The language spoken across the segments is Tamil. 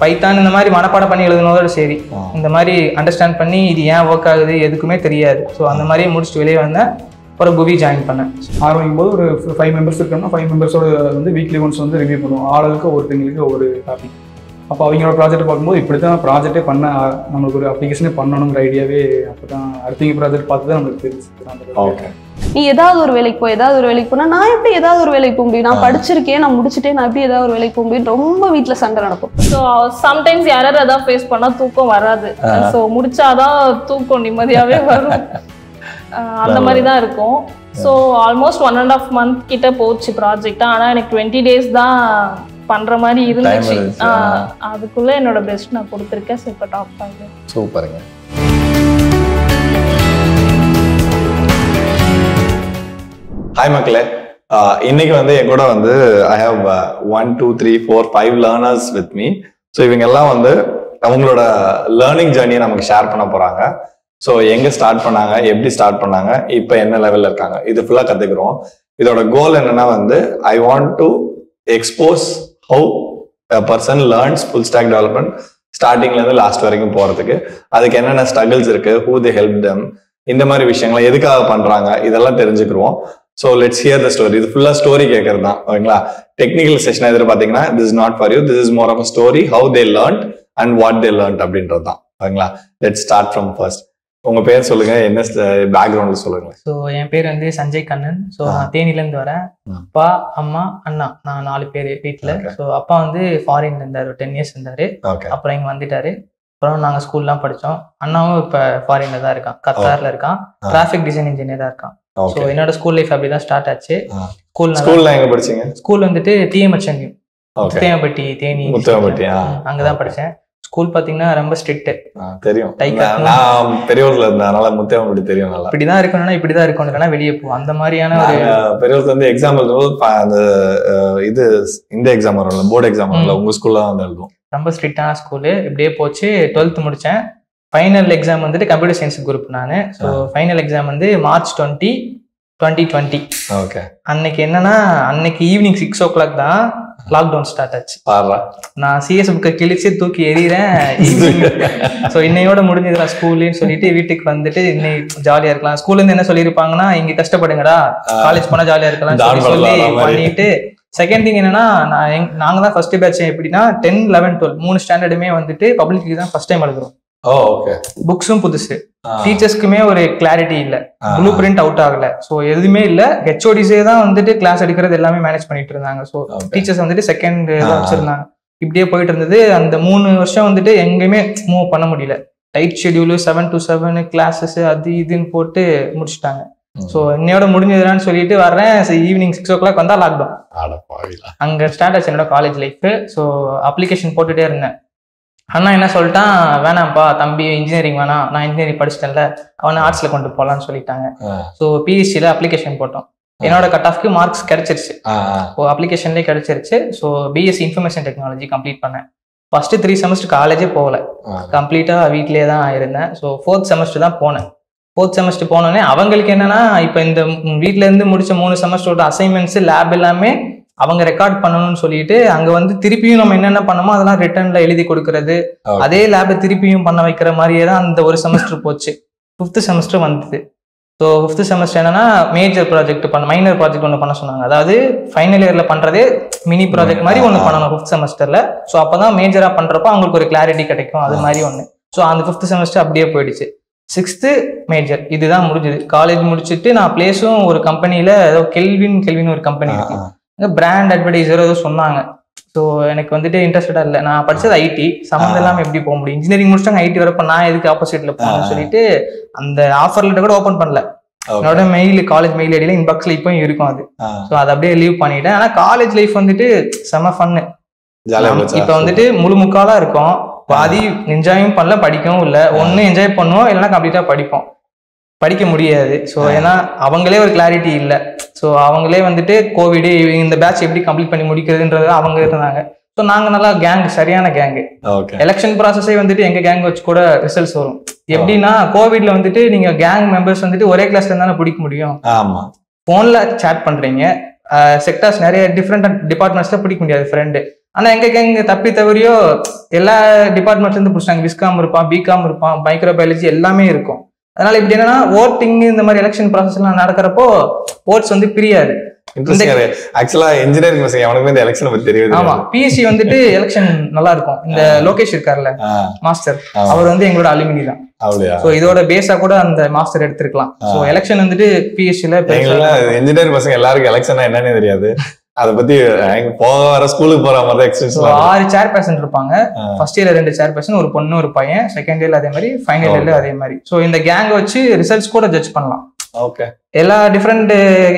பைத்தான் இந்த மாதிரி மனப்பாடம் பண்ணி எழுதுனதோட சரி, இந்த மாதிரி அண்டர்ஸ்டாண்ட் பண்ணி இது ஏன் ஒர்க் ஆகுது எதுக்குமே தெரியாது. ஸோ அந்த மாதிரியே முடிச்சுட்டு வெளியே வந்தேன். அப்புறம் குவி ஜாயின் பண்ணேன். ஆரம்பிக்கும் போது ஒரு 5 மெம்பர்ஸ் இருக்கோம்னா 5 மெம்பர்ஸோட வந்து வீக்லி ஒன்ஸ் வந்து ரிவ்யூ பண்ணுவோம். ஆளுக்கு ஒருத்தங்களுக்கு ஒரு டாபிக். அப்போ அவங்களோட ப்ராஜெக்ட் பார்க்கும்போது இப்படி தான் ப்ராஜெக்டே பண்ண நம்மளுக்கு ஒரு அப்ளிகேஷனே பண்ணணுங்கிற ஐடியாவே அப்போ தான் அடுத்தவங்க ப்ராஜெக்ட் பார்த்து தான் நம்மளுக்கு தெரிஞ்சு. ஓகே, நீ ஏதாவது ஒரு வேலைக்கு போனா நான் எப்படி ஏதாவது ஒரு வேலைக்கு போக முடியும், நான் படிச்சிருக்கேன், நான் முடிச்சுட்டேன், நான் எப்படி ஏதாவது ஒரு வேலைக்கு போக முடியும், ரொம்ப வீட்டில் சண்டை நடக்கும். ஸோ சம்டைம்ஸ் யாராவது அதான் ஃபேஸ் பண்ணால் தூக்கம் வராது. ஸோ முடிச்சாதான் தூக்கம் நிம்மதியாகவே வரும். அந்த மாதிரி தான் இருக்கும். ஸோ ஆல்மோஸ்ட் 1.5 month கிட்ட போச்சு ப்ராஜெக்ட். ஆனால் எனக்கு 20 days தான் பண்ற மாதிரி இருந்துச்சு. அதுக்குள்ள என்னோட பெஸ்ட் நான் கொடுத்துருக்கேன். ஸோ இப்போ டாப் 5. சூப்பருங்க. ஹாய் மக்களே, இன்னைக்கு வந்து என் கூட வந்து I have 1 2 3 4 5 learners with me. So இவங்க எல்லாம் வந்து அவங்களோட லேர்னிங் ஜேர்னியை நமக்கு ஷேர் பண்ண போறாங்க. ஸோ எங்க ஸ்டார்ட் பண்ணாங்க, எப்படி ஸ்டார்ட் பண்ணாங்க, இப்போ என்ன லெவல்ல இருக்காங்க, இது ஃபுல்லா கத்துக்கிறோம். இதோட கோல் என்னன்னா வந்து I want to expose how a person learns full stack development ஸ்டார்டிங்ல இருந்து லாஸ்ட் வரைக்கும் போறதுக்கு. அதுக்கு என்னென்ன ஸ்ட்ரகிள்ஸ் இருக்கு, who they help them, இந்த மாதிரி விஷயங்களை எதுக்காக பண்றாங்க, இதெல்லாம் தெரிஞ்சுக்கிறோம். So let's hear the story. இது ஃபுல்லா ஸ்டோரி கேட்கறது தான், ஓகேங்களா? டெக்னிக்கல் செஷன் எதிர பாத்தீங்கன்னா this is not for you, this is more of a story, how they learned and what they learned அப்படின்றது தான், ஓகேங்களா? Let's start from first. உங்க பேர் சொல்லுங்க, என்ன பேக்ரவுண்ட் சொல்லுங்க. ஸோ என் பேர் வந்து சஞ்சய் கண்ணன். ஸோ நான் தேனிலேருந்து வரேன். அப்பா, அம்மா, அண்ணா, நான் 4 பேர் வீட்டில். ஸோ அப்பா வந்து ஃபாரின்ல இருந்தார், 10 years இருந்தாரு. அப்புறம் இங்கே வந்துட்டாரு. அப்புறம் நாங்கள் ஸ்கூல்லாம் படித்தோம். அண்ணாவும் இப்போ ஃபாரின்ல தான் இருக்கான், கத்தார்ல இருக்கான். டிராஃபிக் டிசைன் இன்ஜினியராக இருக்கான். ஸோ என்னோட ஸ்கூல் லைஃப் அப்படிதான் ஸ்டார்ட் ஆச்சு. ஸ்கூல்ல எங்க படிச்சீங்க? ஸ்கூல் வந்துட்டு டிஎம்ஹெச்என்யூ, முத்தையாம்பட்டி, தேனி, முத்தையாம்பட்டி, அங்கதான் படிச்சேன். ஸ்கூல் பாத்தீங்கன்னா ரொம்ப ஸ்ட்ரிக்ட். தெரியும், நான் பெரியவர்ல இருந்தனால முத்தையாம்பட்டி தெரியும். நல்லா இப்படிதான் இருக்கணும்னா இப்படிதான் இருக்கணும்னா வெளியே போ, அந்த மாதிரியான ஒரு பெரியவர்ல இருந்து எக்ஸாம் எழுதும். அந்த இது இந்த எக்ஸாம் வரும்ல, போர்டு எக்ஸாம் வரும்ல, உங்க ஸ்கூல்ல தான் வந்து எழுதும். ரொம்ப ஸ்ட்ரிக்டான ஸ்கூலு. இப்படியே போச்சு. 12th முடிச்சேன். ஃபைனல் எக்ஸாம் வந்துட்டு கம்ப்யூட்டர் சயின்ஸ் குரூப் நான். ஸோ ஃபைனல் எக்ஸாம் வந்து March 20, 2020. ஓகே. அன்னைக்கு என்னன்னா, அன்னைக்கு ஈவினிங் 6 o'clock தான் லாக்டவுன் ஸ்டார்ட் ஆச்சு. நான் சிஎஸ் புக்கை கிழிச்சு தூக்கி எறிகிறேன். ஸோ இன்னையோட முடிஞ்சதுலாம் ஸ்கூல்னு சொல்லிட்டு வீட்டுக்கு வந்துட்டு இன்னைக்கு ஜாலியா இருக்கலாம். ஸ்கூல்ல இருந்து என்ன சொல்லியிருப்பாங்கன்னா, இங்க கஷ்டப்படுங்கடா, காலேஜ் போனா ஜாலியா இருக்கலாம் சொல்லி பண்ணிட்டு. செகண்ட் திங் என்னன்னா, நாங்க தான் ஃபர்ஸ்ட் பேட்ச். எப்படின்னா 10, 11, 12 3 ஸ்டாண்டர்டுமே வந்துட்டு பப்ளிக் தான் ஃபர்ஸ்ட் டைம் எழுதுறோம். புக்ஸும் புதுசு, டீச்சர்ஸ்க்குமே ஒரு கிளாரிட்டி இல்ல, ப்ளூ பிரிண்ட் அவுட் ஆகல. ஸோ எதுவுமே இல்ல. ஹெச்ஓடிஸே தான் வந்துட்டு கிளாஸ் எடுக்கிறது எல்லாமே மேனேஜ் பண்ணிட்டு இருந்தாங்க. ஸோ டீச்சர்ஸ் வந்துட்டு செகண்ட் வச்சிருந்தாங்க. இப்படியே போயிட்டு இருந்தது. அந்த 3 வருஷம் வந்துட்டு எங்கேயுமே மூவ் பண்ண முடியல. டைட் ஷெடியூலு, 7 to 7 கிளாஸஸ், அது இதுன்னு போட்டு முடிச்சுட்டாங்க. ஸோ இன்னையோட முடிஞ்சதுன்னு சொல்லிட்டு வர்றேன். ஈவினிங் 6 o'clock வந்தா லாக்டவுன். அங்க ஸ்டார்ட் ஆச்சு என்னோட காலேஜ் லைஃப். ஸோ அப்ளிகேஷன் போட்டுட்டே இருந்தேன். அண்ணா என்ன சொல்லிட்டான், வேணாம்ப்பா தம்பி, இன்ஜினியரிங் வேணாம், நான் இன்ஜினியரிங் படிச்சிட்டேன்ல, அவனை ஆர்ட்ஸ்ல கொண்டு போகலான்னு சொல்லிட்டாங்க. ஸோ பிஎஸ்சியில அப்ளிகேஷன் போட்டோம். என்னோட கட் ஆஃப்க்கு மார்க்ஸ் கிடைச்சிருச்சு. ஸோ அப்ளிகேஷன்லேயே கிடைச்சிருச்சு. So BSc information technology complete பண்ணேன். ஃபர்ஸ்ட் 3 semester காலேஜே போகல, கம்ப்ளீட்டா வீட்லேயே தான் இருந்தேன். ஸோ 4th semester தான் போனேன். 4th semester போனோடனே அவங்களுக்கு என்னன்னா, இப்போ இந்த வீட்டுல இருந்து முடிச்ச 3 செமஸ்டரோட அசைன்மெண்ட்ஸ், லேப் எல்லாமே அவங்க ரெக்கார்ட் பண்ணணும்னு சொல்லிட்டு அங்க வந்து திருப்பியும் நம்ம என்னென்ன பண்ணோமோ அதெல்லாம் ரிட்டர்ன்ல எழுதி கொடுக்கறது, அதே லேபை திருப்பியும் பண்ண வைக்கிற மாதிரியே தான் அந்த ஒரு செமஸ்டர் போச்சு. 5th semester வந்தது. ஸோ 5th semester என்னன்னா, மேஜர் ப்ராஜெக்ட் மைனர் ப்ராஜெக்ட் ஒன்று பண்ண சொன்னாங்க. அதாவது ஃபைனல் இயர்ல பண்றதே மினி ப்ராஜெக்ட் மாதிரி ஒன்று பண்ணணும் 5th semesterல. ஸோ அப்பதான் மேஜரா பண்றப்போ அவங்களுக்கு ஒரு கிளாரிட்டி கிடைக்கும், அது மாதிரி ஒன்று. ஸோ அந்த 5th semester அப்படியே போயிடுச்சு. 6th மேஜர் இதுதான் முடிஞ்சது. காலேஜ் முடிச்சுட்டு நான் பிளேஸும் ஒரு கம்பெனியில, ஏதோ கெல்வின் ஒரு கம்பெனி இருக்கு, பிராண்ட் அட்வர்டைசர் ஏதோ சொன்னாங்க. ஸோ எனக்கு வந்துட்டு இன்ட்ரெஸ்டடா இல்லை. நான் படிச்சது ஐடி, சம்மந்தம் இல்லாமல் எப்படி போக முடியும், இன்ஜினியரிங் முடிச்சாங்க ஐடி வரப்ப நான் எதுக்கு ஆப்போசிட்ல போகணும்னு சொல்லிட்டு அந்த ஆஃபர் லெட்டர் கூட ஓப்பன் பண்ணல. என்னோட மெயில், காலேஜ் மெயில் ஐடியில இன்பாக்ஸ்ல இப்பவும் இருக்கும் அது. ஸோ அதை அப்படியே லீவ் பண்ணிட்டேன். ஆனா காலேஜ் லைஃப் வந்துட்டு செம ஃபன்னு. இப்ப வந்துட்டு முழுமுக்காலா இருக்கும். பாதி என்ஜாயும் பண்ணல, படிக்கவும் இல்லை. ஒன்னு என்ஜாய் பண்ணுவோம், இல்லைன்னா கம்ப்ளீட்டா படிக்க முடியாது. ஸோ ஏன்னா அவங்களே ஒரு கிளாரிட்டி இல்லை. ஸோ அவங்களே வந்துட்டு கோவிட் இந்த பேட்ச் எப்படி கம்ப்ளீட் பண்ணி முடிக்கிறதுன்றது அவங்க இருந்தாங்க. ஸோ நாங்கள் நல்லா கேங், சரியான கேங்கு. எலெக்ஷன் ப்ராசஸே வந்துட்டு எங்க கேங் வச்சு கூட ரிசல்ட்ஸ் வரும். எப்படின்னா கோவிட்ல வந்துட்டு நீங்க கேங் மெம்பர்ஸ் வந்துட்டு ஒரே கிளாஸ்ல இருந்தாலும் பிடிக்க முடியும். போன்ல சேட் பண்றீங்க, செக்டார்ஸ் நிறைய டிஃப்ரெண்ட் டிபார்ட்மெண்ட்ஸ்ல பிடிக்க முடியாது ஃப்ரெண்டு. ஆனா எங்க தப்பி தவறியோ எல்லா டிபார்ட்மெண்ட்ல இருந்து பிடிச்சாங்க. விஸ்காம் இருப்பான், பிகாம் இருப்பான், மைக்ரோபயாலஜி எல்லாமே இருக்கும். அதனால இப்படி என்னன்னா ஓட்டிங் இந்த மாதிரி எலெக்ஷன் ப்ராசஸ் எல்லாம் நடக்கிறப்போ ஓட்ஸ் வந்து பிரியாது. ஆக்சுவலா இன்ஜினியரிங் பசங்க அவனுக்கு இந்த எலெக்ஷன் பத்தி தெரியுது. ஆமா, பிஎஸ்சி வந்துட்டு எலெக்ஷன் நல்லா இருக்கும். இந்த லோகேஷ் இருக்காருல்ல மாஸ்டர், அவர் வந்து எங்களோட அலுமினி தான். சோ இதோட பேஸா கூட அந்த மாஸ்டர் எடுத்துக்கலாம். சோ எலெக்ஷன் வந்துட்டு பிஎஸ்சில இன்ஜினியரிங் பசங்க எல்லாருக்கும் எலெக்ஷன் என்னன்னு தெரியாது. அத பத்தி போக வர ஸ்கூலுக்கு போற மாதிரி எக்ஸ்பீரியன்ஸ். 6 சேர்பர்சன் இருப்பாங்க. ஃபர்ஸ்ட் இயர்ல 2 சேர்பர்சன், ஒரு பொண்ணு ஒரு பையன். செகண்ட் இயர்ல அதே மாதிரி, ஃபைனல் இயர்ல அதே மாதிரி. சோ இந்த கேங் வச்சு ரிசல்ட்ஸ் கூட ஜட்ஜ் பண்ணலாம். ஓகே, எல்லா டிஃப்ரெண்ட்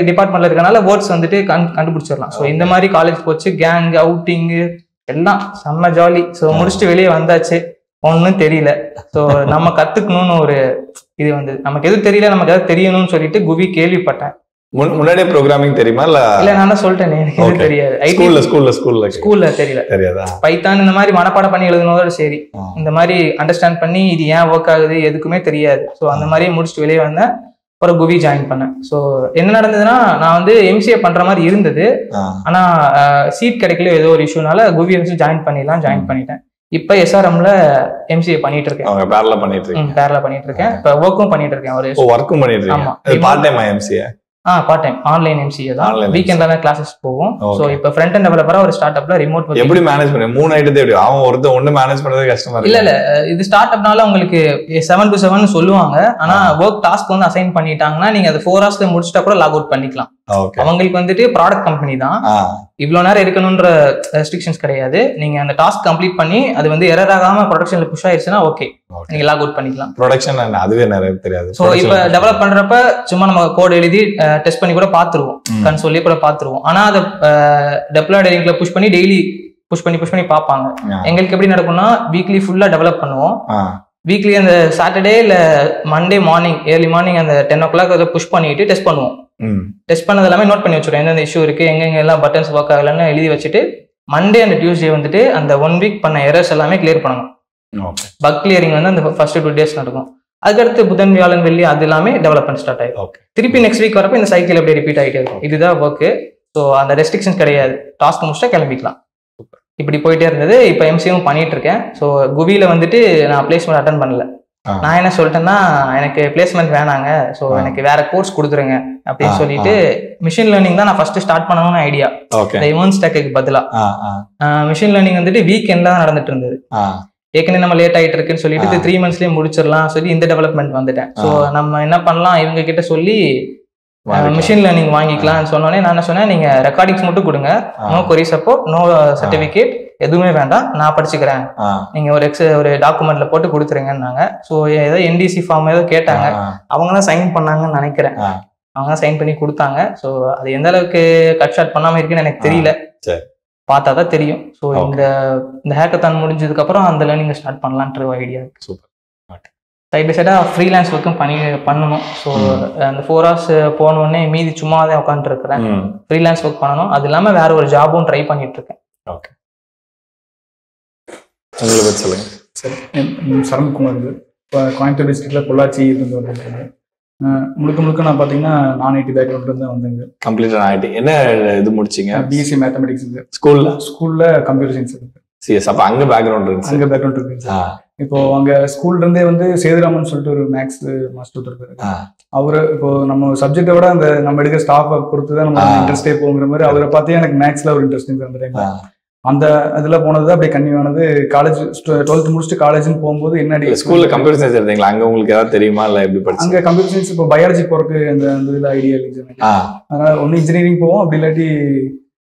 டிபார்ட்மெண்ட்ல இருக்கனால வேர்ட்ஸ் வந்துட்டு கண்டுபிடிச்சிடலாம். ஸோ இந்த மாதிரி காலேஜ் போச்சு, கேங் அவுட்டிங் எல்லாம் செம்ம ஜாலி. ஸோ முடிச்சுட்டு வெளியே வந்தாச்சு, ஒன்றும் தெரியல. ஸோ நம்ம கத்துக்கணும்னு ஒரு இது வந்து, நமக்கு எதுவும் தெரியல, நமக்கு எதாவது தெரியணும்னு சொல்லிட்டு குவி கேள்விப்பட்டேன். முன்னாடியே ப்ரோக்ராமிங் தெரியுமா? இல்ல நான் தான் சொல்லிட்டேன், எனக்கு எதுவும் தெரியாது. ஸ்கூல்ல தெரியாதா? பைத்தான் இந்த மாதிரி மனப்பாடம் பண்ணி எழுதுனதோட சரி, இந்த மாதிரி அண்டர்ஸ்டாண்ட் பண்ணி இது ஏன் ஒர்க் ஆகுது எதுக்குமே தெரியாது. ஸோ அந்த மாதிரி முடிச்சுட்டு வெளியே வந்தேன். அப்புறம் குவி ஜாயின் பண்ணேன். ஸோ என்ன நடந்ததுன்னா, நான் வந்து எம்சிஏ பண்ற மாதிரி இருந்தது. ஆனா சீட் கிடைக்கல, ஏதோ ஒரு இஷ்யூனால குவி வந்து ஜாயின் பண்ணிட்டேன். இப்ப எஸ்ஆர்எம்ல எம்சிஏ பண்ணிட்டு இருக்கேன். பேரலா பண்ணிட்டு இருக்கேன். இப்ப ஒர்க்கும் பண்ணிட்டு இருக்கேன். ஆமா, part time MCA. Part time online MCA தான். வீக்கெண்ட்ல தான் கிளாसेस போவோம். சோ இப்போ ஃப்ரண்ட் எண்ட் டெவலப்பரா ஒரு ஸ்டார்ட் அப்ல ரிமோட் வர்க். எப்படி மேனேஜ் பண்ணீங்க? 3 ஐட்டத்தை எப்படி அவன் ஒருத்த ஒண்ணு மேனேஜ் பண்றது கஷ்டமா இருக்கு? இல்ல இது ஸ்டார்ட் அப்னால உங்களுக்கு 7 to 7 சொல்லுவாங்க. ஆனா வர்க் டாஸ்க் வந்து அசைன் பண்ணிட்டாங்கன்னா நீங்க அது 4 hours முடிச்சிட்டா கூட லாக் அவுட் பண்ணிக்கலாம். அவங்களுக்கு வந்துட்டு ப்ராடக்ட் கம்பெனி தான், இவ்வளவு நேரம் இருக்கணும்ன்ற ரெஸ்ட்ரிக்ஷன்ஸ் கிடையாது. நீங்க அந்த டாஸ்க் கம்ப்ளீட் பண்ணி அது வந்து எரர் ஆகாம ப்ரொடக்ஷன்ல புஷ் ஆயிருச்சுன்னா ஓகே, நீங்க லாக் அவுட் பண்ணிக்கலாம். ப்ரொடக்ஷன் அதுவே நிறைய தெரியாது. சோ இப்ப டெவலப் பண்றப்ப சும்மா நம்ம கோட் எழுதி டெஸ்ட் பண்ணி கூட பாத்துருவோம், கன்சோல்லே கூட பாத்துருவோம். ஆனா அதை டெப்ளாய்ட் லிங்க்ல புஷ் பண்ணி டெய்லி புஷ் பண்ணி பார்ப்பாங்க. எங்களுக்கு எப்படி நடக்கும்னா, வீக்லி ஃபுல்லா டெவலப் பண்ணுவோம். வீக்லி அந்த சாட்டர்டே இல்ல மண்டே மார்னிங், ஏர்லி மார்னிங் அந்த 10 o'clock அதை புஷ் பண்ணிட்டு டெஸ்ட் பண்ணுவோம். டெஸ்ட் பண்ணது எல்லாமே நோட் பண்ணி வச்சுருவோம். எந்தெந்த இஷ்யூ இருக்கு, எங்கெங்க எல்லாம் பட்டன்ஸ் ஒர்க் ஆகலன்னு எழுதி வச்சுட்டு மண்டே அண்ட் டியூஸ்டே வந்துட்டு அந்த 1 week பண்ண எரர்ஸ் எல்லாமே கிளியர் பண்ணணும். பக் கிளியரிங் வந்து அந்த ஃபர்ஸ்ட் 2 days நடக்கும். அதுக்கடுத்து புதன் வியாழன் வெள்ளி அது எல்லாமே டெவலப்மெண்ட் ஸ்டார்ட் ஆயிடும். திருப்பி நெக்ஸ்ட் வீக் வரப்போ இந்த சைக்கிள் அப்படியே ரிப்பீட் ஆகிட்டே இருக்கும். இதுதான் ஒர்க்கு. ஸோ அந்த ரெஸ்ட்ரிக்ஷன்ஸ் கிடையாது, டாஸ்க் முடிச்சுட்டா கிளம்பிக்கலாம். இப்படி போயிட்டே இருந்தது. இப்போ எம்சியும் பண்ணிட்டு இருக்கேன். ஸோ குவியில வந்துட்டு நான் பிளேஸ்மெண்ட் அட்டன் பண்ணல. நான் என்ன சொல்லிட்டேன்னா, எனக்கு பிளேஸ்மெண்ட் வேணாங்க, ஸோ எனக்கு வேற கோர்ஸ் கொடுத்துருங்க அப்படின்னு சொல்லிட்டு மிஷின் லேர்னிங் தான் நான் ஃபர்ஸ்ட் ஸ்டார்ட் பண்ணணும்னு ஐடியா. இந்த இவன்ஸ் டெக்கு பதிலா மிஷின் லேர்னிங் வந்துட்டு வீக்கெண்ட்ல தான் நடந்துட்டு இருந்தது. ஏற்கனவே நம்ம லேட் ஆகிட்டு இருக்குன்னு சொல்லிட்டு 3 monthsலயே முடிச்சிடலாம் சொல்லி இந்த டெவலப்மெண்ட் வந்துட்டேன். ஸோ நம்ம என்ன பண்ணலாம், இவங்க கிட்ட சொல்லி மிஷின் லேர்னிங் வாங்கிக்கலாம்னு சொன்னோடனே நான் என்ன சொன்னேன், நீங்க ரெக்கார்டிங்ஸ் மட்டும் கொடுங்க, நோ கொரி சப்போர்ட், நோ சர்டிபிகேட், எதுவுமே வேண்டாம், நான் படிச்சுக்கிறேன், நீங்க ஒரு டாக்குமெண்ட்ல போட்டு கொடுத்துருங்கன்னாங்க. ஸோ ஏதோ என்டிசி ஃபார்ம் ஏதோ கேட்டாங்க, அவங்க தான் சைன் பண்ணாங்கன்னு நினைக்கிறேன். அவங்க தான் சைன் பண்ணி கொடுத்தாங்க. ஸோ அது எந்த அளவுக்கு கட் ஷாட் பண்ணாம இருக்குன்னு எனக்கு தெரியல, பார்த்தா தான் தெரியும். ஸோ இந்த ஹேக்கத்தான் முடிஞ்சதுக்கு அப்புறம் அந்த லேர்னிங் ஸ்டார்ட் பண்ணலான்ற ஐடியா இருக்கு. சூப்பர். சைட் பை சைடாக ஃப்ரீலான்ஸ் ஒர்க்கும் பண்ணணும். ஸோ அந்த 4 hours போனோடனே மீதி சும்மா தான் உட்காந்துட்டு இருக்கிறேன். ஃப்ரீலான்ஸ் ஒர்க் பண்ணணும். அது இல்லாமல் வேற ஒரு ஜாபும் ட்ரை பண்ணிட்டு இருக்கேன். ஓகே, உங்களை பற்றி சொல்லுங்க. சரி, சரண்குமார். இப்போ கோயம்புத்தூர் டிஸ்ட்ரிக்ட்ல பொள்ளாச்சி இருந்து வந்திருக்கேன். முழுக்க நான் பார்த்தீங்கன்னா நான் ஐடி பேக்ரவுண்ட்ல இருந்து வந்தேங்க. கம்ப்ளீட்டா ஐடி. என்ன இது முடிச்சிங்க? BSc mathematics. ஸ்கூல்ல கம்ப்யூட்டர் சயின்ஸ் இருக்கு. சிஎஸ். அப்ப அங்க பேக்ரவுண்ட் இருக்கு. அங்க பேக்ரவுண்ட் இருக்கு. இப்போ அங்க ஸ்கூல்ல இருந்தே வந்து சேதுராமன் சொல்லிட்டு ஒரு மேக்ஸ் மாஸ்டர் இருக்காரு. அவரு இப்போ நம்ம சப்ஜெக்டை விட அந்த நம்ம எடுக்கிற ஸ்டாஃபை பொறுத்துதான் நம்ம இன்ட்ரெஸ்டே போங்கிற மாதிரி அவரை பார்த்தே எனக்கு மேக்ஸ்ல ஒரு இன்ட்ரெஸ்ட் அந்த டைம்ல. அந்த இதுல போனது அப்படியே கன்டினியூ ஆனது. காலேஜ் 12th முடிச்சுட்டு காலேஜ்னு போகும்போது என்ன ஸ்கூல்ல கம்ப்யூட்டர் சயின்ஸ் எடுத்தீங்களா? அங்க உங்களுக்கு ஏதாவது தெரியுமா இல்ல எப்படி படிச்சீங்க? அங்க கம்ப்யூட்டர் சயின்ஸ் இப்போ பயாலஜி போறதுக்கு அந்த இதுல ஐடியா இல்லை. அதனால ஒன்னு இன்ஜினியரிங் போவோம், அப்படி இல்லாட்டி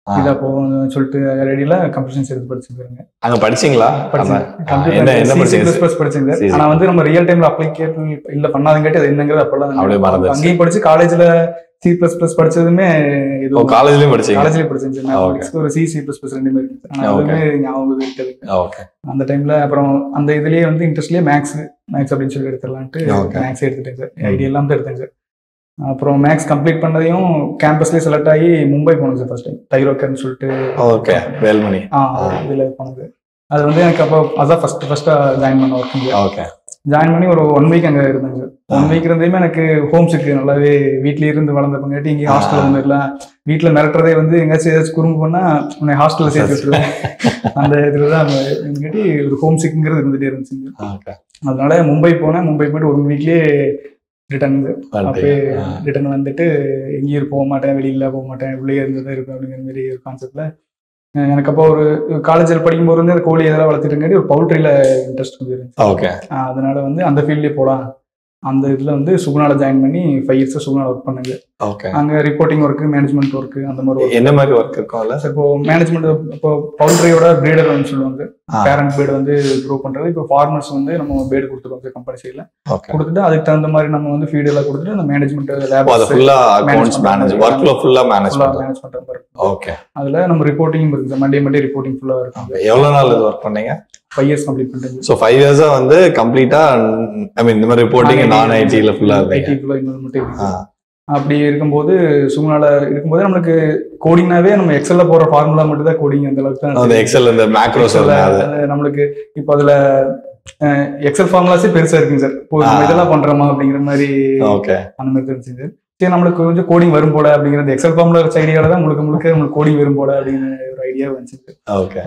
இதா போவோம்னு சொல்லிட்டு ரெடியில கம்ப்யூட்டர் சயின்ஸ் எடுத்து படிச்சிருக்காங்க. அங்க படிச்சீங்களா? படிச்சீங்க. ஆனா வந்து நம்ம ரியல் டைம்ல அப்ளிகேஷன் இல்ல பண்ணாதங்காட்டி அது என்னங்கிறது அப்பெல்லாம் அங்கேயும் படிச்சு காலேஜ்ல C++ படிச்சதுமே காலேஜ்லயும் படிச்சேன். ஒரு C++ ரெண்டுமே இருக்கு. ஆனா ஞாபகம் இருக்காது அந்த டைம்ல. அப்புறம் அந்த இதுலயே வந்து இன்ட்ரெஸ்ட்லயே மேக்ஸ் அப்படின்னு சொல்லி எடுத்துடலான்ட்டு மேக்ஸ் எடுத்துட்டேன் சார். ஐடியா எல்லாம் தான் எடுத்தேன் சார். அப்புறம் மேக்ஸ் கம்ப்ளீட் பண்ணதையும் கேம்பஸ்லயே செலக்ட் ஆகி மும்பை போனது சார். ஃபர்ஸ்ட் டைம் தைரோக்கர்னு சொல்லிட்டு வேல்மணி இதுல போனது. அது வந்து எனக்கு அப்போ அதான் ஃபர்ஸ்டா ஜாயின் பண்ண ஒர்க். ஜாயின் பண்ணி ஒரு 1 வீக் அங்கே இருந்தாங்க. 1 வீக் இருந்ததுமே எனக்கு ஹோம் சிக்கு நல்லாவே வீட்லேயே இருந்து வளர்ந்தப்பங்காட்டி இங்கே ஹாஸ்டல் வந்து இல்லை வீட்டில் மிரட்டுறதே வந்து எங்கேயாச்சும் ஏதாச்சும் குறும்பு பண்ணால் உன்னை ஹாஸ்டலில் சேர்த்து விட்டுருவேன் அந்த இதில் தான் கேட்டி ஒரு ஹோம் சிக்குங்கிறது இருந்துகிட்டே இருந்துச்சுங்க. அதனால மும்பை போனேன். மும்பை போயிட்டு 1 வீக்லேயே ரிட்டர்ன் அப்பயே ரிட்டர்ன் வந்துட்டு எங்கேயும் போக மாட்டேன், வெளியில் போக மாட்டேன், உள்ளே இருந்ததான் இருக்கும் அப்படிங்கிற மாதிரி ஒரு கான்செப்டில் எனக்கு அப்போ ஒரு காலேஜில் படிக்கும்போது வந்து கோழி இதெல்லாம் வளர்த்துட்டுங்காட்டி ஒரு பவுல்ட்ரியில் இன்ட்ரெஸ்ட் வந்து இருந்துச்சு. அதனால வந்து அந்த ஃபீல்ட்லேயே போகலாம். அந்த இதில் வந்து சுகுணால ஜாயின் பண்ணி 5 years சுகுணால ஒர்க் பண்ணுங்க. அங்கே ரிப்போர்ட்டிங் ஒர்க்கு, மேனேஜ்மெண்ட் ஒர்க்கு, அந்த மாதிரி என்ன மாதிரி ஒர்க் இருக்கும்ல. இப்போ மேனேஜ்மெண்ட் இப்போ பவுல்ட்ரியோட பிரீடர் வந்து சொல்லுவாங்க, பேரண்ட் பேர்டு வந்து க்ரோ பண்றது. இப்போ ஃபார்மர்ஸ் வந்து நம்ம பேர்டு கொடுத்துருவோம் கம்பெனி சைடில் கொடுத்துட்டு அதுக்கு தகுந்த மாதிரி நம்ம வந்து ஃபீட் எல்லாம் கொடுத்துட்டு அந்த மேனேஜ்மெண்ட் அதுல நம்ம ரிப்போர்ட்டிங் இருக்கு. மண்டே ரிப்போர்ட்டிங் ஃபுல்லா இருக்கும். எவ்வளவு நாள் இது ஒர்க் பண்ணீங்க? 5 years கம்ப்ளீட் பண்ணிட்டேன். சோ 5 years வந்து கம்ப்ளீட்டா ஐ மீன் இந்த மாதிரி ரிப்போர்ட்டிங் நான் ஐடில ஃபுல்லா ஐடி ஃபுல்லா இன்வால்வ்மென்ட் இருக்கு. அப்படி இருக்கும்போது சுகுணால இருக்கும்போது நம்மளுக்கு கோடிங்னாவே நம்ம எக்ஸல்ல போற ஃபார்முலா மட்டும் தான் கோடிங். அந்த அளவுக்கு தான் அந்த எக்ஸல் இந்த மேக்ரோஸ் நம்மளுக்கு இப்போ அதுல எக்ஸல் ஃபார்முலாஸே பெருசா இருக்குங்க சார். இப்போ நம்ம இதெல்லாம் பண்றோமா அப்படிங்கிற மாதிரி அந்த மாதிரி தெரிஞ்சுங்க. சரி நம்மளுக்கு கொஞ்சம் கோடிங் வரும் போல அப்படிங்கிறது எக்ஸல் ஃபார்முலா வச்ச ஐடியால தான் நம்மளுக்கு கோடிங் வரும் போல அப்படிங்கிற ஒரு ஐடியா வந்துச்சு.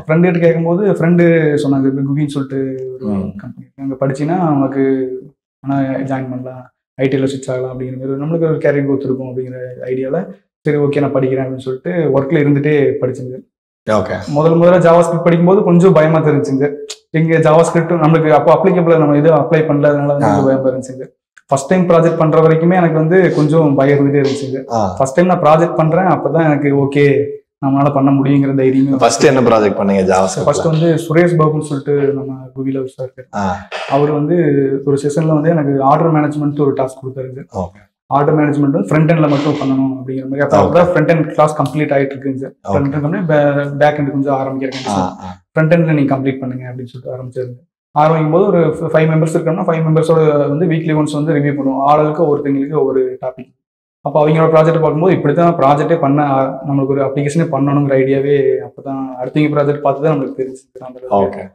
ஃப்ரெண்டு கிட்ட கேட்கும்போது ஃப்ரெண்டு சொன்னாங்க குகின்னு சொல்லிட்டு ஒரு கம்பெனி அங்கே படிச்சுன்னா அவங்களுக்கு ஆனால் ஜாயின் பண்ணலாம், ஐடியில் ஸ்விட்ச் ஆகலாம் அப்படிங்கிற மாதிரி நம்மளுக்கு ஒரு கேரியர் கோத் இருக்கும் அப்படிங்கிற ஐடியாவில் சரி ஓகே நான் படிக்கிறேன் அப்படின்னு சொல்லிட்டு ஒர்க்கில் இருந்துகிட்டே படிச்சுங்க. முதல்ல ஜாவா ஸ்கிரிப்ட் படிக்கும்போது கொஞ்சம் பயமா தெரிஞ்சுங்க. இங்கே ஜாவா ஸ்கிரிப்ட் நம்மளுக்கு அப்போ அப்ளிகபிள் நம்ம எதுவும் அப்ளை பண்ணல, அதனால கொஞ்சம் பயமா இருந்துச்சுங்க. ஃபர்ஸ்ட் டைம் ப்ராஜெக்ட் பண்ற வரைக்குமே எனக்கு வந்து கொஞ்சம் பயம் இருந்துட்டே இருந்துச்சுங்க. ஃபர்ஸ்ட் டைம் நான் ப்ராஜெக்ட் பண்றேன், அப்பதான் எனக்கு ஓகே நம்மளால பண்ண முடியுங்கிற தைரியம். ஃபர்ஸ்ட் என்ன ப்ராஜெக்ட் பண்ணீங்க ஜாவா? ஃபர்ஸ்ட் வந்து சுரேஷ் பாபுன்னு சொல்லிட்டு நம்ம குவில சார் இருக்காரு. அவர் வந்து ஒரு செஷன்ல வந்து எனக்கு ஆர்டர் மேனேஜ்மெண்ட் ஒரு டாஸ்க் கொடுத்தாரு. ஆர்டர் மேனேஜ்மெண்ட் வந்து ஃப்ரண்ட் எண்ட்ல மட்டும் பண்ணணும் அப்படிங்கிற மாதிரி. அப்போ ஃப்ரண்ட் எண்ட் கிளாஸ் கம்ப்ளீட் ஆயிட்டு இருக்குங்க sir. Front end back end கொஞ்சம் ஆரம்பிக்கிறேன். ஃப்ரண்ட் எண்ட்ல நீங்க கம்ப்ளீட் பண்ணுங்க அப்படின்னு சொல்லிட்டு ஆரம்பிச்சிருங்க. ஆரம்பிக்கும் போது ஒரு 5 members இருக்கோம்னா 5 members வந்து வீக்லி ஒன்ஸ் வந்து ரிவ்யூ பண்ணுவோம். ஆளுக்கு ஒவ்வொருத்தங்களுக்கு ஒவ்வொரு டாபிக். அப்போ அவங்களோட ப்ராஜெக்ட் பார்க்கும்போது இப்படித்தான் ப்ராஜெக்டே பண்ண நம்மளுக்கு ஒரு அப்ளிகேஷனே பண்ணணுங்கிற ஐடியாவே அப்பதான் அடுத்தவங்க ப்ராஜெக்ட் பார்த்து தான் நம்மளுக்கு தெரிஞ்சு.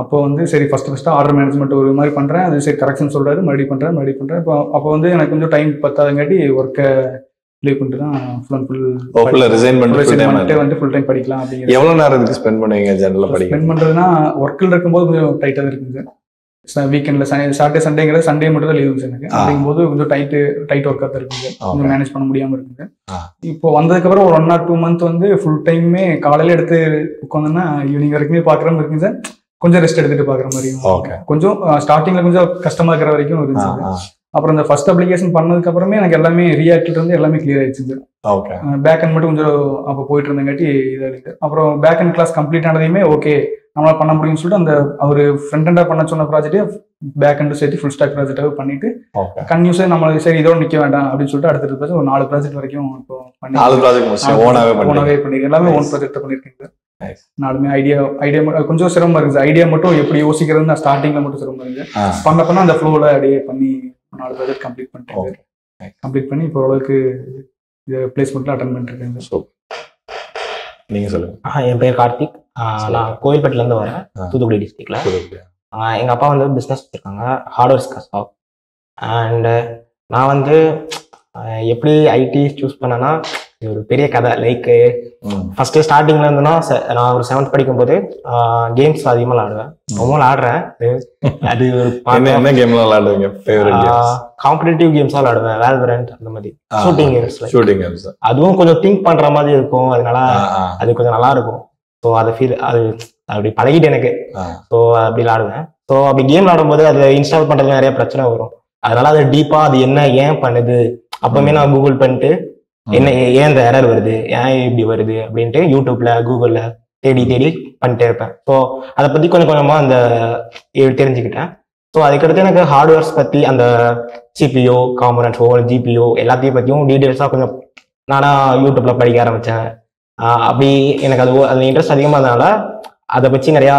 அப்போ வந்து சரி ஃபர்ஸ்ட் ஆர்டர் மேனேஜ்மெண்ட் ஒரு மாதிரி பண்றேன். அது சரி கரெக்ஷன் சொல்றாரு, மறுபடியும் பண்றேன். அப்போ வந்து எனக்கு கொஞ்சம் டைம் பத்தாதங்காட்டி ஒர்க்கை லீவ் பண்ணிட்டு தான் ஃபுல் ரிசைன் பண்ணிட்டு வந்து ஃபுல் டைம் படிக்கலாம் அப்படிங்கிற. எவ்வளவு நேரம் இதுக்கு ஸ்பெண்ட் பண்ணுவீங்க ஜெனரலா படிக்க? ஸ்பெண்ட் பண்றதுன்னா ஒர்க்கில் இருக்கும்போது கொஞ்சம் டைட்டா தான் இருக்குங்க. வீக்கெண்ட்ல சாட்டர்டே சண்டேங்கிறது சண்டே மட்டும் தான் லீவ் எனக்கு. அப்படிங்கும்போது கொஞ்சம் டைட் ஒர்க்காக தான் இருக்குங்க. கொஞ்சம் மேனேஜ் பண்ண முடியாம இருக்குங்க. இப்போ வந்ததுக்கு அப்புறம் ஒரு 1 or 2 month வந்து ஃபுல் டைமே காலையில எடுத்து உட்காந்தோம்னா ஈவினிங் வரைக்குமே பாக்குற மாதிரி இருக்குங்க சார். கொஞ்சம் ரெஸ்ட் எடுத்துட்டு பாக்குற மாதிரியும் கொஞ்சம் ஸ்டார்டிங்ல கொஞ்சம் கஷ்டமா இருக்கிற வரைக்கும் இருந்துச்சு. அப்புறம் இந்த ஃபர்ஸ்ட் அப்ளிகேஷன் பண்ணதுக்கு அப்புறமே எனக்கு எல்லாமே ரியாக்டில் இருந்து எல்லாமே கிளியர் ஆயிடுச்சு சார். பேக் அண்ட் மட்டும் கொஞ்சம் அப்போ போயிட்டு இருந்தங்காட்டி இதாக இருக்கு. அப்புறம் பேக் அண்ட் கிளாஸ் கம்ப்ளீட் ஆனதையுமே ஓகே நம்மளால பண்ண முடியும்னு சொல்லிட்டு அந்த அவர் ஃப்ரண்ட் எண்டா பண்ண சொன்ன ப்ராஜெக்டே பேக் அண்ட் சேர்த்து ஃபுல் ஸ்டாக் ப்ராஜெக்டாக பண்ணிட்டு கன்யூஸா நம்மளுக்கு சரி இதோட நிக்க வேண்டாம் அப்படின்னு சொல்லிட்டு அடுத்த ப்ராஜெக்ட் ஒரு 4 ப்ராஜெக்ட் வரைக்கும் இப்போ பண்ணி 4 ப்ராஜெக்ட் ஓனாவே பண்ணிருக்கேன். எல்லாமே ஓன் ப்ராஜெக்ட் பண்ணிருக்கேன். நாலுமே ஐடியா கொஞ்சம் சிரமமா இருக்கு. ஐடியா மட்டும் எப்படி யோசிக்கிறதுன்னு ஸ்டார்டிங்ல மட்டும் சிரமமா இருக்கு. பண்ண அந்த ஃப்ளோல அப்படியே பண்ணி 4 ப்ராஜெக்ட் கம்ப்ளீட் பண்ணிட்டேன். கம்ப்ளீட் பண்ணி இப்போ ஓரளவுக்கு பிளேஸ்மெண்ட்ல அட்டெண்ட் பண்ணிருக்கேன். நீங்க சொல்லுங்க. என் பேர் கார்த்திக். நான் கோயில்பேட்டில இருந்து வரேன், தூத்துக்குடி டிஸ்ட்ரிக்ட்ல. எங்க அப்பா வந்து பிஸ்னஸ் வச்சிருக்காங்க, ஹார்ட்வேர்ஸ் ஷாப். அண்ட் நான் வந்து எப்படி ஐடி சூஸ் பண்ணேன்னா ஒரு பெரிய கதை. லைக் ஃபர்ஸ்ட் ஸ்டார்டிங்ல இருந்துன்னா நான் ஒரு 7th படிக்கும் போது கேம்ஸ் அதிகமாக விளாடுவேன். ரொம்ப விளாடுறேன். அது ஒரு காம்படிட்டிவ் கேம்ஸா விளாடுவேன், வேல்வரண்ட் அந்த மாதிரி ஷூட்டிங் கேம்ஸ். அதுவும் கொஞ்சம் திங்க் பண்ற மாதிரி இருக்கும், அதனால அது கொஞ்சம் நல்லா இருக்கும். ஸோ அதை ஃபீல் அது அப்படி பழகிட்டு எனக்கு. ஸோ அப்படி விளாடுவேன். ஸோ அப்படி கேம் விளாடும் போது அதை இன்ஸ்டால் பண்றதுல நிறைய பிரச்சனை வரும். அதனால அது டீப்பா அது என்ன ஏன் பண்ணுது அப்பவுமே நான் கூகுள் பண்ணிட்டு என்ன ஏன் இந்த எரர் வருது, ஏன் இப்படி வருது அப்படின்ட்டு யூடியூப்ல கூகுள்ல தேடி பண்ணிட்டே இருப்பேன். ஸோ அதை பத்தி கொஞ்சம் கொஞ்சமா அந்த தெரிஞ்சுக்கிட்டேன். ஸோ அதுக்கடுத்து எனக்கு ஹார்ட்வேர்ஸ் பத்தி அந்த சிபிஓ காம்பனன்ட்ஸ் ஜிபிஓ எல்லாத்தையும் பத்தியும் டீடைல்ஸா கொஞ்சம் நானா யூடியூப்ல படிக்க ஆரம்பிச்சேன். அப்படி எனக்கு அது இன்ட்ரெஸ்ட் அதிகமா இருந்தனால அதை வச்சு நிறைய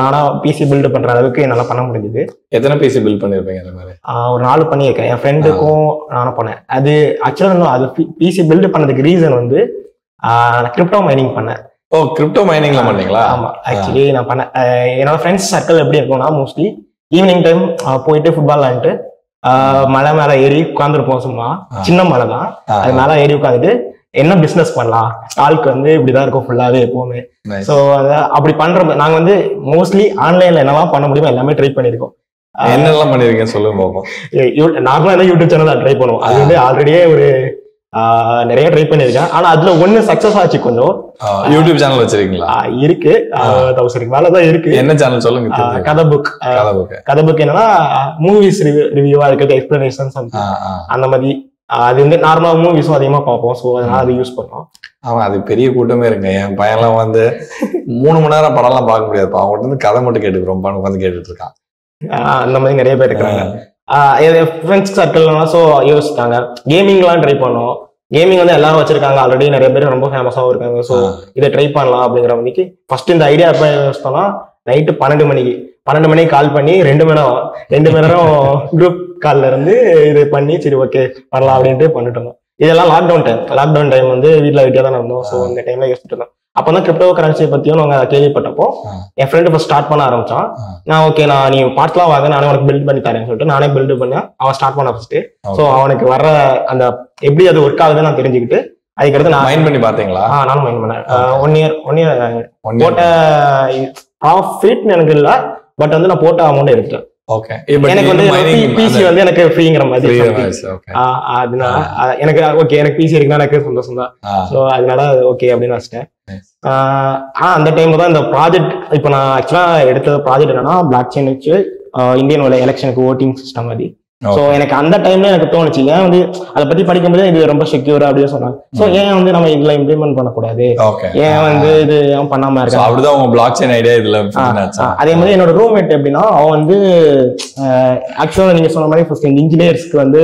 நானா பிசி பில்டு பண்ற அளவுக்கு என்னால பண்ண முடிஞ்சது. எத்தனை பிசி பில்ட் பண்ணிருப்பீங்க? அந்த மாதிரி ஒரு 4 பண்ணியிருக்கேன். என் ஃப்ரெண்டுக்கும் நானும் பண்ணேன். அது ஆக்சுவலா அது பிசி பில்டு பண்ணதுக்கு ரீசன் வந்து நான் கிரிப்டோ மைனிங் பண்ணேன். ஓ, கிரிப்டோ மைனிங்ல பண்ணீங்களா? ஆமா, ஆக்சுவலி நான் பண்ணேன். என்னோட ஃப்ரெண்ட்ஸ் சர்க்கிள் எப்படி இருக்கும்னா மோஸ்ட்லி ஈவினிங் டைம் போயிட்டு ஃபுட்பால் விளாண்டுட்டு மலை மேல ஏறி உட்காந்துருப்போம். சும்மா சின்ன மலை தான், அது மேல ஏறி உட்காந்துட்டு என்ன பிசினஸ் பண்ணலாம், ஆளுக்கு வந்து இப்படிதான் இருக்கும் ஃபுல்லாவே எப்பவுமே. ஸோ அப்படி பண்ற நாங்க வந்து மோஸ்ட்லி ஆன்லைன்ல என்னெல்லாம் பண்ண முடியுமோ எல்லாமே ட்ரை பண்ணிருக்கோம். என்னெல்லாம் பண்ணிருக்கீங்க சொல்லுங்க பாப்போம். நார்மலா யூடியூப் சேனல் ட்ரை பண்ணுவோம். அது வந்து ஆல்ரெடியே ஒரு நிறைய ட்ரை பண்ணிருக்கேன். ஆனா அதுல ஒண்ணு சக்சஸ் ஆச்சு. கொஞ்சம் யூடியூப் சேனல் வச்சிருக்கீங்களா? இருக்கு, 1000 மேலதான் இருக்கு. என்ன சேனல் சொல்லுங்க? கதை புக். கதை புக் என்னன்னா மூவிஸ் ரிவ்யூவா இருக்கிறது, எக்ஸ்பிளனேஷன் அந்த மாதிரி. அது வந்து நார்மலா மூவிஸும் அதிகமா பார்ப்போம். ஸோ அதனால அது யூஸ் பண்ணோம். அவன் அது பெரிய கூட்டமே இருக்கு. என் பையன்லாம் வந்து 3 மணி நேரம் படம்லாம் பார்க்க முடியாது. அவன் வந்து கதை மட்டும் கேட்டுக்கிறோம், உட்காந்து கேட்டுட்டு இருக்கான். அந்த மாதிரி நிறைய பேர் இருக்காங்க. ஃப்ரெண்ட்ஸ் சர்க்கிள்லாம் ஸோ யோசிச்சாங்க. கேமிங்லாம் ட்ரை பண்ணோம். கேமிங் வந்து எல்லாரும் வச்சிருக்காங்க ஆல்ரெடி, நிறைய பேர் ரொம்ப ஃபேமஸாகவும் இருக்காங்க. ஸோ இதை ட்ரை பண்ணலாம் அப்படிங்கிற மணிக்கு ஃபர்ஸ்ட் இந்த ஐடியா எப்போ யோசித்தோம்னா நைட்டு 12 மணிக்கு கால் பண்ணி 2 மணி நேரம் குரூப் கால்ல இருந்து இது பண்ணி சரி ஓகே பண்ணலாம் அப்படின்ட்டு பண்ணிட்டு இருந்தோம். இதெல்லாம் லாக்டவுன் டைம் வந்து வீட்டில் வெட்டியா தான் இருந்தோம். ஸோ இந்த டைம்ல யோசிச்சுட்டு இருந்தோம். அப்பதான் கிரிப்டோ கரன்சியை பத்தியும் நாங்க கேள்விப்பட்டப்போ என் ஃப்ரெண்டு ஃபர்ஸ்ட் ஸ்டார்ட் பண்ண ஆரம்பிச்சான். நான் ஓகே நீ பார்ட்லாம் வாங்க, நானே உனக்கு பில்ட் பண்ணி தரேன்னு சொல்லிட்டு நானே பில்டு பண்ண அவன் ஸ்டார்ட் பண்ண ஃபர்ஸ்ட். ஸோ அவனுக்கு வர அந்த எப்படி அது ஒர்க் ஆகுதுன்னு நான் தெரிஞ்சுக்கிட்டு அதுக்கடுத்து நான் மைண்ட் பண்ணி பார்த்தீங்களா? நானும் மைண்ட் பண்ணேன். 1 இயர் போட்ட ப்ராஃபிட் எனக்கு இல்லை, பட் வந்து நான் போட்ட அமௌண்ட் எடுத்துட்டேன். எனக்கு வந்து பிசி வந்து எனக்கு ஃப்ரீங்கிற மாதிரி. அதனால எனக்கு ஓகே, எனக்கு பிசி இருக்குன்னா எனக்கு சந்தோஷம் தான். ஸோ அதனால ஓகே அப்படின்னு வச்சுட்டேன். அந்த டைம்ல தான் இந்த ப்ராஜெக்ட் இப்போ நான் ஆக்சுவலா எடுத்த ப்ராஜெக்ட் என்னன்னா பிளாக் செயின் வச்சு இந்தியன் எலெக்ஷனுக்கு ஓட்டிங் சிஸ்டம் மாதிரி. ஸோ எனக்கு அந்த டைம்ல எனக்கு தோணுச்சு, ஏன் வந்து அதை பத்தி படிக்கும்போது இது ரொம்ப செக்யூர் அப்படின்னு சொன்னாங்க. ஸோ ஏன் வந்து நம்ம இதுல இம்ப்ளிமெண்ட் பண்ணக்கூடாது, ஏன் வந்து இது ஏன் பண்ணாம இருக்காங்க. அப்படிதான் உங்க பிளாக் செயின் ஐடியா இதுல. அதே மாதிரி என்னோட ரூம்மேட் எப்படின்னா அவன் வந்து ஆக்சுவலா நீங்க சொன்ன மாதிரி ஃபர்ஸ்ட் இன்ஜினியர்ஸ்க்கு வந்து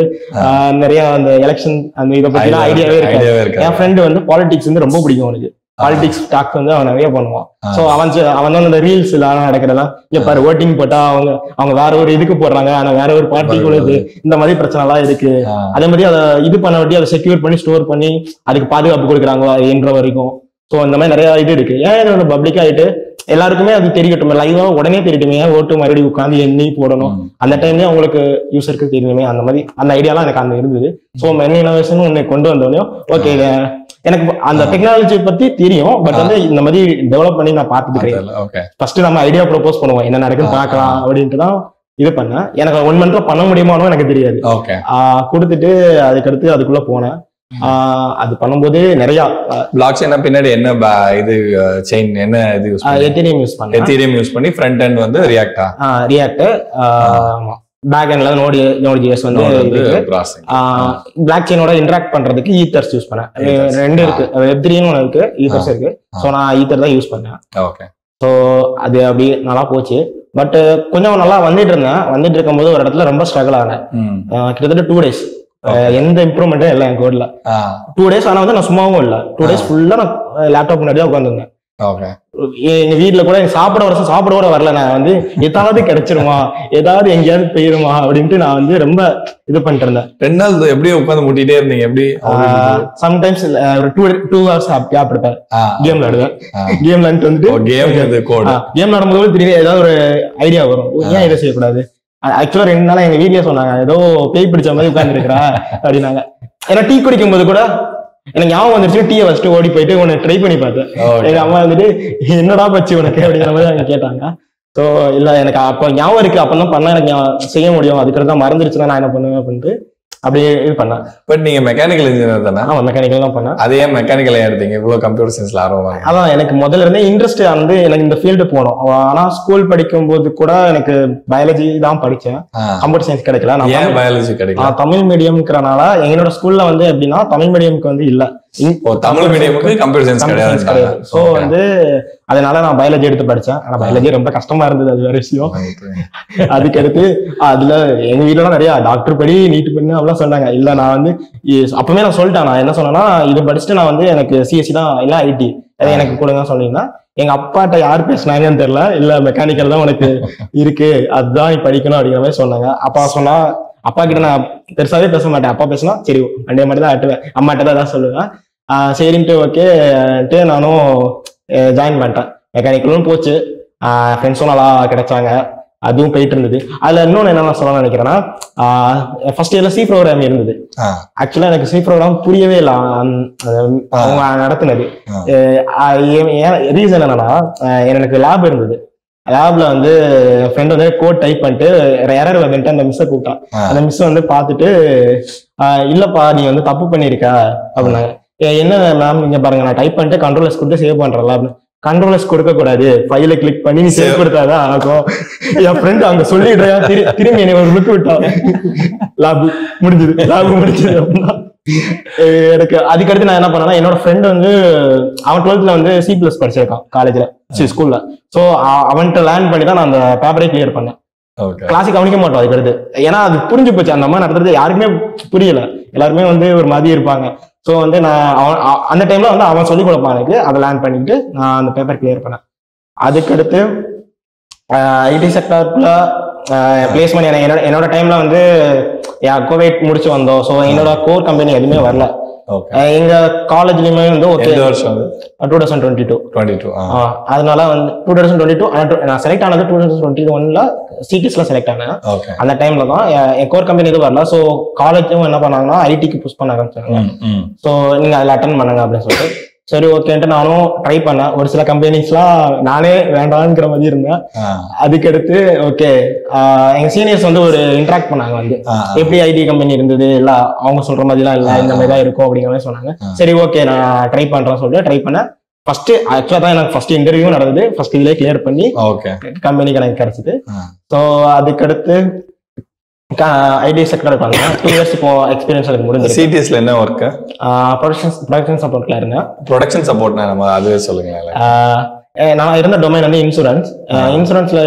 நிறைய அந்த எலெக்ஷன் அந்த இதை பத்தி ஐடியாவே இருக்கு. என் ஃப்ரெண்டு வந்து பாலிடிக்ஸ் வந்து ரொம்ப பிடிக்கும் அவனுக்கு. பாலிடிக்ஸ் டாக் வந்து அவன் நிறைய பண்ணுவான். ஸோ அவன் தான் அந்த ரீல்ஸ் எல்லாம் நடக்கிறதா இங்க பாரு ஓட்டிங் போட்டா அவங்க வேற ஒரு இதுக்கு போடுறாங்க, ஆனா வேற ஒரு பார்ட்டிக்குள்ள இது இந்த மாதிரி பிரச்சனை எல்லாம் இருக்கு. அதே மாதிரி அதை இது பண்ண வட்டி அதை செக்யூர் பண்ணி ஸ்டோர் பண்ணி அதுக்கு பாதுகாப்பு கொடுக்குறாங்க என்ற வரைக்கும். ஸோ இந்த மாதிரி நிறைய இது இருக்கு. ஏன் இதோட பப்ளிக் ஆயிட்டு எல்லாருக்குமே அது தெரியட்டும், லைவா உடனே தெரியட்டுமே, ஏன் ஓட்டு மறுபடியும் உட்காந்து எண்ணி போடணும், அந்த டைம்லயே அவங்களுக்கு யூசருக்கு தெரியணுமே, அந்த மாதிரி அந்த ஐடியாலாம் எனக்கு அந்த இருந்தது. ஸோ மெனி இனோவேஷன் ஒன்று கொண்டு வந்தோடனே ஓகே எனக்கு அந்த டெக்னாலஜி பத்தி தெரியும், பட் வந்து இந்த மாதிரி டெவலப் பண்ணி நான் பார்த்தது கிடையாது. ஃபர்ஸ்ட் நம்ம ஐடியா ப்ரொபோஸ் பண்ணுவோம், என்ன நடக்குன்னு பார்க்கலாம் அப்படின்ட்டு தான் இது பண்ணேன். எனக்கு 1 மந்த்ல பண்ண முடியுமானோ எனக்கு தெரியாது. கொடுத்துட்டு அதுக்கடுத்து அதுக்குள்ள போனேன். அது பண்ணும்போது நிறைய பிளாக் செயின் பின்னாடி என்ன இது செயின் என்ன இது எத்தீரியம் யூஸ் பண்ணேன். எத்தீரியம் யூஸ் பண்ணி ஃப்ரண்ட் எண்ட் வந்து ரியாக்ட் பேக் எண்ட்ல நோட்.js வந்து பிளாக் செயினோட இன்டராக்ட் பண்றதுக்கு ஈத்தர்ஸ் யூஸ் பண்ணேன். 2 இருக்கு, Web3 ஒன்று இருக்கு, ஈத்தர்ஸ் இருக்கு. ஸோ நான் ஈத்தர் தான் யூஸ் பண்ணேன். ஸோ அது அப்படி நல்லா போச்சு. பட் கொஞ்சம் நல்லா வந்துட்டு இருக்கும்போது ஒரு இடத்துல ரொம்ப ஸ்ட்ரகிள் ஆனேன். கிட்டத்தட்ட 2 days எந்த இம்ப்ரூவ்மெண்ட்டும் இல்லை என் கோட்ல. 2 days ஆனா வந்து நான் சும்மாவும் இல்லை, 2 days ஃபுல்லா நான் லேப்டாப் முன்னாடி தான் உட்காந்துருந்தேன். எங்க வீட்டுல கூட சாப்பிட கூட வரல. நான் வந்து ஏதாவது கிடைச்சிருமா, ஏதாவது எங்கேயாவது போயிருமா அப்படின்ட்டு நான் வந்து ரொம்ப இது பண்ணிட்டு இருந்தேன். 2 நாள் எப்படியும் உட்காந்து முட்டிட்டே இருந்தீங்க? எப்படி சம்டைம்ஸ் ஒரு 2 hours கேப் எடுப்பேன், கேம் விளையாடுவேன். கேம் விளையாண்டு வந்துட்டு கேம் விளையாடும்போது திடீர்னு ஏதாவது ஒரு ஐடியா வரும், ஏன் இதை செய்யக்கூடாது. ஆக்சுவலா 2 நாளா எங்க வீட்லயே சொன்னாங்க ஏதோ பேய் பிடிச்ச மாதிரி உட்கார்ந்து இருக்கிறா அப்படின்னாங்க. ஏன்னா டீ குடிக்கும் போது கூட எனக்கு ஞாபகம் வந்துருச்சு, டீயை ஃபர்ஸ்ட் ஓடி போயிட்டு உன்னை ட்ரை பண்ணி பார்த்தேன். எங்க அம்மா வந்துட்டு என்னடா பச்சு உனக்கு அப்படிங்கிற மாதிரி அவங்க கேட்டாங்க. ஸோ இல்ல எனக்கு அப்போ ஞாபகம் இருக்கு, அப்பதான் பண்ணா எனக்கு செய்ய முடியும், அதுக்கு தான் மறந்துருச்சுன்னா நான் என்ன பண்ணுவேன் அப்படின்ட்டு அப்படியே இது பண்ணேன். பட் நீங்க மெக்கானிக்கல் இன்ஜினியர் தானே? ஆமா, மெக்கானிக்கல் தான் பண்ணேன். அதே மெக்கானிக்கல் எடுத்தீங்க, இவ்வளவு கம்ப்யூட்டர் சயின்ஸ்ல ஆர்வம்? அதான் எனக்கு முதல்ல இருந்தே இன்ட்ரெஸ்ட் வந்து எனக்கு இந்த ஃபீல்டு போகணும். ஆனா ஸ்கூல் படிக்கும் போது கூட எனக்கு பயாலஜி தான் படிச்சேன், கம்ப்யூட்டர் சயின்ஸ் கிடைக்கல. நான் பயாலஜி கிடைக்கல, தமிழ் மீடியம்ங்கிறனால எங்களோட ஸ்கூல்ல வந்து எப்படின்னா தமிழ் மீடியம்க்கு வந்து இல்ல, தமிழ் மீடியமுக்கு கம்ப்யூட்டர் சயின்ஸ் கிடையாது. ஸோ வந்து அதனால நான் பயாலஜி எடுத்து படிச்சேன். ஆனா பயாலஜி ரொம்ப கஷ்டமா இருந்தது, அது வேற விஷயம். அதுக்கடுத்து அதுல எங்க வீட்டுல நிறைய டாக்டர் படி நீட் பண்ணு அப்படிலாம் சொன்னாங்க. இல்ல நான் வந்து அப்பவே நான் சொல்லிட்டேன், நான் என்ன சொன்னேன்னா இது படிச்சுட்டு நான் வந்து எனக்கு சிஎஸ்சி தான் இல்ல ஐடி எனக்கு கொடுங்க சொன்னீங்கன்னா, எங்க அப்பாட்ட யார் பேசினாங்கன்னு தெரியல, இல்ல மெக்கானிக்கல் தான் உனக்கு இருக்கு அதுதான் நீ படிக்கணும் அப்படிங்கிற மாதிரி சொன்னாங்க. அப்பா சொன்னா, அப்பா கிட்ட நான் பெருசாவே பேச மாட்டேன், அப்பா பேசினா சரி அண்டே மாதிரி தான் ஆட்டுவேன், அம்மாட்ட தான் சொல்லுவேன். சரின்ட்டு ஓகேட்டு நானும் ஜாயின் பண்ணிட்டேன். மெக்கானிக்கலும் போச்சு, ஃப்ரெண்ட்ஸும் நல்லா கிடைச்சாங்க. அதுவும் போயிட்டு இருந்தது. அதுல இன்னொன்னு என்ன சொல்ல நினைக்கிறேன்னா, ஃபர்ஸ்ட் இயர்ல சி ப்ரோக்ராம் இருந்தது. ஆக்சுவலா எனக்கு சி ப்ரோக்ராம் புரியவே இல்லை அவங்க நடத்தினது. ரீசன் என்னன்னா, எனக்கு லேப் இருந்தது. லேப்ல வந்து ஃப்ரெண்ட் வந்து கோட் டைப் பண்ணிட்டு எரர் வந்துட்டு அந்த மிஸ்ஸை கூப்பிட்டான். அந்த மிஸ் வந்து பார்த்துட்டு, இல்லப்பா நீ வந்து தப்பு பண்ணிருக்க அப்படின்னாங்க. என்ன மேம் இங்க பாருங்க, நான் டைப் பண்ணிட்டு கண்ட்ரோலர்ஸ் கொடுத்து சேவ் பண்றேன்ல அப்படின்னு. கண்ட்ரோலர்ஸ் கொடுக்க கூடாது, ஃபைல கிளிக் பண்ணி நீ சேவ் கொடுத்தாதான் ஆகும். என் ஃப்ரெண்ட் அங்க சொல்லிடுறேன், திரும்பி என்னை ஒரு லுக்கு விட்டான். லேப் முடிஞ்சது அப்படின்னா எனக்கு அதுக்கடுத்து நான் என்ன பண்ணேன்னா, என்னோட ஃப்ரெண்ட் வந்து அவன் 12th வந்து C+ படிச்சிருக்கான் காலேஜ்ல, ஸ்கூல்ல. ஸோ அவன்கிட்ட லேர்ன் பண்ணி தான் நான் அந்த பேப்பரே கிளியர் பண்ணேன். கிளாஸுக்கு கவனிக்க மாட்டோம் அதுக்கடுத்து, ஏன்னா அது புரிஞ்சு போச்சு. அந்த மாதிரி நடத்துறது யாருக்குமே புரியல, எல்லாருமே வந்து ஒரு மாதிரி இருப்பாங்க. ஸோ வந்து நான் அந்த டைம்ல வந்து அவன் சொல்லிக் கொடுப்பான் எனக்கு, அதை லேர்ன் பண்ணிட்டு நான் அந்த பேப்பர் கிளியர் பண்ணேன். அதுக்கடுத்து ஐடி செக்டருக்குள்ள பிளேஸ்மெண்ட் என்னோட டைம்ல வந்து கோவிட் முடிச்சு வந்தோம். ஸோ என்னோட கோர் கம்பெனி எதுவுமே வரல. எங்க காலேஜ்லயுமே வந்து ஓகே 2022 அதனால வந்து 2022 நான் செலக்ட் ஆனது 2021ல சிடிஸ்ல செலக்ட் ஆனேன். அந்த டைம்ல தான் என் கோர் கம்பெனி எதுவும் வரல. ஸோ காலேஜும் என்ன பண்ணாங்கன்னா ஐடிக்கு புஷ் பண்ண ஆரம்பிச்சாங்க. ஸோ நீங்க அதில் அட்டன் பண்ணுங்க அப்படின்னு சொல்லிட்டு, சரி ஓகேன்ட்டு நானும் ட்ரை பண்ணேன். ஒரு சில கம்பெனிஸ்லாம் நானே வேண்டாம்ங்கிற மாதிரி இருந்தேன். அதுக்கடுத்து ஓகே எங்க சீனியர்ஸ் வந்து ஒரு இன்ட்ராக்ட் பண்ணாங்க, வந்து எப்படி ஐடி கம்பெனி இருந்தது இல்ல, அவங்க சொல்ற மாதிரிலாம் இல்ல, இந்த மாதிரி தான் இருக்கும் அப்படிங்கிற மாதிரி சொன்னாங்க. சரி ஓகே நான் ட்ரை பண்றேன்னு சொல்லிட்டு ட்ரை பண்ணேன். ஃபர்ஸ்ட் ஆக்சுவலா தான் எனக்கு ஃபர்ஸ்ட் இன்டர்வியூ நடந்தது. ஃபர்ஸ்ட் இதுலேயே கிளியர் பண்ணி கம்பெனிக்கு எனக்கு கிடைச்சது. ஸோ அதுக்கடுத்து ஐடி செக்டருக்கு வந்தேன். 2 years இப்போ எக்ஸ்பீரியன்ஸ் எனக்கு முடிஞ்சது. சிடிஎஸ்ல என்ன ஒர்க்? ப்ரொடக்ஷன் சப்போர்ட்ல இருந்தேன். ப்ரொடக்ஷன் சப்போர்ட்னா நம்ம அதுவே சொல்லுங்க. நான் இருந்த டொமைன் வந்து இன்சூரன்ஸ். இன்சூரன்ஸ்ல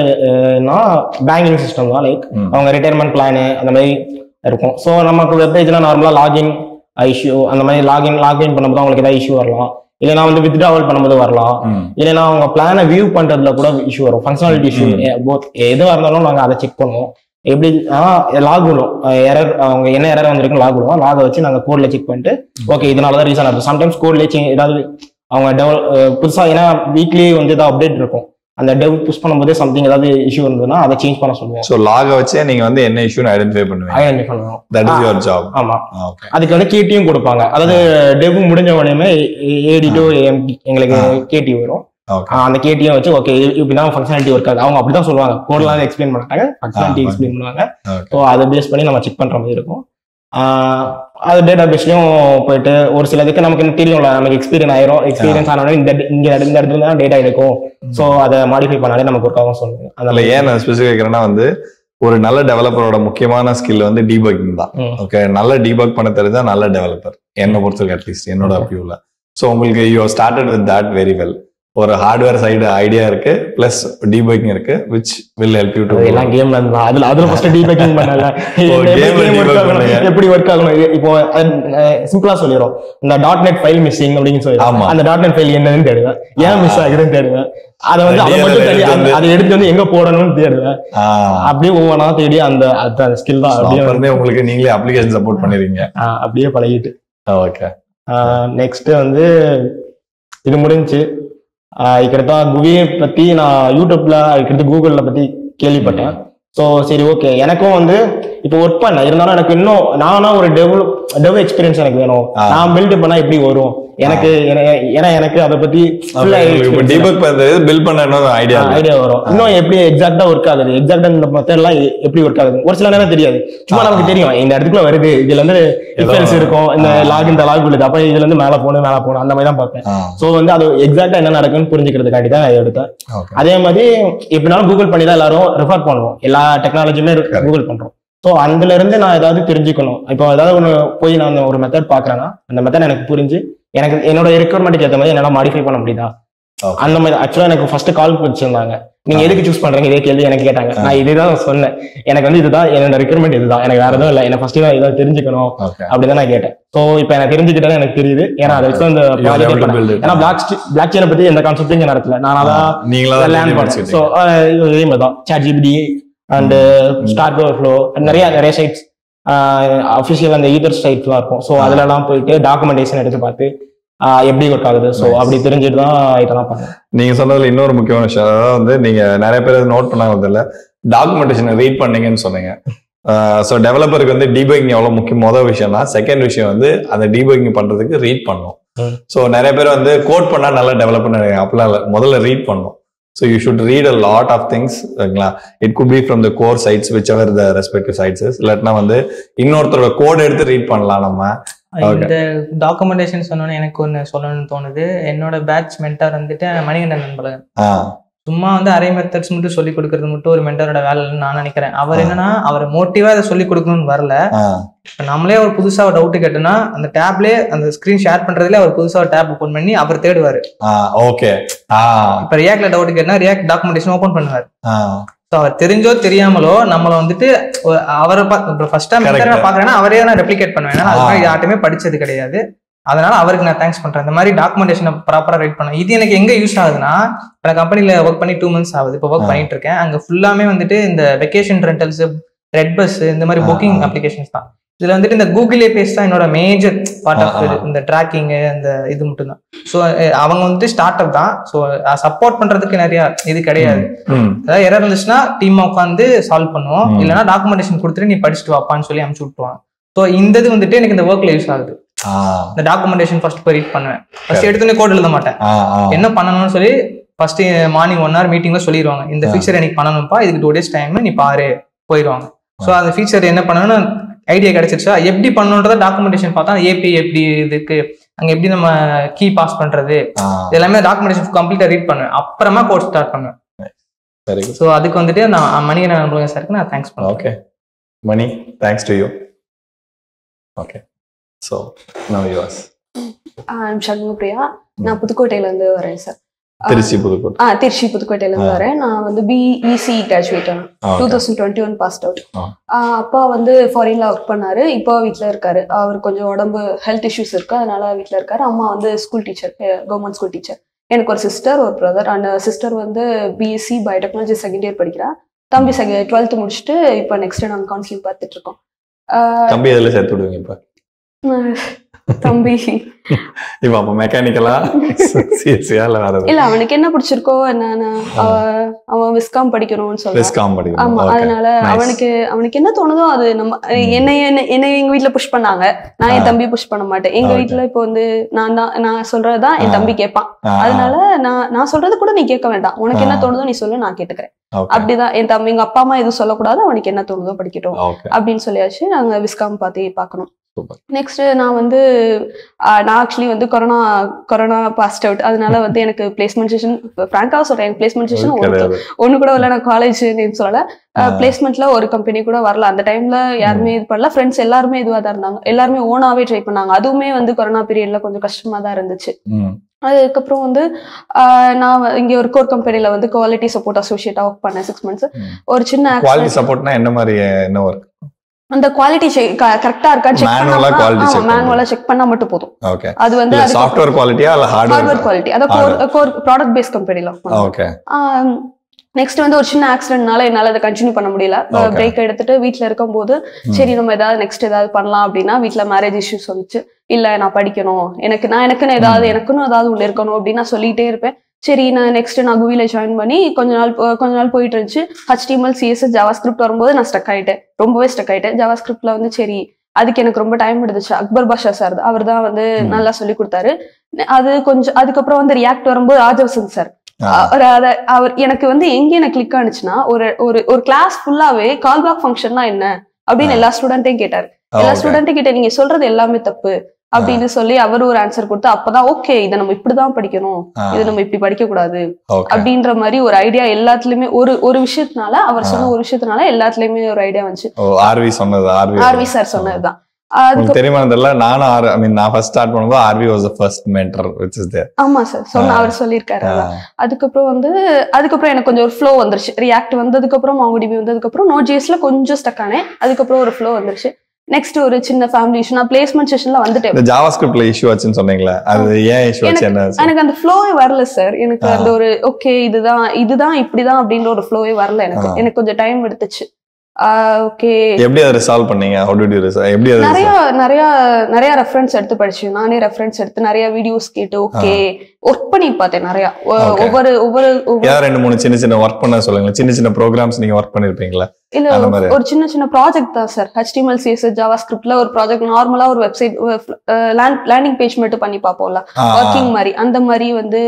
பேங்கிங் சிஸ்டம் தான், லைக் அவங்க ரிட்டையர்மெண்ட் பிளான் அந்த மாதிரி இருக்கும். ஸோ நமக்கு வெப்பேஜ்ல நார்மலா லாகின் இஷ்யூ அந்த மாதிரி லாகின் பண்ணும்போது அவங்களுக்கு ஏதாவது இஷ்யூ வரலாம், இல்லைன்னா வந்து வித்ட்ராவல் பண்ணும்போது வரலாம், இல்லைன்னா அவங்க பிளானை வியூ பண்றதுல கூட இஷ்யூ வரும், ஃபங்க்ஷனாலிட்டி இஷ்யூ போத் எதுவாக இருந்தாலும் நாங்கள் அதை செக் பண்ணுவோம். எப்படி லாக் விடும், எரர் அவங்க என்ன எரர் வந்திருக்கும் லாக் விடுவோம். லாகை வச்சு நாங்கள் கோட்ல செக் பண்ணிட்டு ஓகே இதனாலதான் ரீசன் ஆகும். சம்டைம்ஸ் கோட்லேயே ஏதாவது அவங்க புதுசா ஏன்னா வீக்லி வந்து ஏதாவது அப்டேட் இருக்கும், அந்த டெவ் புஷ் பண்ணும்போதே சம்திங் ஏதாவது இஷ்யூ இருந்ததுன்னா அதை சேஞ்ச் பண்ண சொல்லுவோம். சோ லாக வச்சே நீங்க வந்து என்ன இஷ்யூன்னு ஐடென்டிஃபை பண்ணுவோம். That is your job. ஆமா, அதுக்கு வந்து கேடியும் கொடுப்பாங்க. அதாவது டெவ் முடிஞ்ச உடனே ஏடி டு எங்களுக்கு கேடி வரும். அந்த கேடியும் வச்சு ஓகே இப்படிதான் ஃபங்க்ஷனாலிட்டி ஒர்க் ஆகுது, அவங்க அப்படிதான் சொல்லுவாங்க. கோட்லாம் எக்ஸ்பிளைன் பண்ணாங்க, ஃபங்க்ஷனாலிட்டி எக்ஸ்பிளைன் பண்ணுவாங்க. ஸோ அதை பேஸ் பண்ணி நம்ம செக் பண்ற மாதிரி இருக்கும். அது டேட்டா பேஸ்லயும் போயிட்டு ஒரு சிலதுக்கு நமக்கு தெரியும்ல, நமக்கு எக்ஸ்பீரியன்ஸ் ஆனாலும் இந்த இடத்துல தான் டேட்டா இருக்கும். ஸோ அதை மாடிஃபை பண்ணாலே நமக்கு ஒர்க் ஆகும் சொல்லுங்க. அதனால ஏன் நான் ஸ்பெசிஃபிக் கேட்கறேன்னா வந்து ஒரு நல்ல டெவலப்பரோட முக்கியமான ஸ்கில் வந்து டீபக்கிங் தான். ஓகே, நல்ல டீபக் பண்ண தெரிஞ்சா நல்ல டெவலப்பர் என்னை பொறுத்தவரைக்கும், அட்லீஸ்ட் என்னோட வியூல. ஸோ உங்களுக்கு you started with that very well. ஒரு ஹார்ட்வேர் சைடு ஐடியா இருக்கு, பிளஸ் டீபக்கிங் இருக்கு, which will help you to எல்லாம் கேம்ல இருந்தா அதுல ஃபர்ஸ்ட் டீபக்கிங் பண்ணல எப்படி வர்க் ஆகணும். இப்போ சிம்பிளா சொல்லிரோம், இந்த .NET ஃபைல் மிஸ்ஸிங் அப்படின்னு சொல்லி அந்த .NET ஃபைல் என்னன்னு தேடுவேன், ஏன் மிஸ் ஆகுதுன்னு தேடுவேன். அதை வந்து அதை எடுத்து வந்து எங்க போடணும்னு தேடுவேன். அப்படியே ஒவ்வொன்றா தேடி அந்த ஸ்கில் தான் அப்படியே உங்களுக்கு நீங்களே அப்ளிகேஷன் சப்போர்ட் பண்ணிருக்கீங்க. அப்படியே பழகிட்டு ஓகே. நெக்ஸ்ட் வந்து இது முடிஞ்சு இக்கிட்ட குவியை பத்தி நான் யூடியூப்ல இக்கிட்ட கூகுள்ல பத்தி கேள்விப்பட்டேன். ஸோ சரி ஓகே, எனக்கும் வந்து இப்போ ஒர்க் பண்ண இருந்தாலும் எனக்கு இன்னும் நானா ஒரு டெவ் எக்ஸ்பீரியன்ஸ் எனக்கு வேணும். நான் பில்ட் பண்ணா எப்படி வரும் எனக்கு, ஏன்னா எனக்கு அதை பத்தி பில்ட் பண்ண ஐடியா வரும். இன்னும் எப்படி எக்ஸாக்டா ஒர்க் ஆகுது, எக்ஸாக்டா இந்த மெத்தட் எல்லாம் எப்படி ஒர்க் ஆகுது ஒரு சில நேரம் தெரியாது. சும்மா நமக்கு தெரியும் இந்த இடத்துக்குள்ள வருது, இதுல இருந்து டிஃபரன்ஸ் இருக்கும், இந்த லாக் விழுது, அப்ப இதுல இருந்து மேல போகணும் அந்த மாதிரி தான் பார்ப்பேன். ஸோ வந்து அது எக்ஸாக்டா என்ன நடக்குன்னு புரிஞ்சுக்கிறதுக்காண்டி தான் எடுத்தேன். அதே மாதிரி எப்படினாலும் கூகுள் பண்ணி தான் எல்லாரும் ரெஃபர் பண்ணுவோம், எல்லா டெக்னாலஜியுமே கூகுள் பண்றோம். ஸோ அதுல இருந்து நான் ஏதாவது தெரிஞ்சுக்கணும். இப்போ ஏதாவது ஒன்று போய் நான் ஒரு மெத்தட் பாக்குறேன்னா அந்த மெத்தட் எனக்கு புரிஞ்சு எனக்கு என்னோட ரெக்யர்மெண்ட்டுக்கு ஏற்ற மாதிரி என்னால மாடிஃபை பண்ண முடியுதா அந்த மாதிரி. ஆக்சுவலா எனக்கு ஃபர்ஸ்ட் கால் வச்சிருந்தாங்க, நீங்க எதுக்கு சூஸ் பண்றீங்க இதே கேள்வி எனக்கு கேட்டாங்க. நான் இதுதான் சொன்னேன், எனக்கு வந்து இதுதான் என்னோட ரெக்யர்மெண்ட், இதுதான் எனக்கு வேற எதுவும் இல்லை, எனக்கு ஃபர்ஸ்ட் தான் இதை தெரிஞ்சுக்கணும் அப்படிதான் நான் கேட்டேன். ஸோ இப்போ எனக்கு தெரிஞ்சுக்கிட்டா எனக்கு தெரியுது, ஏன்னா அதை வச்சு அந்த ஏன்னா பிளாக் செயினை பத்தி எந்த கான்செப்டும் இங்க நடத்தல, நான் அதான் லேர்ன் பண்ணேன். ஸோ இதே மாதிரி தான் ChatGPT அண்ட் ஸ்டார்க் ஓவர்ஃப்ளோ நிறைய சைட்ஸ் அஃபிஷியல் அந்த ஈதர் சைட்ஸ்லாம் இருக்கும். ஸோ அதுலலாம் போயிட்டு டாக்குமெண்டேஷன் எடுத்து பார்த்து எப்படி ஒர்க் ஆகுது. ஸோ அப்படி தெரிஞ்சுட்டு தான் இதெல்லாம் பண்ணேன். நீங்க சொன்னதுல இன்னொரு முக்கியமான விஷயம், அதாவது வந்து நீங்க நிறைய பேர் நோட் பண்ணாங்க இல்ல, டாக்குமெண்டேஷனை ரீட் பண்ணீங்கன்னு சொன்னீங்க. ஸோ டெவலப்பருக்கு வந்து டீபக்கிங் எவ்வளவு முக்கியம் முதல் விஷயம்னா, செகண்ட் விஷயம் வந்து அந்த டீபக்கிங் பண்றதுக்கு ரீட் பண்ணும். ஸோ நிறைய பேர் வந்து கோட் பண்ணா நல்லா டெவலப் பண்ண அப்படிலாம் இல்லை, முதல்ல ரீட் பண்ணும். So you should read a lot of things. ஓகேங்களா, it could be from the core sides whichever the respective sides is. இல்லாட்டினா வந்து இன்னொருத்தரோட கோட் எடுத்து ரீட் பண்ணலாம் நம்ம. இந்த டாக்குமெண்டேஷன் சொன்னோன்னு எனக்கு ஒன்று சொல்லணும்னு தோணுது. என்னோட பேட்ச் மென்டார் வந்துட்டு மணிகண்டன் நண்பழகன். சும்மா வந்து அரை மெத்தட்ஸ் மட்டும் சொல்லி கொடுக்கறது மட்டும் ஒரு மென்டரோட வேலைன்னு நான் நினைக்கிறேன். அவர் என்னன்னா அவர் மோட்டிவா அதை சொல்லி கொடுக்கணும்னு வரல. இப்ப நம்மளே ஒரு புதுசா ஒரு டவுட் கேட்டோம்னா அந்த டேப்லயே அந்த ஸ்கிரீன் ஷேர் பண்றதுல அவர் புதுசா ஒரு டேப் ஓபன் பண்ணி அவர் தேடுவாரு. ஓகே, இப்ப ரியாக்ட்ல டவுட் கேட்டா ரியாக்ட் டாக்குமெண்டேஷன் ஓபன் பண்ணுவாரு. அவர் தெரிஞ்சோ தெரியாமலோ நம்மள வந்துட்டு அவரை ஃபர்ஸ்ட் டைம் பாக்குறேன்னா அவரே நான் ரெப்ளிகேட் பண்ணுவேன். அது மாதிரி யார்ட்டுமே படிச்சது கிடையாது. அதனால அவருக்கு நான் தேங்க்ஸ் பண்றேன். இந்த மாதிரி டாக்குமெண்டேஷன் ப்ராப்பரா ரைட் பண்ணேன். இது எனக்கு எங்க யூஸ் ஆகுதுன்னா, இப்போ நான் கம்பெனில ஒர்க் பண்ணி 2 months ஆகுது. இப்போ ஒர்க் பண்ணிட்டு இருக்கேன். அங்க ஃபுல்லாமே வந்துட்டு இந்த வெக்கேஷன் ரெண்டல்ஸ், ரெட் பஸ், இந்த மாதிரி புக்கிங் அப்ளிகேஷன்ஸ் தான். இதுல வந்துட்டு இந்த கூகுள் ஏபிஎஸ் தான் என்னோட மேஜர் பார்ட் ஆஃப் இந்த ட்ராக்கிங், இந்த இது மட்டும் தான். ஸோ அவங்க வந்துட்டு ஸ்டார்ட் அப் தான். ஸோ சப்போர்ட் பண்றதுக்கு நிறைய இது கிடையாது. அதாவது எரர் இருந்துச்சுன்னா டீம் உட்காந்து சால்வ் பண்ணுவோம். இல்லைன்னா டாக்குமெண்டேஷன் கொடுத்துட்டு நீ படிச்சுட்டு வாப்பான்னு சொல்லி அனுப்பிச்சு விட்டுருவாங்க. ஸோ இந்த இது வந்துட்டு எனக்கு இந்த ஒர்க்ல யூஸ் ஆகுது. இந்த டாக்குமெண்டேஷன் ஃபர்ஸ்ட் போய் ரீட் பண்ணுவேன். ஃபர்ஸ்ட் எடுத்தோடனே கோட் எழுத மாட்டேன். என்ன பண்ணணும்னு சொல்லி ஃபர்ஸ்ட் மார்னிங் 1 hour மீட்டிங்ல சொல்லிடுவாங்க. இந்த ஃபீச்சர் எனக்கு பண்ணணும்ப்பா, இதுக்கு 2 days டைம், நீ பாரு போயிடுவாங்க. ஸோ அந்த ஃபீச்சர் என்ன பண்ணணும்னு ஐடியா கிடைச்சிருச்சா, எப்படி பண்ணணுன்றத டாக்குமெண்டேஷன் பார்த்தா ஏபி எப்படி இதுக்கு அங்க எப்படி நம்ம கீ பாஸ் பண்றது எல்லாமே டாக்குமெண்டேஷன் கம்ப்ளீட்டா ரீட் பண்ணுவேன். அப்புறமா கோட் ஸ்டார்ட் பண்ணுவேன். ஸோ அதுக்கு வந்துட்டு நான் மணிகண்டன் சாருக்கு நான் தேங்க்ஸ் பண்ணுவேன். Okay Mani, thanks to you. Okay, so now yours. I'm Shanmupriya. நான் புதுக்கோட்டையில இருந்து வரேன் சார். திருச்சி புதுக்கோட்டையில இருந்து வரேன். நான் வந்து பிஇசி கிராஜுவேட் 2021 பாஸ்ட் அவுட். அப்பா வந்து ஃபாரின்ல ஒர்க் பண்ணாரு. இப்போ வீட்டுல இருக்காரு. அவர் கொஞ்சம் உடம்பு ஹெல்த் இஷ்யூஸ் இருக்கு, அதனால வீட்டுல இருக்காரு. அம்மா வந்து school teacher, government school teacher. எனக்கு ஒரு சிஸ்டர், ஒரு பிரதர். அந்த சிஸ்டர் வந்து பிஎஸ்சி பயோடெக்னாலஜி செகண்ட் இயர் படிக்கிறா. தம்பி 12th முடிச்சுட்டு இப்போ நெக்ஸ்ட் நாங்கள் கவுன்சிலிங் பார்த்துட்டு இருக்கோம். தம்பி எதுல சேர்த்து விடுவீங்க இப்ப? தம்பி இப்ப அப்ப மெக்கானிக்கலா சிஎஸ்சியா இல்ல வேற இல்ல, அவனுக்கு என்ன பிடிச்சிருக்கோ என்னன்னா அவன் விஸ்காம் படிக்கணும்னு சொல்றான். ஆமா, அதனால அவனுக்கு என்ன தோணுதோ அது நம்ம என்னை எங்க வீட்டுல புஷ் பண்ணாங்க. நான் என் தம்பி புஷ் பண்ண மாட்டேன். எங்க வீட்டுல இப்போ வந்து நான் சொல்றதுதான் என் தம்பி கேட்பான். அதனால நான் சொல்றது கூட நீ கேட்க வேண்டாம், உனக்கு என்ன தோணுதோ நீ சொல்லு, நான் கேட்டுக்கிறேன். அப்படிதான் என் தம்பி, எங்க அப்பா அம்மா எதுவும் சொல்லக்கூடாது, அவனுக்கு என்ன தோணுதோ படிக்கட்டும் அப்படின்னு சொல்லியாச்சு. நாங்க விஸ்காம் பார்க்கணும். நெக்ஸ்ட் நான் ஆக்சுவலி வந்து கொரோனா பாஸ்ட் அவுட். அதனால வந்து எனக்கு பிளேஸ்மெண்ட் செஷன், ஃப்ராங்கா சொல்றேன், எனக்கு பிளேஸ்மெண்ட் செஷன் ஒண்ணு கூட வரல. நான் காலேஜ் நேம் சொல்லல, பிளேஸ்மெண்ட்ல ஒரு கம்பெனி கூட வரல. அந்த டைம்ல யாருமே இது பண்ணல. ஃப்ரெண்ட்ஸ் எல்லாருமே இதுவா தான் இருந்தாங்க. எல்லாருமே ஓனாவே ட்ரை பண்ணாங்க. அதுவுமே வந்து கொரோனா பீரியட்ல கொஞ்சம் கஷ்டமா தான் இருந்துச்சு. அதுக்கப்புறம் வந்து நான் இங்க ஒரு கோர் கம்பெனில வந்து குவாலிட்டி சப்போர்ட் அசோசியேட்டா ஒர்க் பண்ணேன் 6 months. ஒரு சின்ன குவாலிட்டி சப்போர்ட்னா என்ன மாதிரி என்ன ஒர்க்? அந்த குவாலிட்டி கரெக்டா இருக்கான்னு செக் பண்ணா, மேனுவலா செக் பண்ணா மட்டும் போதும். அது வந்து சாஃப்ட்வேர் குவாலிட்டியா இல்ல ஹார்ட்வேர் குவாலிட்டி? அத கோர் ப்ராடக்ட் பேஸ்ட் கம்பெனில ஒர்க் பண்ணேன். ஓகே. நெக்ஸ்ட் வந்து ஒரு சின்ன ஆக்சிடென்ட்னால என்னால அதை கண்டினியூ பண்ண முடியல. பிரேக் எடுத்துட்டு வீட்டுல இருக்கும் போது சரி நம்ம ஏதாவது நெக்ஸ்ட் ஏதாவது பண்ணலாம் அப்படின்னா, வீட்டுல மேரேஜ் இஷ்யூஸ் வந்துச்சு. இல்ல நான் படிக்கணும், எனக்குன்னு ஏதாவது ஒண்ணு இருக்கணும் அப்படின்னு நான் சொல்லிட்டே இருப்பேன். சரி நான் குவில ஜாயின் பண்ணி கொஞ்ச நாள் போயிட்டு இருந்துச்சு. HTML, CSS, JavaScript வரும்போது நான் ரொம்பவே ஸ்டக் ஆயிட்டேன். JavaScriptல வந்து சரி அதுக்கு எனக்கு ரொம்ப டைம் எடுத்துச்சு. அக்பர் பாஷா சார் அவர் தான் வந்து நல்லா சொல்லி கொடுத்தாரு. அது கொஞ்சம் அதுக்கப்புறம் வந்து ரியாக்ட் வரும்போது ராஜவசந்த் சார் அவர் எனக்கு வந்து எங்க எனக்கு கிளிக் ஆனிச்சுன்னா, ஒரு கிளாஸ் ஃபுல்லாவே கால் பேக் ஃபங்க்ஷன்னா என்ன அப்படின்னு எல்லா ஸ்டூடெண்ட்டையும் கேட்டாரு. எல்லா ஸ்டூடெண்ட்டையும் கேட்ட நீங்க சொல்றது எல்லாமே தப்பு அப்படின்னு சொல்லி அவர் ஒரு ஆன்சர் கொடுத்து, அப்பதான் ஓகே இதை நம்ம இப்படிதான் படிக்கணும், இதை நம்ம இப்படி படிக்க கூடாது அப்படின்ற மாதிரி ஒரு ஐடியா எல்லாத்துலயுமே ஒரு விஷயத்தினால, அவர் சொன்ன ஒரு விஷயத்தினால எல்லாத்துலயுமே ஒரு ஐடியா வந்துச்சு. ஆர்வி சார் சொன்னதுதான் தெரியுமா? நான் ஃபர்ஸ்ட் ஸ்டார்ட் பண்ணும்போது RV was the first mentor which is there. ஆமா சார் அவர் சொல்லிருக்காரு. அதுக்கப்புறம் எனக்கு கொஞ்சம் ஒரு ஃப்ளோ வந்துருச்சு. ரியாக்ட் வந்ததுக்கு அப்புறம் MongoDB வந்ததுக்கு அப்புறம் Node.jsல கொஞ்சம் ஸ்டக் ஆனேன். அதுக்கப்புறம் ஒரு ஃப்ளோ வந்துருச்சு. நெக்ஸ்ட் ஒரு சின்ன ஃபேமிலி இஷ்யூ, நான் பிளேஸ்மெண்ட் செஷன்ல வந்துட்டேன். இந்த ஜாவாஸ்கிரிப்ட்ல இஷ்யூ ஆச்சுன்னு சொன்னீங்களா, அது ஏன் இஷ்யூ ஆச்சு? எனக்கு அந்த ஃப்ளோவே வரல சார். எனக்கு அந்த ஒரு ஓகே இதுதான் இப்படிதான் அப்படின்ற ஒரு ஃப்ளோவே வரல. எனக்கு கொஞ்சம் டைம் எடுத்துச்சு. ஓகே எப்படி அதை ரிசால்வ் பண்ணீங்க? How did you resolve? எப்படி அது நிறைய ரெஃபரன்ஸ் எடுத்து படிச்சேன். நானே ரெஃபரன்ஸ் எடுத்து நிறைய வீடியோஸ் கேட்டு ஓகே ஒர்க் பண்ணி பார்த்தேன். நிறைய ஒவ்வொரு 2-3 சின்ன ஒர்க் பண்ண சொல்லுங்க. சின்ன ப்ரோக்ராம்ஸ் நீங்க ஒர்க் பண்ணிருப்பீங்களா? இல்ல ஒரு சின்ன ப்ராஜெக்ட் தான் சார். HTML CSS JavaScriptல ஒரு ப்ராஜெக்ட் நார்மலா ஒரு வெப்சைட் லேண்டிங் பேஜ் மட்டும் பண்ணி பார்ப்போம்ல ஒர்க்கிங் மாதிரி. அந்த மாதிரி வந்து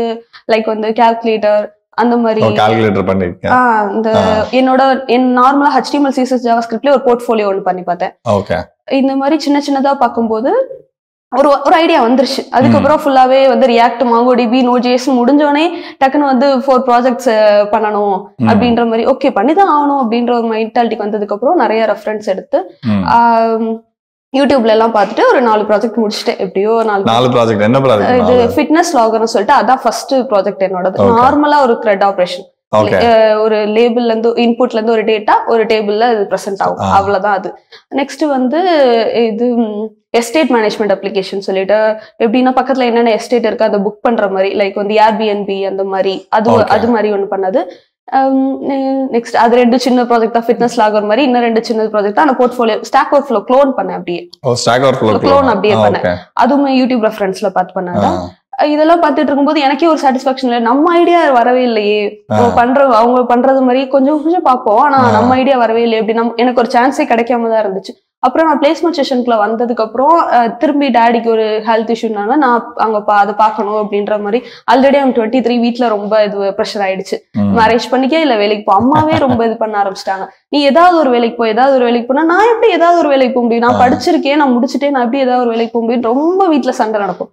லைக் வந்து கால்குலேட்டர் அந்த மாதிரி கால்குலேட்டர் பண்ணிருக்கேன். என்னோட நார்மலா HTML CSS JavaScriptல ஒரு போர்ட்ஃபோலியோ ஒன்று பண்ணி பார்த்தேன். ஓகே. இந்த மாதிரி சின்னதா பார்க்கும்போது ஒரு ஐடியா வந்துருச்சு. அதுக்கப்புறம் ஃபுல்லாவே வந்து ரியாக்ட், MongoDB, Node.js முடிஞ்சோடனே டக்குன்னு வந்து 4 ப்ராஜெக்ட்ஸ் பண்ணணும் அப்படின்ற மாதிரி ஓகே பண்ணிதான் ஆகணும் அப்படின்ற ஒரு மென்டாலிட்டிக்கு வந்ததுக்கு அப்புறம் நிறைய ரெஃபரன்ஸ் எடுத்து யூடியூப்ல எல்லாம் பார்த்துட்டு ஒரு 4 ப்ராஜெக்ட் முடிச்சிட்டேன். எப்படியோ 4 ப்ராஜெக்ட். என்ன ப்ராஜெக்ட்? இது ஃபிட்னஸ் லாகர்னு சொல்லிட்டு அதான் ஃபர்ஸ்ட் ப்ராஜெக்ட் என்னோடது. நார்மலா ஒரு CRUD ஆபரேஷன், ஒரு லேபிள்ல இருந்து இன்புட்ல இருந்து ஒரு டேட்டா ஒரு டேபிள்ல அது பிரசன்ட் ஆகும், அவ்வளவுதான் அது. நெக்ஸ்ட் வந்து இது எஸ்டேட் மேனேஜ்மெண்ட் அப்ளிகேஷன் சொல்லிட்டு எப்படின்னா பக்கத்துல என்னென்ன எஸ்டேட் இருக்கு அதை புக் பண்ற மாதிரி லைக் வந்து Airbnb அந்த மாதிரி அது மாதிரி ஒண்ணு பண்ணது. நெக்ஸ்ட் அது 2 சின்ன ப்ராஜெக்ட் தான். ஃபிட்னஸ் லாகர் மாதிரி இன்னும் 2 சின்ன ப்ராஜெக்ட் தான். போர்ட்ஃபோலியோ ஸ்டாக் ஓவர்ஃப்ளோ க்ளோன் பண்ணேன். அப்படியே க்ளோன் அப்படியே பண்ணேன். அதுவுமே யூடியூப் ரெஃபரன்ஸ்ல பார்த்து பண்ணாங்க. இதெல்லாம் பார்த்துட்டு இருக்கும்போது எனக்கே ஒரு சாட்டிஸ்பாக்சன் இல்லை. நம்ம ஐடியா வரவே இல்லையே, அவங்க பண்றது மாதிரி கொஞ்சம் பார்ப்போம், ஆனா நம்ம ஐடியா வரவே இல்லை. எப்படி எனக்கு ஒரு சான்ஸே கிடைக்காம தான் இருந்துச்சு. அப்புறம் நான் பிளேஸ்மெண்ட் செஷனுக்குள்ள வந்ததுக்கு அப்புறம் திரும்பி டேடிக்கு ஒரு ஹெல்த் இஷ்யூனால நான் அங்க அதை பார்க்கணும் அப்படின்ற மாதிரி ஆல்ரெடி அவங்க 23 வீட்டுல ரொம்ப இது ப்ரெஷர் ஆயிடுச்சு. மேரேஜ் பண்ணிக்க இல்ல வேலைக்கு போ, அம்மாவே ரொம்ப இது பண்ண ஆரம்பிச்சிட்டாங்க. நீ ஏதாவது ஒரு வேலைக்கு போனா நான் எப்படி ஏதாவது ஒரு வேலைக்கு போக முடியும்? நான் படிச்சிருக்கேன், நான் முடிச்சுட்டேன், நான் எப்படி ஏதாவது ஒரு வேலைக்கு போக முடியும்? ரொம்ப வீட்டுல சண்டை நடக்கும்.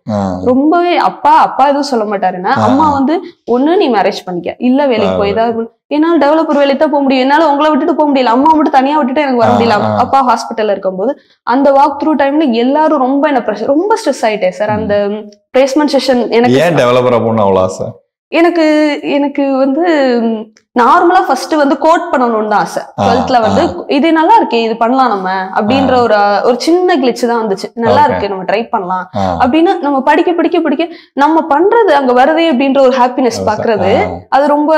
ரொம்பவே அப்பா எதுவும் சொல்ல மாட்டாருன்னா அம்மா வந்து ஒண்ணு நீ மேரேஜ் பண்ணிக்க, இல்ல வேலைக்கு போய் ஏதாவது. என்னால டெவலப்பர் வேலைக்கு தான் போக முடியும், என்னால உங்களை விட்டுட்டு போக முடியல, அம்மா மட்டும் தனியா விட்டுட்டு எனக்கு வர முடியல. அப்பா ஹாஸ்பிட்டல்ல இருக்கும்போது அந்த வாக் த்ரூ டைம்ல எல்லாரும் ரொம்ப என்ன பிரஷர், ரொம்ப ஸ்ட்ரெஸ் ஆயிட்டேன் சார். அந்த பிளேஸ்மெண்ட் செஷன் எனக்கு எனக்கு வந்து நார்மலா ஃபர்ஸ்ட் வந்து கோட் பண்ணணும்னு தான் ஆசை. 12th வந்து இது நல்லா இருக்கே, இது பண்ணலாம் நம்ம அப்படின்ற ஒரு சின்ன கிளிச் தான் வந்துச்சு. நல்லா இருக்கு, நம்ம ட்ரை பண்ணலாம் அப்படின்னு நம்ம படிக்க நம்ம பண்றது அங்க வருதே அப்படின்ற ஒரு ஹாப்பினஸ் பாக்குறது. அது ரொம்ப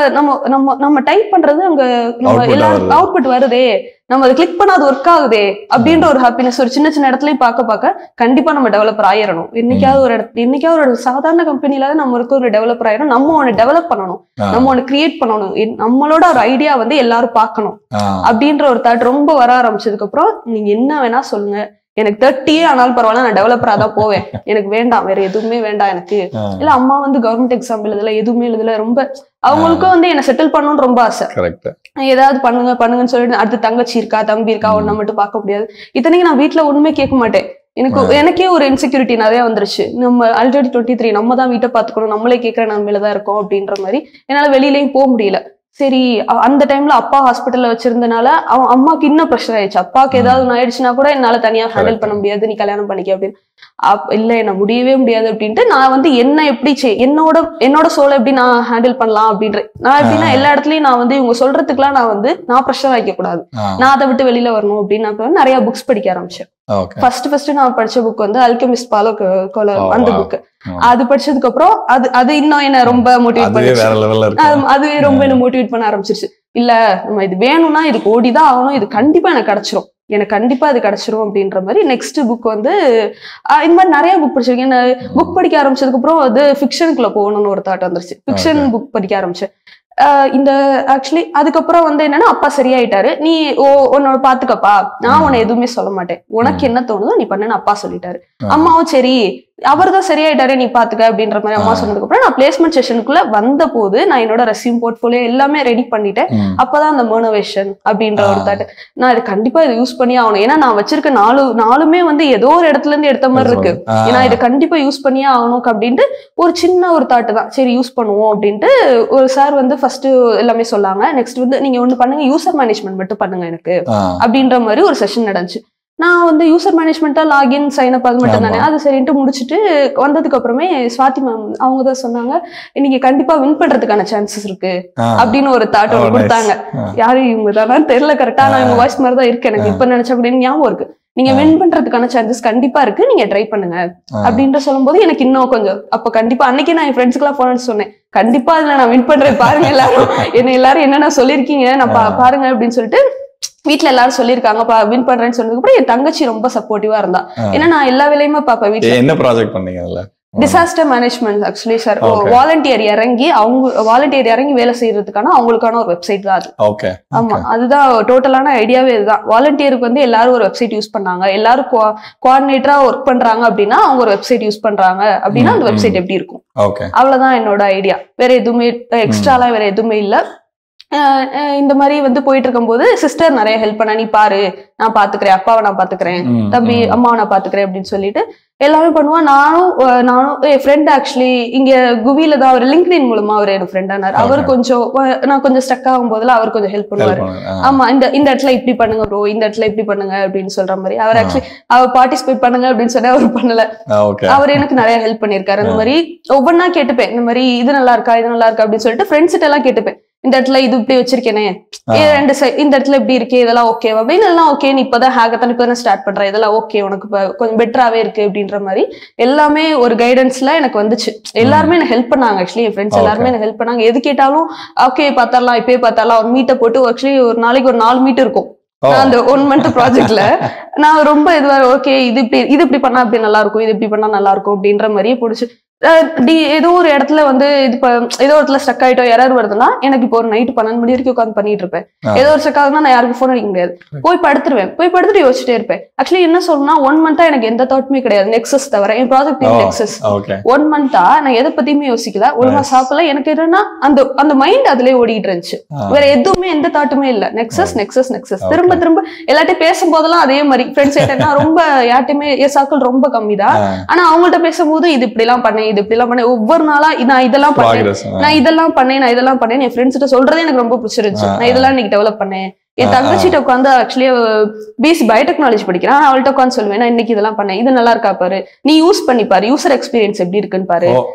நம்ம டைப் பண்றது அங்க நம்ம எல்லாரும் அவுட்புட் வருதே, நம்ம அதை கிளிக் பண்ணா அது ஒர்க் ஆகுதே அப்படின்ற ஒரு ஹாப்பினஸ் ஒரு சின்ன இடத்துலயும் பார்க்க கண்டிப்பா நம்ம டெவலப்பர் ஆயிரணும். என்னைக்காவது ஒரு சாதாரண கம்பெனில நம்ம இருக்க ஒரு டெவலப்பர் ஆயிரும். நம்ம ஒண்ணு டெவலப் பண்ணணும், நம்ம ஒண்ணு கிரியேட் பண்ணணும், நம்மளோட ஒரு ஐடியா வந்து எல்லாரும் பார்க்கணும் அப்படின்ற ஒரு தாட் ரொம்ப வர ஆரம்பிச்சதுக்கு அப்புறம் நீங்க என்ன வேணா சொல்லுங்க, எனக்கு 30 ஆனாலும் பரவாயில்ல, நான் டெவலப்பரா தான் போவேன், எனக்கு வேண்டாம் வேற எதுவுமே வேண்டாம் எனக்கு. இல்ல அம்மா வந்து கவர்மெண்ட் எக்ஸாம் எழுதல, எதுவுமே எழுதல, ரொம்ப அவங்களுக்கும் வந்து என்ன செட்டில் பண்ணணும்னு ரொம்ப ஆசை. ஏதாவது பண்ணுங்கன்னு சொல்லிட்டு அடுத்து தங்கச்சி இருக்கா தம்பி இருக்கா ஒன்ன மட்டும் பார்க்க முடியாது. இத்தனைக்கு நான் வீட்டுல ஒண்ணுமே கேட்க மாட்டேன். எனக்கே ஒரு இன்செக்யூரிட்டி நிறைய வந்துருச்சு. நம்ம ஆல்ரெடி 23 நம்ம தான் வீட்டை பாத்துக்கணும், நம்மளே கேட்கற நம்மளதான் இருக்கோம் அப்படின்ற மாதிரி என்னால வெளியிலயும் போக முடியல. சரி அந்த டைம்ல அப்பா ஹாஸ்பிட்டல்ல வச்சிருந்தனால அம்மாக்கு இன்னும் ப்ரெஷர் ஆயிடுச்சு. அப்பாவுக்கு ஏதாவது ஆயிடுச்சுன்னா கூட என்னால தனியா ஹேண்டில் பண்ண முடியாது, நீ கல்யாணம் பண்ணிக்க அப்படின்னு. இல்ல என்ன முடியவே முடியாது அப்படின்ட்டு நான் வந்து என்ன எப்படி என்னோட சோலை எப்படி நான் ஹேண்டில் பண்ணலாம் அப்படின்ற நான் எப்படின்னா எல்லா இடத்துலயும் நான் வந்து இவங்க சொல்றதுக்குலாம் நான் ப்ரெஷர் ஆகிக்க கூடாது, நான் அதை விட்டு வெளியில வரணும் அப்படின்னு நிறைய புக்ஸ் படிக்க ஆரம்பிச்சேன். ஃபர்ஸ்ட் நான் படிச்ச புக் வந்து அல்கெமிஸ்ட் பாலோ அந்த புக். அது படிச்சதுக்கு அப்புறம் அது இன்னும் என்ன ரொம்ப மோட்டிவேட் பண்ணிச்சு. அதுவே ரொம்ப என்ன மோட்டிவேட் பண்ண ஆரம்பிச்சிருச்சு. இல்ல நம்ம இது வேணும்னா இதுக்கு ஓடிதான் ஆகணும், இது கண்டிப்பா எனக்கு கிடைச்சிரும், எனக்கு கண்டிப்பா அது கிடைச்சிரும் அப்படின்ற மாதிரி. நெக்ஸ்ட் புக் வந்து இந்த மாதிரி நிறைய புக் படிச்சிருக்கேன். புக் படிக்க ஆரம்பிச்சதுக்கு அப்புறம் அது ஃபிக்ஷனுக்குள்ள போகணும்னு ஒரு தாட் வந்துருச்சு. ஃபிக்ஷன் புக் படிக்க ஆரம்பிச்சேன். இந்த ஆக்சுவலி அதுக்கப்புறம் வந்து என்னன்னா அப்பா சரியாயிட்டாரு, நீ உன்னோட பாத்துக்கப்பா, நான் உன்னை எதுவுமே சொல்ல மாட்டேன், உனக்கு என்ன தோணுதோ நீ பண்ணு அப்பா சொல்லிட்டாரு. அம்மாவும் சரி அவர் தான் சரியாயிட்டாரு நீ பாத்துக்க அப்படின்ற மாதிரி அம்மா சொன்னதுக்கு அப்புறம் நான் பிளேஸ்மெண்ட் செஷனுக்குள்ள வந்த போது நான் என்னோட ரெஸ்யூம் போர்ட்ஃபோலியோ எல்லாமே ரெடி பண்ணிட்டேன். அப்பதான் அந்த மோனோவேஷன் அப்படின்ற ஒரு தாட், நான் இது கண்டிப்பா இதை யூஸ் பண்ணி ஆகணும். ஏன்னா நான் வச்சிருக்க நாலுமே வந்து ஏதோ ஒரு இடத்துல இருந்து எடுத்த மாதிரி இருக்கு, ஏன்னா இதை கண்டிப்பா யூஸ் பண்ணியே ஆகணும் அப்படின்ட்டு ஒரு சின்ன ஒரு தாட்டு தான். சரி யூஸ் பண்ணுவோம் அப்படின்ட்டு ஒரு சார் வந்து ஃபர்ஸ்ட் எல்லாமே சொல்லாங்க. நெக்ஸ்ட் வந்து நீங்க ஒண்ணு பண்ணுங்க, யூசர் மேனேஜ்மெண்ட் மட்டும் பண்ணுங்க எனக்கு அப்படின்ற மாதிரி ஒரு செஷன் நடந்துச்சு. நான் வந்து யூசர் மேனேஜ்மெண்டா லாகின் சைன் அப் அது மட்டும் தானே, அது சரின்ட்டு முடிச்சுட்டு வந்ததுக்கு அப்புறமே ஸ்வாதி மேம் அவங்க தான் சொன்னாங்க, நீங்க கண்டிப்பா வின் பண்றதுக்கான சான்சஸ் இருக்கு அப்படின்னு ஒரு தாட் ஒன்று கொடுத்தாங்க. யாரு இவங்க தானே தெரியல, கரெக்டா நான் இவங்க வாய்ஸ் மாதிரி தான் இருக்கு, எனக்கு இப்ப நினைச்சா கூட ஞாபகம் இருக்கு, நீங்க வின் பண்றதுக்கான சான்சஸ் கண்டிப்பா இருக்கு, நீங்க ட்ரை பண்ணுங்க அப்படின்ற சொல்லும் போது எனக்கு இன்னும் கொஞ்சம் அப்ப கண்டிப்பா அன்னைக்கு நான் என் ஃப்ரெண்ட்ஸ்க்கு எல்லாம் போனேன்னு சொன்னேன், கண்டிப்பா அதுல நான் வின் பண்றேன் பாருங்க, எல்லாரும் எல்லாரும் என்னென்ன சொல்லிருக்கீங்க நான் பாருங்க அப்படின்னு சொல்லிட்டு வீட்டுல எல்லாரும் சொல்லியிருக்காங்க வின் பண்றேன்னு சொன்னதுக்கு அப்புறம் என் தங்கச்சி ரொம்ப சப்போர்ட்டிவா இருந்தா. ஏன்னா நான் எல்லா வேலையுமே பாப்பேன் வீட்டுல. என்ன ப்ராஜெக்ட் பண்ணீங்க அதுல? Disaster management actually sir. Volunteer இறங்கி வேலை செய்யறதுக்கான அவங்களுக்கான ஒரு வெப்சைட் தான் அது. ஆமா, அதுதான் டோட்டலான ஐடியாவே இதுதான். வாலண்டியருக்கு வந்து எல்லாரும் ஒரு வெப்சைட் யூஸ் பண்ணாங்க, எல்லாரும் கோஆர்டினேட்டரா ஒர்க் பண்றாங்க அப்படின்னா அவங்க ஒரு வெப்சைட் யூஸ் பண்றாங்க அப்படின்னா அந்த வெப்சைட் எப்படி இருக்கும், அவ்வளவுதான் என்னோட ஐடியா. வேற எதுவுமே எக்ஸ்ட்ராலாம் வேற எதுவுமே இல்ல. இந்த மாதிரி வந்து போயிட்டு இருக்கும்போது சிஸ்டர் நிறைய ஹெல்ப் பண்ண, நீ பாரு நான் பாத்துக்கிறேன், அப்பாவை நான் பாத்துக்கிறேன், தம்பி அம்மாவை நான் பாத்துக்கிறேன் அப்படின்னு சொல்லிட்டு எல்லாமே பண்ணுவான். நானும் என் ஃப்ரெண்ட் ஆக்சுவலி இங்க குவியில தான் அவர் லிங்க்டின் மூலமா அவர் என் ஃப்ரெண்ட் ஆனார். அவர் கொஞ்சம் நான் கொஞ்சம் ஸ்டக் ஆகும் போதெல்லாம் அவர் கொஞ்சம் ஹெல்ப் பண்ணுவாரு. ஆமா, இந்த இடத்துல இப்படி பண்ணுங்க ப்ரோ, இந்த இடத்துல இப்படி பண்ணுங்க அப்படின்னு சொல்ற மாதிரி. அவர் ஆக்சுவலி அவர் பார்ட்டிசிபேட் பண்ணுங்க அப்படின்னு சொன்னா அவர் பண்ணல. அவர் எனக்கு நிறைய ஹெல்ப் பண்ணிருக்காரு. இந்த மாதிரி ஒவ்வொன்னா கேட்டுப்பேன், இந்த மாதிரி இது நல்லா இருக்கா இது நல்லா இருக்கா அப்படின்னு சொல்லிட்டு ஃப்ரெண்ட்ஸ்கிட்ட எல்லாம் கேட்டுப்பேன். இந்த இடத்துல இது இப்படி வச்சிருக்கேனே, இந்த இடத்துல இப்படி இருக்கே, இதெல்லாம் ஓகே அப்படின்னு. எல்லாம் ஓகே, நீ இப்பதான் ஹேக்கத்தான் இப்பதான் ஸ்டார்ட் பண்ற, இதெல்லாம் ஓகே, உனக்கு கொஞ்சம் பெட்டராவே இருக்கு அப்படின்ற மாதிரி எல்லாமே ஒரு கைடன்ஸ்ல எனக்கு வந்துச்சு. எல்லாருமே எனக்கு ஹெல்ப் பண்ணாங்க. ஆக்சுவலி என் ஃப்ரெண்ட்ஸ் எல்லாருமே எனக்கு ஹெல்ப் பண்ணாங்க. எது கேட்டாலும் ஓகே பாத்திரலாம், இப்பயே பாத்திரலாம். ஒரு மீட்டை போட்டு ஆக்சுவலி ஒரு நாளைக்கு ஒரு 4 மீட் இருக்கும். அந்த 1 மந்த் ப்ராஜெக்ட்ல நான் ரொம்ப இதுவா ஓகே இது இப்படி பண்ணா அப்படி நல்லா இருக்கும், இது இப்படி பண்ணா நல்லா இருக்கும் அப்படின்ற மாதிரியே பிடிச்சி ஏதோ ஒரு இடத்துல வந்து ஏதோ ஒரு இடத்துல ஸ்டக் ஆயிட்டோ எரர் வருதுன்னா எனக்கு இப்போ ஒரு நைட்டு 12 மணி வரைக்கும் உட்காந்து பண்ணிட்டு இருப்பேன். ஏதோ ஒரு ஸ்டக் ஆகுதுன்னா நான் யாருக்கும் ஃபோன் அடிக்க முடியாது, போய் படுத்துட்டு யோசிச்சுட்டே இருப்பேன். ஆக்சுவலி என்ன சொல்லணும்னா 1 மந்தா எனக்கு எந்த தாட்டுமே கிடையாது, நெக்ஸஸ் தவிர. என் ப்ராஜெக்ட் நெக்ஸஸ் 1 மந்தா நான் எதை பத்தியுமே யோசிக்கல, ஒழுங்கா சாப்பிடல. எனக்கு என்னன்னா அந்த மைண்ட் அதுலயே ஓடிட்டு இருந்துச்சு, வேற எதுவுமே எந்த தாட்டுமே இல்ல. நெக்ஸஸ் திரும்ப எல்லாத்தையும் பேசும்போதெல்லாம் அதே மாதிரி ஃப்ரெண்ட்ஸ் கிட்ட ரொம்ப யார்ட்டையுமே சாக்கள் ரொம்ப கம்மி தான். ஆனா அவங்கள்ட்ட பேசும்போது இது இப்படி எல்லாம் பண்ணேன், இது இப்படி எல்லாம் பண்ணேன், ஒவ்வொரு நாளா நான் இதெல்லாம் பண்ணேன் என் ஃப்ரெண்ட்ஸ் கிட்ட சொல்றதே எனக்கு ரொம்ப பிடிச்சிருந்துச்சு. நான் இதெல்லாம் இன்னைக்கு டெவலப் பண்ணேன். என் தங்கச்சிட்ட உட்காந்து ஆக்சுவலி பிஎஸ்சி பயோடெக்னாலஜி படிக்கிறான், அவள்கிட்ட உட்காந்து சொல்லுவேன் நான் இன்னைக்கு இதெல்லாம் பண்ணேன், இது நல்லா இருக்கா பாரு, நீ யூஸ் பண்ணி பாரு, யூசர் எக்ஸ்பீரியன்ஸ் எப்படி இருக்குன்னு பாரு.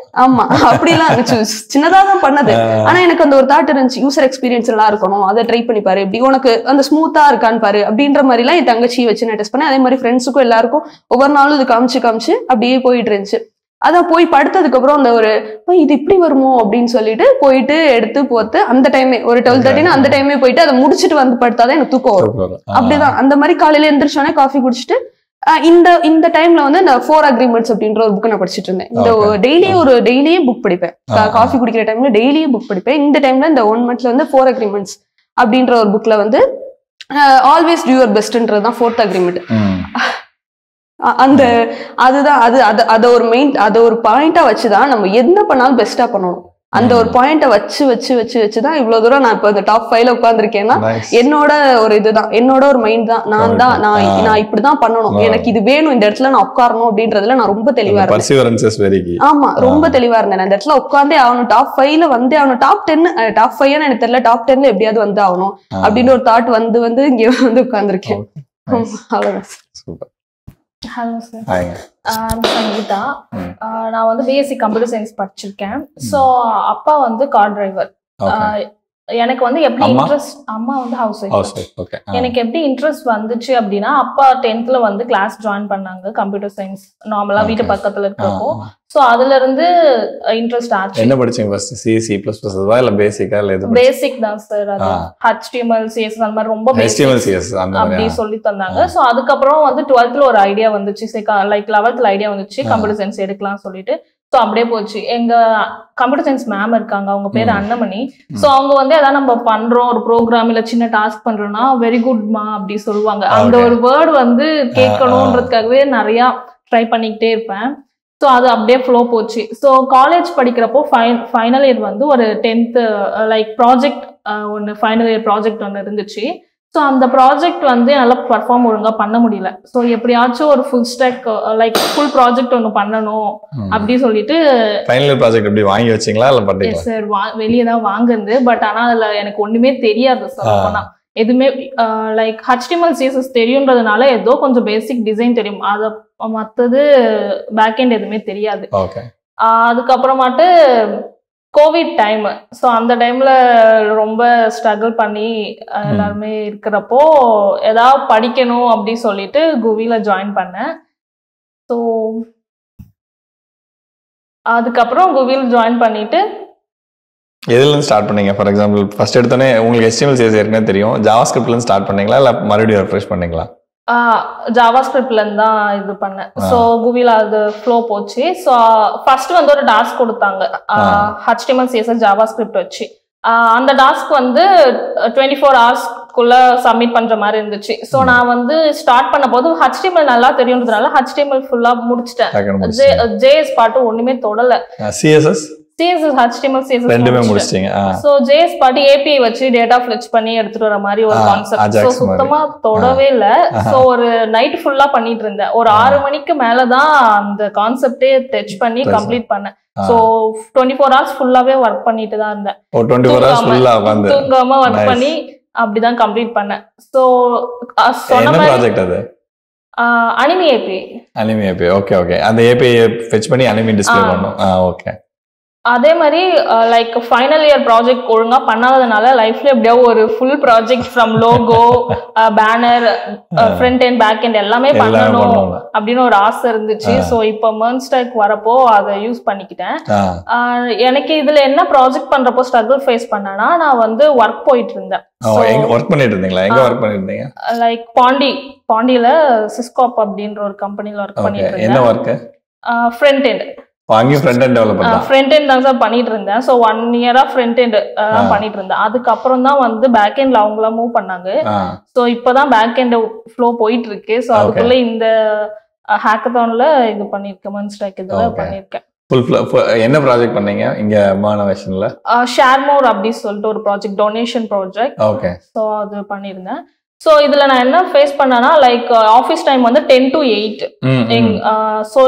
ஆமா, அப்படிலாம் இருந்துச்சு. சின்னதா தான் பண்ணது, ஆனா எனக்கு அந்த ஒரு தாட் இருந்துச்சு, யூசர் எக்ஸ்பீரியன்ஸ் நல்லா இருக்கணும், அதை ட்ரை பண்ணி பாரு, எப்படி உனக்கு அந்த ஸ்மூத்தா இருக்கான்னு பாரு அப்படின்ற மாதிரி எல்லாம் என் தங்கச்சியை வச்சு நான் டெஸ்ட் பண்ணேன். அதே மாதிரி ஃப்ரெண்ட்ஸுக்கும் எல்லாருக்கும் ஒவ்வொரு நாளும் இது காமிச்சு அப்படியே போயிட்டு இருந்துச்சு. அதான் போய் படுத்ததுக்கு அப்புறம் அந்த ஒரு இது இப்படி வருமோ அப்படின்னு சொல்லிட்டு போயிட்டு எடுத்து போத்து அந்த டைமே ஒரு 12:30 அந்த டைமே போயிட்டு அதை முடிச்சுட்டு வந்து படுத்தாதான் எனக்கு தூக்கம் வரும். அப்படிதான் அந்த மாதிரி காலையில எந்திரிச்சோன்னே காஃபி குடிச்சிட்டு இந்த டைம்ல வந்து இந்த 4 அக்ரிமெண்ட்ஸ் அப்படின்ற ஒரு புக் நான் படிச்சுட்டு இருந்தேன். இந்த டெய்லியே புக் படிப்பேன். காஃபி குடிக்கிற டைம்ல டெய்லியே புக் படிப்பேன். இந்த டைம்ல இந்த 1 மந்த்ல வந்து 4 அக்ரிமெண்ட்ஸ் அப்படின்ற ஒரு புக்ல வந்து ஆல்வேஸ் டூ யுவர் பெஸ்ட்ன்றது தான் 4th அக்ரிமெண்ட். அதுதான் அது ஒரு பாயிண்டா வச்சுதான் நம்ம என்ன பண்ணாலும் பெஸ்டா பண்ணணும். அந்த ஒரு பாயிண்ட வச்சுதான் இவ்வளவு தூரம் நான் இப்ப இந்த டாப் 5ல உட்கார்ந்துருக்கேன்னா என்னோட ஒரு இதுதான், என்னோட ஒரு மைண்ட் தான். நான் இப்படிதான் பண்ணணும், எனக்கு இது வேணும், இந்த இடத்துல நான் உட்காரணும் அப்படின்றதுல நான் ரொம்ப தெளிவா இருந்தேன். ஆமா, ரொம்ப தெளிவா இருந்தேன். அந்த இடத்துல உட்கார்ந்தே ஆகணும், டாப் 5ல வந்தே ஆகணும். டாப் 5 எனக்கு தெரியல, டாப் 10ல எப்படியாவது வந்து ஆகணும் அப்படின்னு ஒரு தாட் வந்து இங்க வந்து உட்கார்ந்துருக்கேன். அவ்வளவுதான். Hello sir, Sangeetha. நான் வந்து பிஎஸ்சி கம்ப்யூட்டர் சயின்ஸ் படிச்சிருக்கேன். ஸோ அப்பா வந்து கார் டிரைவர். எனக்கு வந்து எப்படி இன்ட்ரெஸ்ட், அம்மா வந்து ஹவுஸ் ஒய்ஃப். எனக்கு எப்படி இன்ட்ரெஸ்ட் வந்துச்சு அப்படின்னா, அப்பா 10th வந்து கிளாஸ் ஜாயின் பண்ணாங்க கம்ப்யூட்டர் சயின்ஸ், நார்மலா வீட்டு பக்கத்துல இருக்கிறப்போ. சோ அதுல இருந்து இன்ட்ரெஸ்ட் ஆச்சு. என்ன படிச்சீங்க ஃபர்ஸ்ட்? C++ இல்ல பேசிக்கா இல்ல எது? பேசிக் தான் சார். அது HTML CSS அந்த மாதிரி ரொம்ப HTML CSS அந்த மாதிரி அப்படி சொல்லி தந்தாங்க. சோ அதுக்கப்புறம் வந்து 12th ஒரு ஐடியா வந்துச்சு, லைக் 11th ஐடியா வந்துச்சு கம்ப்யூட்டர் சயின்ஸ் எடுக்கலாம் சொல்லிட்டு. ஸோ அப்படியே போச்சு. எங்க கம்ப்யூட்டர் சயின்ஸ் மேம் இருக்காங்க, அவங்க பேர் அன்னமணி. ஸோ அவங்க வந்து ஏதாவது நம்ம பண்றோம் ஒரு ப்ரோக்ராம் இல்ல சின்ன டாஸ்க் பண்றோம்னா வெரி குட்மா அப்படி சொல்லுவாங்க. அந்த ஒரு வேர்டு வந்து கேட்கணுன்றதுக்காகவே நிறைய ட்ரை பண்ணிக்கிட்டே இருப்பேன். ஸோ அது அப்படியே ஃப்ளோ போச்சு. ஸோ காலேஜ் படிக்கிறப்போ ஃபைனல் இயர் வந்து ஒரு 10th லைக் ப்ராஜெக்ட் ஒன்று, ஃபைனல் இயர் ப்ராஜெக்ட் ஒன்று இருந்துச்சு. ஸோ அந்த ப்ராஜெக்ட் வந்து நல்லா பர்ஃபார்ம் ஒழுங்காக பண்ண முடியல. ஸோ எப்படியாச்சும் ஒரு full stack like full project ஒன்று பண்ணணும் அப்படி சொல்லிட்டு ஃபைனல் ப்ராஜெக்ட் எப்படி வாங்கி வச்சிங்களா இல்லை பண்ணீங்களா? சார் வெளியே தான் வாங்குறது. பட் ஆனால் அதில் எனக்கு ஒன்றுமே தெரியாது சொல்லப்போனா. எதுவுமே லைக் HTML CSS தெரியுன்றதுனால ஏதோ கொஞ்சம் பேசிக் டிசைன் தெரியும், அதை மற்றது பேக்எண்ட் எதுவுமே தெரியாது. அதுக்கப்புறமாட்டு கோவிட் டைம். ஸோ அந்த டைம்ல ரொம்ப ஸ்ட்ரகிள் பண்ணி எல்லாருமே இருக்கிறப்போ ஏதாவது படிக்கணும் அப்படி சொல்லிட்டு குவில ஜாயின் பண்ணேன். ஸோ அதுக்கப்புறம் குவில் ஜாயின் பண்ணிட்டு எதுல இருந்து ஸ்டார்ட் பண்ணீங்க? ஃபார் எக்ஸாம்பிள் ஃபர்ஸ்ட் எடுத்தோடனே உங்களுக்கு HTML CSS ஏற்கனவே தெரியும், ஜாவாஸ்கிரிப்ட்ல இருந்து ஸ்டார்ட் பண்ணீங்களா இல்ல மறுபடியும் ரெஃப்ரெஷ் பண்ணீங்களா? ஜாவாஸ்கிரிப்ட்ல இருந்து தான் இது பண்ணேன். ஸோ கூகுள் அது ஃப்ளோ போச்சு. ஸோ ஃபர்ஸ்ட் வந்து ஒரு டாஸ்க் கொடுத்தாங்க HTML CSS ஜாவாஸ்கிரிப்ட் வச்சு. அந்த டாஸ்க் வந்து 24 ஹவர்ஸ்க்குள்ள சப்மிட் பண்ற மாதிரி இருந்துச்சு. ஸோ நான் வந்து ஸ்டார்ட் பண்ண போது HTML நல்லா தெரியுன்றதுனால HTML ஃபுல்லா முடிச்சிட்டேன். JS பாட்டு ஒண்ணுமே தொடல. CSS HTML CSS ரெண்டுமே முடிச்சிட்டீங்க. சோ JS பாட்டு API வச்சு டேட்டா ஃபிளெச் பண்ணி எடுத்துட்டு வர மாதிரி ஒரு கான்செப்ட். சோ சுத்தமா தொடவே இல்ல. சோ ஒரு நைட் ஃபுல்லா பண்ணிட்டு இருந்தேன். ஒரு 6 மணிக்கு மேல தான் அந்த கான்செப்டே டச் பண்ணி கம்ப்ளீட் பண்ணேன். சோ 24 ஹவர்ஸ் ஃபுல்லாவே ஒர்க் பண்ணிட்டு தான் இருந்தேன். 24 ஹவர்ஸ் ஃபுல்லா வந்து தூங்காம ஒர்க் பண்ணி அப்படிதான் கம்ப்ளீட் பண்ணேன். சோ சொன்ன மாதிரி ப்ராஜெக்ட் அது அனிமி API. ஓகே. அந்த API ஃபெட்ச் பண்ணி அனிமி டிஸ்ப்ளே பண்ணனும். ஓகே. அதே மாதிரி லைக் ஃபைனல் இயர் ப்ராஜெக்ட் ஒழுங்கா பண்ணாததுனால லைஃப்ல எப்படியோ ஒரு full project from logo, banner, front and back and எல்லாமே பண்ணணும் அப்படின்னு ஒரு ஆசை இருந்துச்சு. ஸோ இப்போ மெர்ன்ஸ்டாக் வரப்போ அதை யூஸ் பண்ணிக்கிட்டேன். எனக்கு இதுல என்ன ப்ராஜெக்ட் பண்றப்போ ஸ்ட்ரகிள் ஃபேஸ் பண்ணேன்னா, நான் வந்து ஒர்க் போயிட்டு இருந்தேன். லைக் பாண்டியில சிஸ்காப் அப்படின்ற ஒரு கம்பெனில ஒர்க் பண்ணிட்டு இருந்தேன். ஃப்ரண்ட் எண்ட் ஃப்ரண்ட் எண்ட் தான் சார் பண்ணிட்டு இருந்தேன். ஸோ 1 இயரா ஃப்ரண்ட் எண்ட் பண்ணிட்டு இருந்தேன். அதுக்கப்புறம் தான் வந்து பேக் எண்ட்ல அவங்கள மூவ் பண்ணாங்க. ஸோ இப்போதான் பேக் எண்ட் ஃப்ளோ போயிட்டு இருக்கு. ஸோ அதுக்குள்ள இந்த ஹேக்கத்தான்ல இது பண்ணிருக்கேன், மெர்ன்ஸ்டாக் இதுல பண்ணிருக்கேன். என்ன ப்ராஜெக்ட் பண்ணீங்க இங்க மானவேஷன்ல? ஷேர்மோர் அப்படி சொல்லிட்டு ஒரு project, donation project. Okay. So அது பண்ணியிருந்தேன். ஸோ இதுல நான் என்ன ஃபேஸ் பண்ணேன்னா, லைக் ஆஃபீஸ் டைம் வந்து 10 to 8. ஸோ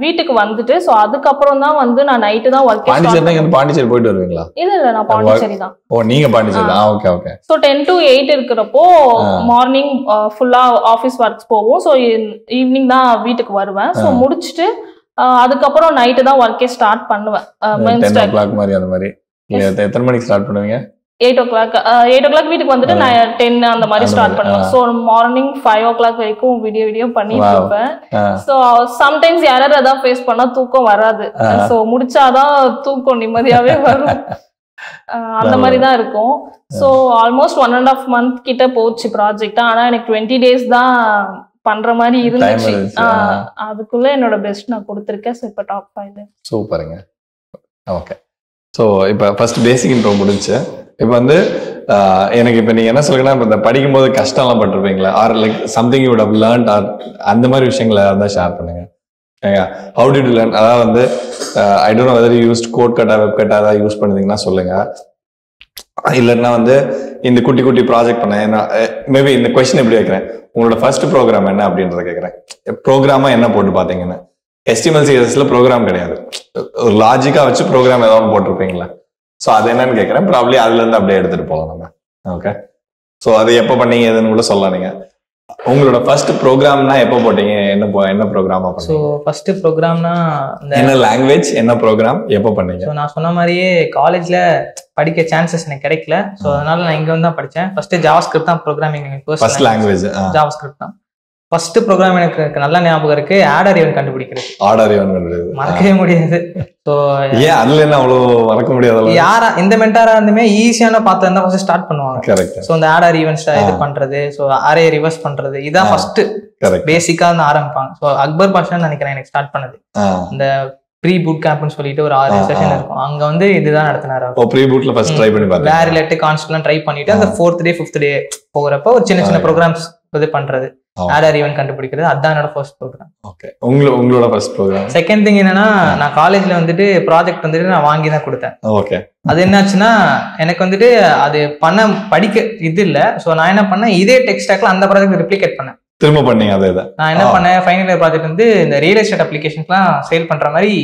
வீட்டுக்கு வந்துட்டு ஸோ அதுக்கப்புறம் தான் வந்து நான் நைட்டு தான் ஒர்க். பாண்டிச்சேரி போயிட்டு வருவீங்களா? இல்ல நான் பாண்டிச்சேரி தான். ஓ, நீங்க பாண்டிச்சேரி தான். ஓகே. ஸோ 10 to 8 இருக்கிறப்போ மார்னிங் ஃபுல்லா ஆஃபீஸ் ஒர்க்ஸ் போவோம். ஸோ ஈவினிங் தான் வீட்டுக்கு வருவேன். ஸோ முடிச்சுட்டு அதுக்கப்புறம் நைட்டு தான் ஒர்க்கே ஸ்டார்ட் பண்ணுவேன். 10 o'clock மாதிரி அந்த மாதிரி. எத்தனை மணிக்கு ஸ்டார்ட் பண்ணுவீங்க? 8 o'clock வீட்டுக்கு வந்துட்டு நான் 10 அந்த மாதிரி ஸ்டார்ட் பண்ணுவேன். ஸோ மார்னிங் 5 o'clock வரைக்கும் வீடியோ பண்ணிட்டு இருப்பேன். ஸோ சம்டைம்ஸ் யாராவது அதான் ஃபேஸ் பண்ணா தூக்கம் வராது. ஸோ முடிச்சாதான் தூக்கம் நிம்மதியாவே வரும். அந்த மாதிரி தான் இருக்கும். ஸோ ஆல்மோஸ்ட் 1.5 month கிட்ட போச்சு ப்ராஜெக்ட். ஆனா எனக்கு 20 days தான் பண்ற மாதிரி இருந்துச்சு. அதுக்குள்ள என்னோட பெஸ்ட் நான் கொடுத்துருக்கேன். ஸோ இப்போ டாப் 5. சூப்பருங்க. ஓகே. ஸோ இப்போ ஃபர்ஸ்ட் பேசிக் இன்ட்ரோ முடிஞ்சு. இப்போ வந்து எனக்கு இப்போ நீங்கள் என்ன சொல்லுங்கன்னா, இப்போ இந்த படிக்கும்போது கஷ்டம்லாம் பட்டிருப்பீங்களா? Or like something you would have learned, or அந்த மாதிரி விஷயங்களை இருந்தால் ஷேர் பண்ணுங்க. How did you learn? அதாவது வந்து I don't know whether you used code kata, web kata ஏதாவது யூஸ் பண்ணுறீங்கன்னா சொல்லுங்க. இல்லைன்னா வந்து இந்த குட்டி குட்டி ப்ராஜெக்ட் பண்ணேன். மேபி இந்த கொஸ்டின் எப்படி வைக்கிறேன், உங்களோட ஃபர்ஸ்ட் ப்ரோக்ராம் என்ன அப்படின்றத கேட்குறேன். ப்ரோக்ராமா என்ன போட்டு பார்த்தீங்கன்னு. HTML CSSல ப்ரோக்ராம் கிடையாது, ஒரு லாஜிக்கா வச்சு ப்ரோக்ராம் ஏதாவது போட்டிருப்பீங்களா? ஸோ அது என்னன்னு கேட்குறேன். ப்ராப்ளி அதுல இருந்து அப்படியே எடுத்துட்டு போகலாம் நம்ம. ஓகே. ஸோ அது எப்போ பண்ணீங்க எதுன்னு கூட சொல்லலாம். நீங்க உங்களோட ஃபர்ஸ்ட் ப்ரோக்ராம்னா எப்போ போட்டீங்க? என்ன ப்ரோக்ராமா பண்ணீங்க? ஸோ ஃபர்ஸ்ட் ப்ரோக்ராம்னா என்ன லாங்குவேஜ், என்ன ப்ரோக்ராம், எப்போ பண்ணீங்க? ஸோ நான் சொன்ன மாதிரியே காலேஜ்ல படிக்க சான்சஸ் எனக்கு கிடைக்கல. ஸோ அதனால நான் இங்க வந்து தான் படித்தேன். ஃபர்ஸ்ட் ஜாவாஸ்கிரிப்ட் தான் ப்ரோக்ராமிங். ஃபர்ஸ்ட் லாங்குவேஜ் ஜாவாஸ்கிரிப்ட் தான். ஃபர்ஸ்ட் ப்ரோக்ராம் எனக்கு நல்லா ஞாபகம் இருக்கு, ஆடர் ஈவென்ட் கண்டுபிடிக்கிறது. ஆடர் ஈவென்ட் கண்டுபிடிக்கிறது மறக்கவே முடியாது. ஸோ ஏன் அதுல என்ன அவ்வளோ மறக்க முடியாது? யாரா இந்த மென்டாரா இருந்துமே ஈஸியான பார்த்து தான் ஃபர்ஸ்ட் ஸ்டார்ட் பண்ணுவாங்க. கரெக்ட். ஸோ இந்த ஆடர் ஈவென்ட்ஸ் இது பண்றது, ஸோ அரே ரிவர்ஸ் பண்றது, இதான் ஃபர்ஸ்ட் பேசிக்கா வந்து ஆரம்பிப்பாங்க. ஸோ அக்பர் பாஷா நினைக்கிறேன் எனக்கு ஸ்டார்ட் பண்ணது. இந்த ப்ரீ பூட் கேம்ப்னு சொல்லிட்டு ஒரு 6 செஷன் இருக்கும். அங்க வந்து இதுதான் நடத்தினாரு. ப்ரீ பூட்ல ஃபர்ஸ்ட் ட்ரை பண்ணி பார்த்தேன். வேற லெட் கான்ஸ்ட்லாம் ட்ரை பண்ணிட்டு அந்த 4th day 5th day போகிறப்ப ஒரு சின்ன சின்ன ப்ரோக்ராம்ஸ் இது பண்றது, ஆடர் ஈவென்ட் கண்டுபிடிக்கிறது, அதான் என்னோட ஃபர்ஸ்ட் ப்ரோக்ராம். ஓகே. உங்களோட ஃபர்ஸ்ட் ப்ரோக்ராம். செகண்ட் திங் என்னன்னா, நான் காலேஜ்ல வந்துட்டு ப்ராஜெக்ட் வந்துட்டு நான் வாங்கி தான் கொடுத்தேன். ஓகே. அது என்னாச்சுன்னா, எனக்கு வந்துட்டு அது படிக்க இது இல்லை. ஸோ நான் என்ன பண்ணேன், இதே டெக் ஸ்டாக்ல அந்த ப்ராஜெக்ட் ரெப்ளிகேட் பண்ணேன். திரும்ப பண்ணீங்க அதே தான். நான் என்ன பண்ணேன், ஃபைனல் இயர் ப்ராஜெக்ட் வந்து இந்த ரியல் எஸ்டேட் அப்ளிகேஷன்ஸ்லாம் சேல் பண்ற மாதிரி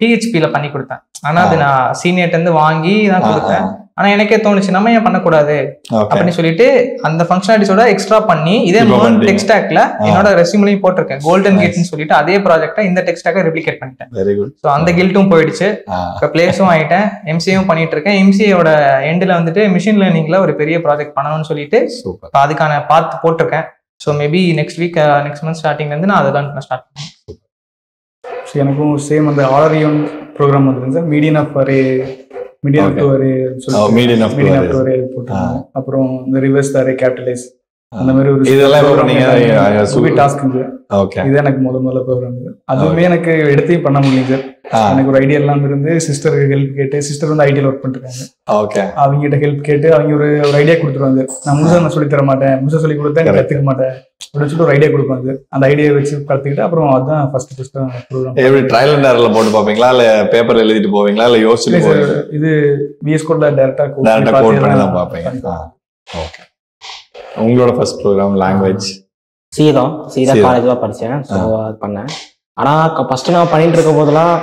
PHP-ல பண்ணி கொடுத்தேன். ஆனா அது நான் சீனியர்ட்ட இருந்து வாங்கி தான் கொடுத்தேன். ஆனா எனக்கே தோணுச்சு நம்ம ஏன் பண்ணக்கூடாது அப்படின்னு சொல்லிட்டு அந்த ஃபங்க்ஷனாலிட்டிஸோட எக்ஸ்ட்ரா பண்ணி இதே டெக் ஸ்டாக்ல என்னோட ரெஸ்யூம்லயும் போட்டிருக்கேன். கோல்டன் கேட்னு சொல்லிட்டு அதே ப்ராஜெக்ட்டை இந்த டெக் ஸ்டாக்கை ரெப்ளிகேட் பண்ணிட்டேன். Very good. ஸோ அந்த கில்ட்டும் போயிடுச்சு. இப்போ பிளேஸும் ஆயிட்டேன். MCA-யும் பண்ணிட்டு இருக்கேன். MCA-யோட எண்டில் வந்துட்டு மிஷின் லேர்னிங்ல ஒரு பெரிய ப்ராஜெக்ட் பண்ணணும்னு சொல்லிட்டு அதுக்கான பார்த்து போட்டிருக்கேன். ஸோ மேபி நெக்ஸ்ட் மந்த் ஸ்டார்டிங்லேருந்து நான் அதை தான் ஸ்டார்ட் பண்ணேன். எனக்கும் சேம் அந்த ஆர்டர் ஈவென்ட் ப்ரோக்ராம் வந்துருக்கு sir. Median of array medium two array medium of two array போட்டாங்க. அப்புறம் இந்த ரிவர்ஸ் அரே கேபிட்டலைஸ் அந்த மாதிரி ஒரு இதெல்லாம் எப்ப பண்ணீங்க? டாஸ்க் இது. ஓகே, இது எனக்கு முதல்ல ப்ரோக்ராம். அதுவுமே எனக்கு எடுத்தையும் பண்ண முடியல சார். எனக்கு ஒரு ஐடியா எல்லாம் இருந்து சிஸ்டர் ஹெல்ப் கேட்டு, சிஸ்டர் வந்து ஐடியில் ஒர்க் பண்ணிருக்காங்க. ஓகே, அவங்ககிட்ட ஹெல்ப் கேட்டு அவங்க ஒரு ஐடியா கொடுத்துருவாங்க. நான் முழுசா சொல்லி தர மாட்டேன், முழுசா சொல்லி கொடுத்தா கத்துக்க மாட்டேன் அப்படின்னு சொல்லிட்டு ஒரு ஐடியா கொடுப்பாங்க. அந்த ஐடியா வச்சு கத்துக்கிட்டு அப்புறம் அதுதான் ஃபர்ஸ்ட் ப்ரோக்ராம். எப்படி ட்ரையல் அண்ட் எரர்ல போட்டு பாப்பீங்களா, இல்ல பேப்பர் எழுதிட்டு போவீங்களா, இல்ல யோசிச்சுட்டு போவீங்களா? இது VS கோட்ல டைரக்டா கோட் பண்ணி தான் பாப்பீங்க. ஓகே, உங்களோட ஃபர்ஸ்ட் ப்ரோக்ராம் லாங்குவேஜ்? சி தான் காலேஜ்ல படிச்சேன். ஸோ அது பண்ணேன். ஆனா ஃபர்ஸ்ட் நான் பண்ணிட்டு இருக்கும் போதெல்லாம்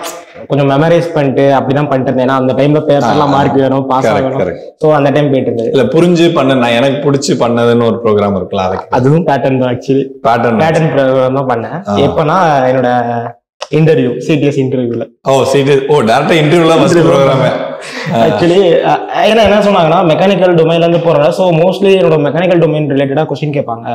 கொஞ்சம் மெமரைஸ் பண்ணிட்டு அப்படிதான் பண்ணிட்டு இருந்தேன். ஏன்னா அந்த டைம்ல பேப்பர்லாம் மார்க் வேணும், பாஸ் ஆகணும். ஸோ அந்த டைம் போயிட்டு இருந்தது. இல்ல புரிஞ்சு பண்ண, நான் எனக்கு பிடிச்சி பண்ணதுன்னு ஒரு ப்ரோக்ராம் இருக்குல்ல, அதுவும் பேட்டர்ன் தான். ஆக்சுவலி பேட்டர்ன் ப்ரோக்ராம் தான் பண்ணேன். எப்பன்னா என்னோட இன்டர்வியூ, சிடிஎஸ் இன்டர்வியூல. டைரக்டா இன்டர்வியூல ஃபர்ஸ்ட் ப்ரோக்ராம். ஆக்சுவலி ஏன்னா என்ன சொன்னாங்கன்னா மெக்கானிக்கல் டொமைன்ல இருந்து போறேன். ஸோ மோஸ்ட்லி என்னோட மெக்கானிக்கல் டொமைன் ரிலேட்டடா கொஸ்டின் கேட்பாங்க.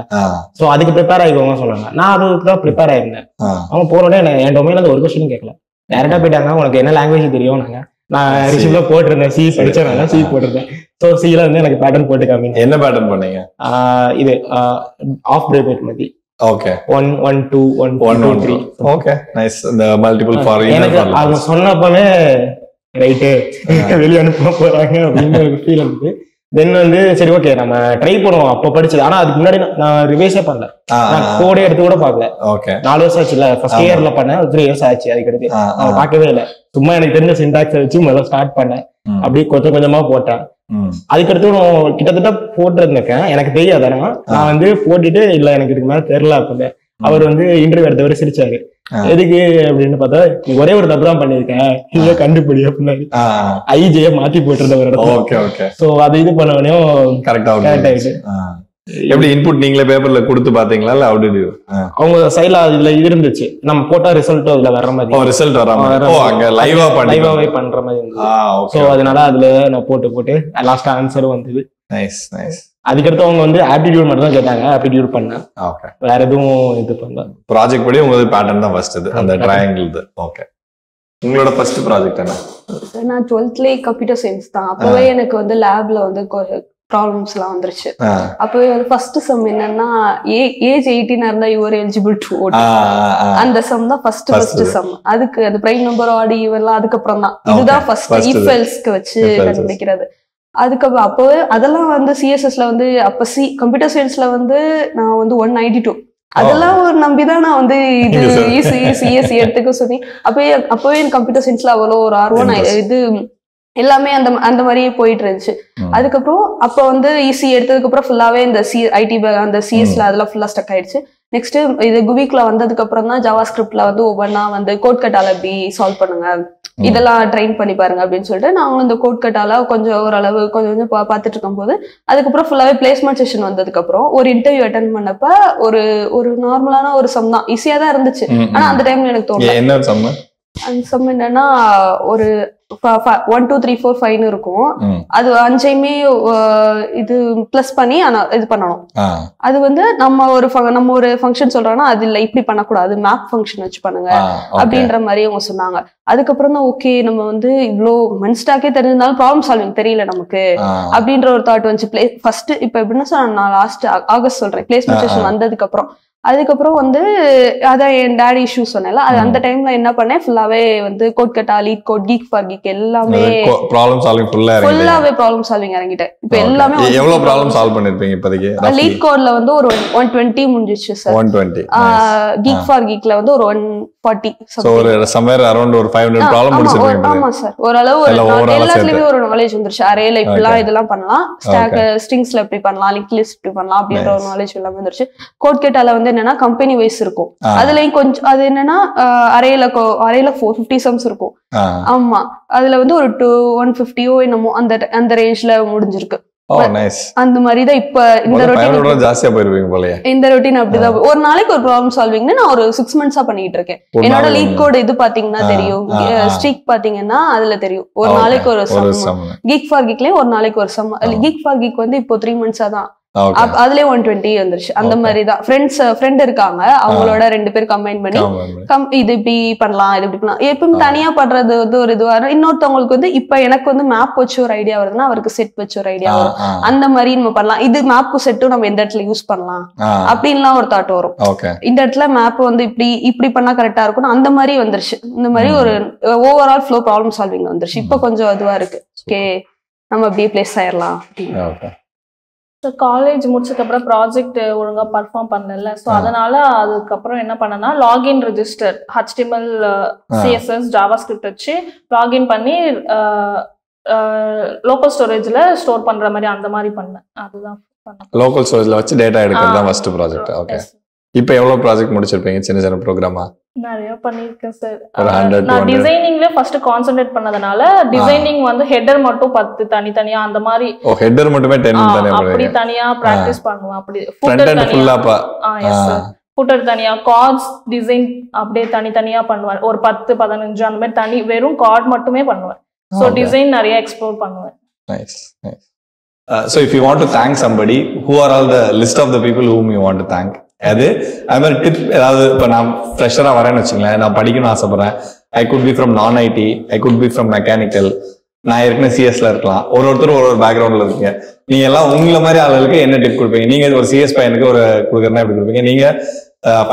ஸோ அதுக்கு ப்ரிப்பேர் ஆகிக்கோங்க சொன்னாங்க. நான் அதுக்கு தான் ப்ரிப்பேர் ஆயிருந்தேன். அவங்க போனோடனே என் டொமைன்ல இருந்து ஒரு கொஸ்டின் கேட்கல. டேரக்டா போயிட்டாங்க, உனக்கு என்ன லாங்குவேஜ் தெரியும் நாங்க. நான் ரிசீவ்ல போட்டிருந்தேன், சி படிச்சேன், சி போட்டிருந்தேன். ஸோ சில வந்து எனக்கு பேட்டர்ன் போட்டு காமிங்க. என்ன பேட்டர்ன் பண்ணீங்க? இது ஆஃப் பிரேக் மாதிரி. ஓகே, 1 1 2 1 1 2 3. Okay, nice. இந்த மல்டிபிள் ஃபார் எனக்கு அவங்க சொன்னப்பவே ரைட்டு வெளியே அனுப்ப போறாங்க அப்படின்னு ஒரு ஃபீல் இருந்தது. தென் வந்து சரி ஓகே நம்ம ட்ரை பண்ணுவோம். அப்போ படிச்சது. ஆனா அதுக்கு முன்னாடி நான் ரிவைஸே பண்ணல. நான் கோடே எடுத்து கூட பாக்கல. 4 வருஷம் ஆச்சு இல்ல, ஃபர்ஸ்ட் இயர்ல பண்ணேன். 3 இயர்ஸ் ஆச்சு. அதுக்கு அடுத்து நான் பார்க்கவே இல்லை. சும்மா எனக்கு தெரிஞ்ச சின்டாக்ஸ் வச்சு முதல்ல ஸ்டார்ட் பண்ணேன். அப்படியே கொஞ்சம் கொஞ்சமா போட்டேன். அதுக்கடுத்து கிட்டத்தட்ட போட்டிருந்தேன். எனக்கு தெரியாது. ஆனா நான் வந்து போட்டுட்டு இல்ல எனக்கு இதுக்கு மேல தெரியல அப்படின்னு அவர் வந்து இன்டர்வியூ எடுத்தவரை சிரிச்சாரு. எதுக்கு அப்படின்னு பார்த்தா, நீ ஒரே ஒரு தப்பு தான் பண்ணிருக்கேன், இதை கண்டுபிடி அப்படின்னாரு. ஐஜே மாத்தி போட்டிருந்த. சோ அது இது பண்ணவனையும் கரெக்டா ஆயிடுச்சு. எப்படி இன்புட் நீங்களே பேப்பர்ல கொடுத்து பாத்தீங்களா, இல்ல அப்படி அவங்க சைட்ல இதுல இருந்துச்சு, நம்ம போட்டா ரிசல்ட் அதுல வர்ற மாதிரி. ரிசல்ட் அங்க லைவாவே பண்ற மாதிரி இருந்துச்சு. சோ அதனால அதுல நான் போட்டு லாஸ்ட் ஆன்சரும் வந்தது. Nice nice. அதுக்கடுத்து அவங்க வந்து ஆப்டிடியூட் மட்டும் தான் கேட்டாங்க. ஆப்டிடியூட் பண்ணேன். ஓகே, வேற எதுவும் இது பண்ணல. ப்ராஜெக்ட் படி உங்களுக்கு பேட்டர்ன் தான் ஃபர்ஸ்ட், அந்த ட்ரையாங்கிள் இது. ஓகே, உங்களோட ஃபர்ஸ்ட் ப்ராஜெக்ட் என்ன? நான் 12th கம்ப்யூட்டர் சயின்ஸ் தான். அப்பவே எனக்கு வந்து லேப்ல வந்து ப்ராப்ளம்ஸ் எல்லாம் வந்துருச்சு. அப்பவே வந்து ஃபர்ஸ்ட் சம் என்னன்னா, ஏஜ் 18 இருந்தா யூஆர் எலிஜிபிள் டு வோட். அந்த சம் தான் ஃபர்ஸ்ட் சம். அதுக்கு அந்த பிரைம் நம்பர் ஆடி இவெல்லாம் அதுக்கப்புறம் தான். இதுதான் ஃபர்ஸ்ட் இஃப் எல்ஸ்க்கு வச்சு கண்டுபிடிக்கிறது. அதுக்கப்புறம் அப்பவே அதெல்லாம் வந்து சிஎஸ்எஸ்ல வந்து அப்ப கம்ப்யூட்டர் சயின்ஸ்ல வந்து நான் வந்து 192 அதெல்லாம் ஒரு நம்பிதான் நான் வந்து இது சிஎஸ்சி எடுத்துக்க சொல்லி அப்பவே கம்ப்யூட்டர் சயின்ஸ்ல அவ்வளோ ஒரு ஆர்வம். இது எல்லாமே அந்த மாதிரியே போயிட்டு இருந்துச்சு. அதுக்கப்புறம் அப்ப வந்து இசி எடுத்ததுக்கு அப்புறம் ஃபுல்லாவே இந்த ஐடி அந்த சிஎஸ்ல அதெல்லாம் ஃபுல்லா ஸ்டக் ஆயிடுச்சு. நெக்ஸ்ட் இது குவிக்ல வந்ததுக்கு அப்புறம் தான் ஜாவா ஸ்கிரிப்ட்ல வந்து ஒவ்வொன்னா வந்து கோட் கட்டால எப்படி சால்வ் பண்ணுங்க, இதெல்லாம் ட்ரெயின் பண்ணி பாருங்க அப்படின்னு சொல்லிட்டு நாங்களும் இந்த கோட் கட்டால கொஞ்சம் ஓரளவு கொஞ்சம் பார்த்துட்டு இருக்கும் போது, அதுக்கப்புறம் ஃபுல்லாவே பிளேஸ்மெண்ட் செஷன் வந்ததுக்கு அப்புறம் ஒரு இன்டர்வியூ அட்டென்ட் பண்ணப்ப ஒரு நார்மலான ஒரு சம் தான், ஈஸியா தான் இருந்துச்சு. ஆனா அந்த டைம்ல எனக்கு தோணல. அந்த சம் என்னன்னா ஒரு 1 2 3 4 5 இருக்கும். அது 5ஐயுமே இது பிளஸ் பண்ணி இது பண்ணணும். அது வந்து நம்ம ஒரு ஃபங்க்ஷன் சொல்றோம்னா அது இல்ல இப்படி பண்ணக்கூடாது, மேப் ஃபங்க்ஷன் வச்சு பண்ணுங்க அப்படின்ற மாதிரி அவங்க சொன்னாங்க. அதுக்கப்புறம் தான் ஓகே நம்ம வந்து இவ்வளோ மன்ஸ்டாக்கே தெரிஞ்சிருந்தாலும் ப்ராப்ளம் சால்விங் தெரியல நமக்கு அப்படின்ற ஒரு தாட் வந்துச்சு. ஃபர்ஸ்ட் இப்ப எப்படின்னா நான் லாஸ்ட் ஆகஸ்ட் சொல்றேன் பிளேஸ்மெண்ட் செஷன் வந்ததுக்கு அப்புறம். அதுக்கப்புறம் வந்து அதான் என் டேடி இஷ்யூ சொன்னேன்ல, அது அந்த டைம்ல என்ன பண்ணேன், ஃபுல்லாவே வந்து code kata, leet code, geek for geek எல்லாமே ப்ராப்ளம் சால்விங் ஃபுல்லாவே ப்ராப்ளம் சால்விங் இறங்கிட்டேன். இப்போ எல்லாமே எவ்வளவு ப்ராப்ளம் சால்வ் பண்ணிருப்பீங்க இப்போதைக்கு? லீட் கோட்ல வந்து ஒரு 120 முடிஞ்சிச்சு சார். 120. கீக் ஃபார் கீக்ல வந்து ஒரு 140. சோ ஒரு சம்வேர் அரௌண்ட் ஒரு 500 ப்ராப்ளம் முடிச்சிருப்பீங்க. ஆமா சார், ஓரளவு எல்லாத்துலயுமே ஒரு நாலேஜ் வந்துருச்சு. அரேல இப்படிலாம் இதெல்லாம் பண்ணலாம், ஸ்டாக் ஸ்ட்ரிங்ஸ்ல எப்படி பண்ணலாம், லிங்க் லிஸ்ட் எப்படி பண்ணலாம் அப்படின்ற ஒரு நாலேஜ் எல்லாமே வந்துருச்சு. கோட் கட்டால வந்து என்னன்னா கம்பெனி வைஸ் இருக்கும். அதுலயும் கொஞ்சம் அது என்னன்னா அரேல 450 சம்ஸ் இருக்கும். ஆமா, அதுல வந்து ஒரு 150 என்னமோ அந்த ரேஞ்ச்ல முடிஞ்சிருக்கு. அந்த மாதிரிதான் இப்ப இந்த ரொட்டீன் அப்படிதான். ஒரு நாளைக்கு ஒரு ப்ராப்ளம் சால்விங்னு நான் ஒரு 6 மந்த்ஸா பண்ணிட்டு இருக்கேன். என்னோட லீட் கோட் இது பாத்தீங்கன்னா தெரியும், ஸ்ட்ரீக் பாத்தீங்கன்னா அதுல தெரியும். ஒரு நாளைக்கு ஒரு சம், கீக் ஃபார் கீக்லயும் ஒரு நாளைக்கு ஒரு சம். கீக் ஃபார் கீக் வந்து இப்போ 3 மந்த்ஸா தான் அதுலயே 120 வந்துருச்சு. அந்த மாதிரிதான் ஃப்ரெண்ட் இருக்காங்க, அவங்களோட 2 பேர் கம்பைன் பண்ணி இது இப்படி பண்ணலாம், இது இப்படி பண்ணலாம். எப்பவும் தனியா பண்றது வந்து ஒரு இதுவா, இன்னொருத்தவங்களுக்கு வந்து இப்ப எனக்கு வந்து மேப் வச்சு ஒரு ஐடியா வருதுன்னா அவருக்கு செட் வச்சு ஒரு ஐடியா வரும். அந்த மாதிரி நம்ம பண்ணலாம், இது மேப்பும் செட்டும் நம்ம எந்த இடத்துல யூஸ் பண்ணலாம் அப்படின்லாம் ஒரு தாட் வரும். இந்த இடத்துல மேப் வந்து இப்படி பண்ணா கரெக்டா இருக்கும், அந்த மாதிரி வந்துருச்சு. இந்த மாதிரி ஒரு ஓவரால் ஃப்ளோ ப்ராப்ளம் சால்விங் வந்துருச்சு. இப்ப கொஞ்சம் அதுவா இருக்கு, ஓகே நம்ம அப்படியே பிளேஸ் ஆயிடலாம். காலேஜ் முடிச்சதுக்கப்புறம் ப்ராஜெக்ட் ஒழுங்கா பர்ஃபார்ம் பண்ணல. ஸோ அதனால அதுக்கப்புறம் என்ன பண்ணனா, login register HTML CSS JavaScript வச்சு லாகின் பண்ணி லோக்கல் ஸ்டோரேஜ்ல ஸ்டோர் பண்ற மாதிரி அந்த மாதிரி பண்ணேன். அதுதான் லோக்கல் ஸ்டோரேஜ்ல வச்சு டேட்டா எடுக்கிறது தான் ஃபர்ஸ்ட் ப்ராஜெக்ட். ஓகே, இப்போ எவ்வளவு ப்ராஜெக்ட் முடிச்சிருப்பீங்க? சின்ன சின்ன ப்ரோக்ராமா? நிறைய பண்ணிருக்கேன் சார். நான் டிசைனிங்ல ஃபர்ஸ்ட் கான்சென்ட்ரேட் பண்ணதுனால டிசைனிங் வந்து ஹெடர் மட்டும் 10 தனித்தனியா அந்த மாதிரி. ஓ, ஹெடர் மட்டுமே 10 தனியா அப்படி தனியா பிராக்டீஸ் பண்ணுவேன். அப்படி ஃபுட்டர் தனியா, எஸ் சார், ஃபுட்டர் தனியா, கார்ட்ஸ் டிசைன் அப்படியே தனித்தனியா பண்ணுவேன். ஒரு 10-15 அந்த மாதிரி தனி வெறும் கார்ட் மட்டுமே பண்ணுவேன். சோ டிசைன் நிறைய எக்ஸ்ப்ளோர் பண்ணுவேன். Nice nice. So if you want to thank somebody, who are all the list of the people whom you want to thank? அது மாதிரி டிப் ஏதாவது. இப்போ நான் ஃப்ரெஷரா வரேன்னு வச்சுங்களேன், நான் படிக்கணும்னு ஆசைப்படுறேன். ஐ குட் பி ஃப்ரம் நான் IT, I could be from mechanical, நான் ஏற்கனவே CSல இருக்கலாம். ஒருத்தர் ஒரு பேக்ரவுண்ட்ல இருக்கீங்க. நீங்க எல்லாம் உங்களை மாதிரி ஆளுகளுக்கு என்ன டிப் கொடுப்பீங்க? நீங்க ஒரு CS பையனுக்கு ஒரு கொடுக்குறேன்னா எப்படி கொடுப்பீங்க? நீங்க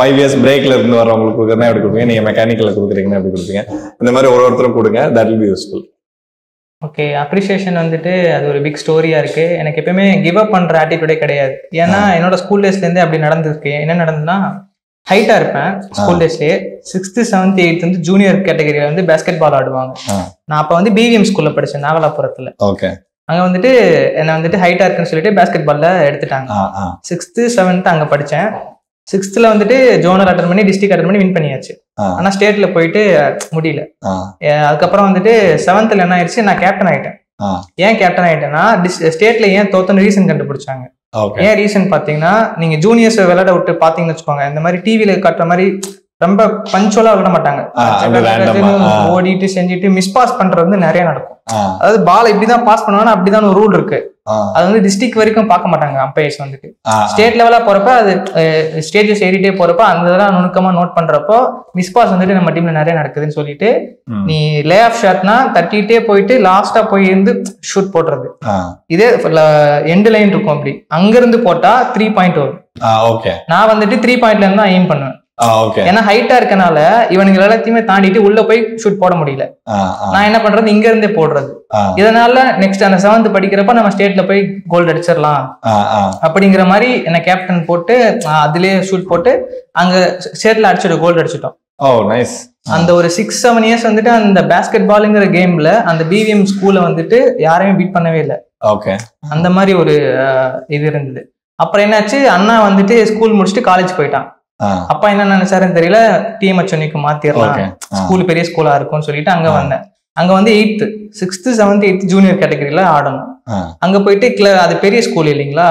5 years பிரேக்ல இருந்து வரவங்களுக்கு கொடுக்குறேன்னா எப்படி கொடுப்பீங்க? நீங்க மெக்கானிக்கல்ல கொடுக்குறீங்கன்னா எப்படி கொடுப்பீங்க? இந்த மாதிரி ஒருத்தரும் கொடுங்க, that will be useful. Okay, appreciation வந்துட்டு அது ஒரு பிக் ஸ்டோரியா இருக்கு. எனக்கு எப்பயுமே கிவ் அப் பண்ற ஆட்டிடியூடே கிடையாது. ஏன்னா என்னோட ஸ்கூல் டேஸ்ல இருந்தே அப்படி நடந்திருக்கு. என்ன நடந்ததுன்னா, ஹைட்டா இருப்பேன் ஸ்கூல் டேஸ்லயே. 6th 7th 8th வந்து ஜூனியர் கேட்டகரியில வந்து பேஸ்கெட் பால் ஆடுவாங்க. நான் அப்ப வந்து BVM ஸ்கூல்ல படிச்சேன், நாகலாபுரத்துல. அங்க வந்துட்டு என்ன வந்துட்டு ஹைட்டா இருக்குன்னு சொல்லிட்டு பேஸ்கெட் பால்ல எடுத்துட்டாங்க. 6th 7th அங்க படிச்சேன். 6th வந்துட்டு ஜோனல் அட்டன் பண்ணி டிஸ்ட்ரிக்ட் அட்டன் பண்ணி வின் பண்ணியாச்சு. ஆனா ஸ்டேட்ல போயிட்டு முடியல. அதுக்கப்புறம் வந்துட்டு 7th என்ன ஆயிடுச்சு, நான் கேப்டன் ஆயிட்டேன். ஏன் கேப்டன் ஆயிட்டேன்னா, ஸ்டேட்ல ஏன் தோத்தன்னு ரீசன் கண்டுபிடிச்சாங்க. ஏன் ரீசன் பாத்தீங்கன்னா, நீங்க ஜூனியர்ஸ் விளையாட விட்டு பாத்தீங்கன்னு வச்சுக்கோங்க, இந்த மாதிரி டிவில காட்டுற மாதிரி ரொம்ப பஞ்சுவலா விட மாட்டாங்க. ஓடிட்டு செஞ்சுட்டு மிஸ் பாஸ் பண்றது வந்து நிறைய நடக்கும். அதாவது பால் இப்படிதான் பாஸ் பண்ணுவாங்கன்னா அப்படிதான் ஒரு ரூல் இருக்கு. அது வந்து டிஸ்ட்ரிக்ட் வரைக்கும் பார்க்க மாட்டாங்க அம்பையர்ஸ் வந்துட்டு. ஸ்டேட் லெவலா போறப்ப அது ஸ்டேஜஸ் ஏறிட்டே போறப்ப அந்த இதெல்லாம் நுணுக்கமா நோட் பண்றப்போ மிஸ் பாஸ் வந்துட்டு நம்ம டீம்ல நிறைய நடக்குதுன்னு சொல்லிட்டு, நீ லே ஆஃப் ஷாட்னா தட்டிட்டே போயிட்டு லாஸ்டா போய் இருந்து ஷூட் போடுறது. இதே எண்ட் லைன் இருக்கும், அப்படி அங்க இருந்து போட்டா 3 point வரும். நான் வந்துட்டு 3 pointல இருந்து தான் எய்ம் பண்ணுவேன். ஏன்னா ஹைட்டா இருக்கனால இவனுங்க எல்லாத்தையுமே தாண்டிட்டு உள்ள போய் ஷூட் போட முடியல. நான் என்ன பண்றது, இங்க இருந்தே போடுறது. இதனால நெக்ஸ்ட் அந்த 7th படிக்கிறப்ப நம்ம ஸ்டேட்ல போய் கோல்டு அடிச்சிடலாம் அப்படிங்கிற மாதிரி என்ன கேப்டன் போட்டு அதுலயே ஷூட் போட்டு அங்க ஸ்டேட்ல அடிச்சிட்டு கோல்டு அடிச்சிட்டோம். அந்த ஒரு 6-7 years வந்துட்டு அந்த பேஸ்கெட் பாலுங்கிற கேம்ல அந்த BVM ஸ்கூல்ல வந்துட்டு யாரையும் பீட் பண்ணவே இல்லை. அந்த மாதிரி ஒரு இது இருந்தது. அப்புறம் என்னாச்சு, அண்ணா வந்துட்டு ஸ்கூல் முடிச்சுட்டு காலேஜ் போயிட்டான். அப்பா என்ன நினைச்சாருன்னு தெரியல, TMH மாத்திரலாம், ஸ்கூல் பெரிய ஸ்கூலா இருக்கும்னு சொல்லிட்டு அங்க வந்தேன். அங்க வந்து 8th 6th 7th 8th junior கேட்டகரியில ஆடணும். அங்க போயிட்டு அது பெரிய ஸ்கூல் இல்லைங்களா,